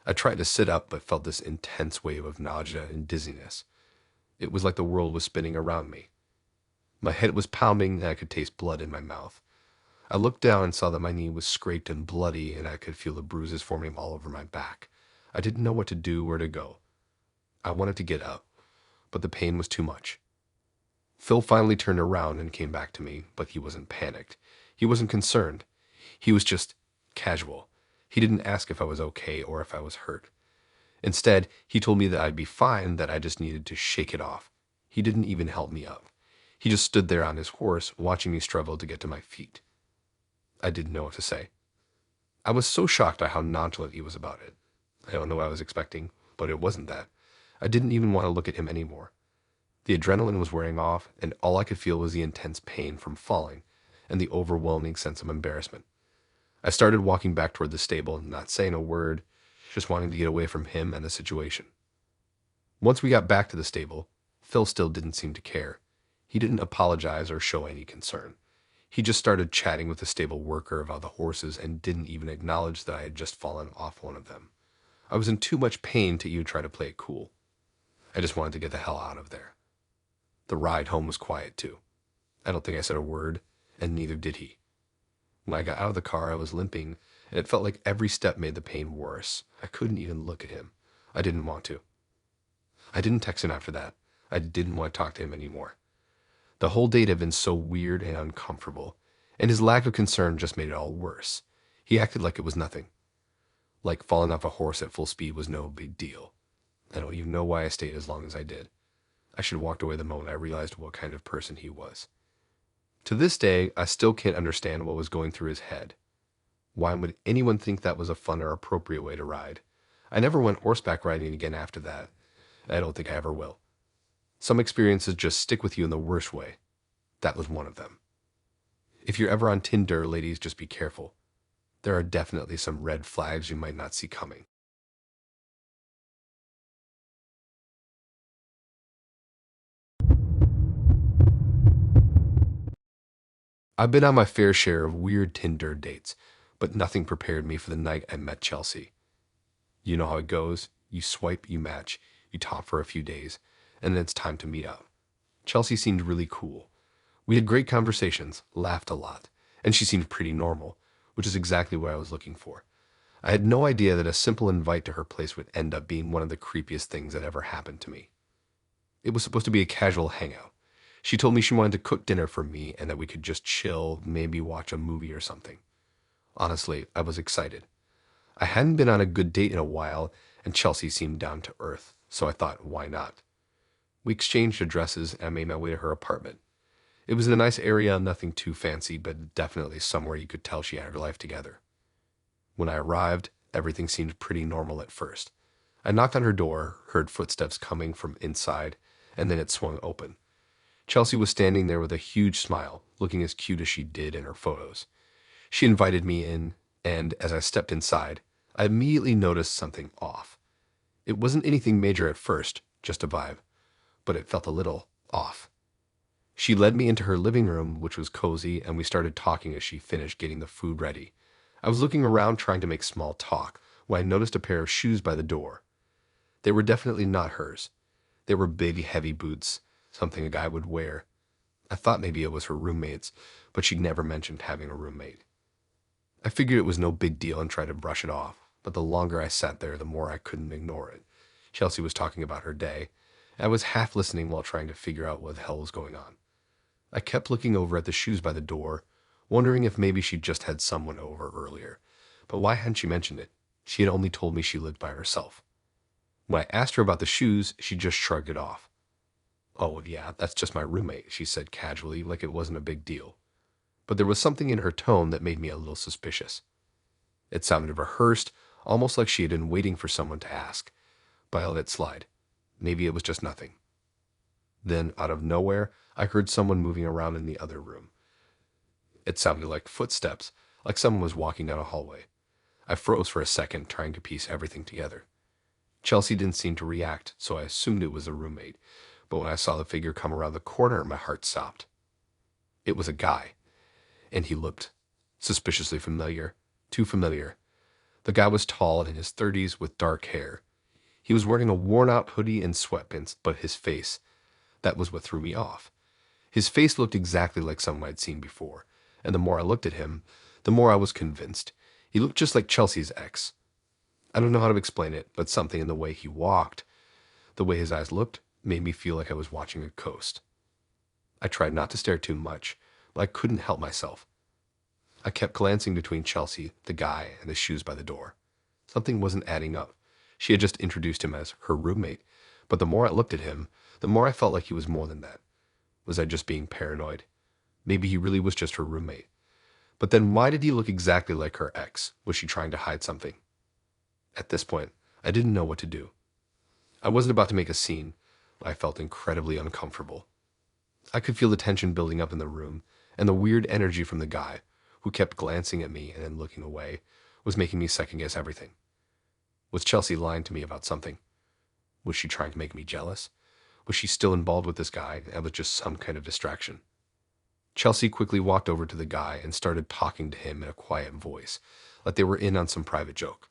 [SPEAKER 1] I tried to sit up but felt this intense wave of nausea and dizziness. It was like the world was spinning around me. My head was pounding and I could taste blood in my mouth. I looked down and saw that my knee was scraped and bloody and I could feel the bruises forming all over my back. I didn't know what to do or to go. I wanted to get up, but the pain was too much. Phil finally turned around and came back to me, but he wasn't panicked. He wasn't concerned. He was just casual. He didn't ask if I was okay or if I was hurt. Instead, he told me that I'd be fine, that I just needed to shake it off. He didn't even help me up. He just stood there on his horse, watching me struggle to get to my feet. I didn't know what to say. I was so shocked at how nonchalant he was about it. I don't know what I was expecting, but it wasn't that. I didn't even want to look at him anymore. The adrenaline was wearing off, and all I could feel was the intense pain from falling and the overwhelming sense of embarrassment. I started walking back toward the stable, not saying a word, just wanting to get away from him and the situation. Once we got back to the stable, Phil still didn't seem to care. He didn't apologize or show any concern. He just started chatting with the stable worker about the horses and didn't even acknowledge that I had just fallen off one of them. I was in too much pain to even try to play it cool. I just wanted to get the hell out of there. The ride home was quiet too. I don't think I said a word, and neither did he. When I got out of the car, I was limping, and it felt like every step made the pain worse. I couldn't even look at him. I didn't want to. I didn't text him after that. I didn't want to talk to him anymore. The whole date had been so weird and uncomfortable, and his lack of concern just made it all worse. He acted like it was nothing. Like falling off a horse at full speed was no big deal. I don't even know why I stayed as long as I did. I should have walked away the moment I realized what kind of person he was. To this day, I still can't understand what was going through his head. Why would anyone think that was a fun or appropriate way to ride? I never went horseback riding again after that. I don't think I ever will. Some experiences just stick with you in the worst way. That was one of them. If you're ever on Tinder, ladies, just be careful. There are definitely some red flags you might not see coming. I've been on my fair share of weird Tinder dates, but nothing prepared me for the night I met Chelsea. You know how it goes. You swipe, you match, you talk for a few days, and then it's time to meet up. Chelsea seemed really cool. We had great conversations, laughed a lot, and she seemed pretty normal, which is exactly what I was looking for. I had no idea that a simple invite to her place would end up being one of the creepiest things that ever happened to me. It was supposed to be a casual hangout. She told me she wanted to cook dinner for me and that we could just chill, maybe watch a movie or something. Honestly, I was excited. I hadn't been on a good date in a while, and Chelsea seemed down to earth, so I thought, why not? We exchanged addresses and I made my way to her apartment. It was in a nice area, nothing too fancy, but definitely somewhere you could tell she had her life together. When I arrived, everything seemed pretty normal at first. I knocked on her door, heard footsteps coming from inside, and then it swung open. Chelsea was standing there with a huge smile, looking as cute as she did in her photos. She invited me in, and as I stepped inside, I immediately noticed something off. It wasn't anything major at first, just a vibe, but it felt a little off. She led me into her living room, which was cozy, and we started talking as she finished getting the food ready. I was looking around trying to make small talk when I noticed a pair of shoes by the door. They were definitely not hers. They were big, heavy boots, something a guy would wear. I thought maybe it was her roommate's, but she never mentioned having a roommate. I figured it was no big deal and tried to brush it off, but the longer I sat there, the more I couldn't ignore it. Chelsea was talking about her day. I was half listening while trying to figure out what the hell was going on. I kept looking over at the shoes by the door, wondering if maybe she just had someone over earlier. But why hadn't she mentioned it? She had only told me she lived by herself. When I asked her about the shoes, she just shrugged it off. "Oh, yeah, that's just my roommate," she said casually, like it wasn't a big deal. But there was something in her tone that made me a little suspicious. It sounded rehearsed, almost like she had been waiting for someone to ask. But I let it slide. Maybe it was just nothing. Then, out of nowhere, I heard someone moving around in the other room. It sounded like footsteps, like someone was walking down a hallway. I froze for a second, trying to piece everything together. Chelsea didn't seem to react, so I assumed it was a roommate. But when I saw the figure come around the corner, my heart stopped. It was a guy, and he looked suspiciously familiar. Too familiar. The guy was tall and in his 30s with dark hair. He was wearing a worn-out hoodie and sweatpants, but his face, that was what threw me off. His face looked exactly like someone I'd seen before, and the more I looked at him, the more I was convinced. He looked just like Chelsea's ex. I don't know how to explain it, but something in the way he walked, the way his eyes looked, made me feel like I was watching a ghost. I tried not to stare too much, but I couldn't help myself. I kept glancing between Chelsea, the guy, and the shoes by the door. Something wasn't adding up. She had just introduced him as her roommate, but the more I looked at him, the more I felt like he was more than that. Was I just being paranoid? Maybe he really was just her roommate. But then why did he look exactly like her ex? Was she trying to hide something? At this point, I didn't know what to do. I wasn't about to make a scene, but I felt incredibly uncomfortable. I could feel the tension building up in the room, and the weird energy from the guy, who kept glancing at me and then looking away, was making me second-guess everything. Was Chelsea lying to me about something? Was she trying to make me jealous? Was she still involved with this guy and was just some kind of distraction? Chelsea quickly walked over to the guy and started talking to him in a quiet voice, like they were in on some private joke.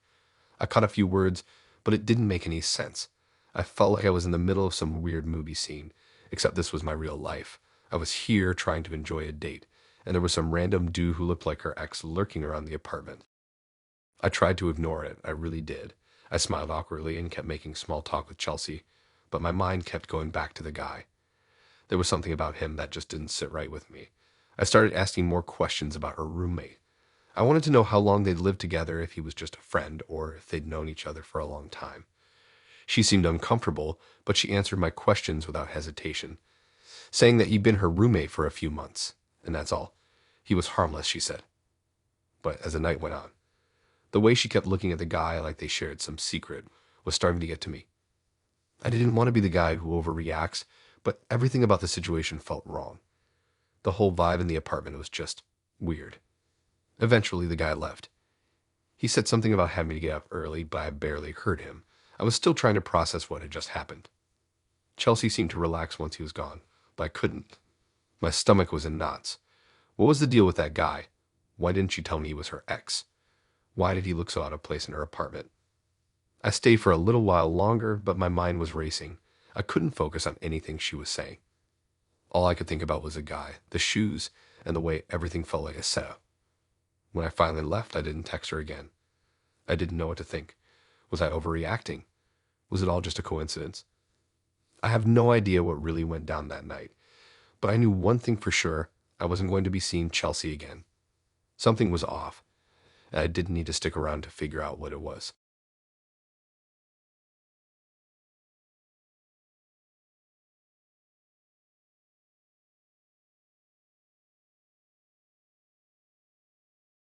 [SPEAKER 1] I caught a few words, but it didn't make any sense. I felt like I was in the middle of some weird movie scene, except this was my real life. I was here trying to enjoy a date, and there was some random dude who looked like her ex lurking around the apartment. I tried to ignore it, I really did. I smiled awkwardly and kept making small talk with Chelsea, but my mind kept going back to the guy. There was something about him that just didn't sit right with me. I started asking more questions about her roommate. I wanted to know how long they'd lived together, if he was just a friend, or if they'd known each other for a long time. She seemed uncomfortable, but she answered my questions without hesitation, saying that he'd been her roommate for a few months, and that's all. He was harmless, she said. But as the night went on, the way she kept looking at the guy like they shared some secret was starting to get to me. I didn't want to be the guy who overreacts, but everything about the situation felt wrong. The whole vibe in the apartment was just weird. Eventually, the guy left. He said something about having to get up early, but I barely heard him. I was still trying to process what had just happened. Chelsea seemed to relax once he was gone, but I couldn't. My stomach was in knots. What was the deal with that guy? Why didn't she tell me he was her ex? Why did he look so out of place in her apartment? I stayed for a little while longer, but my mind was racing. I couldn't focus on anything she was saying. All I could think about was the guy, the shoes, and the way everything felt like a setup. When I finally left, I didn't text her again. I didn't know what to think. Was I overreacting? Was it all just a coincidence? I have no idea what really went down that night, but I knew one thing for sure: I wasn't going to be seeing Chelsea again. Something was off, and I didn't need to stick around to figure out what it was.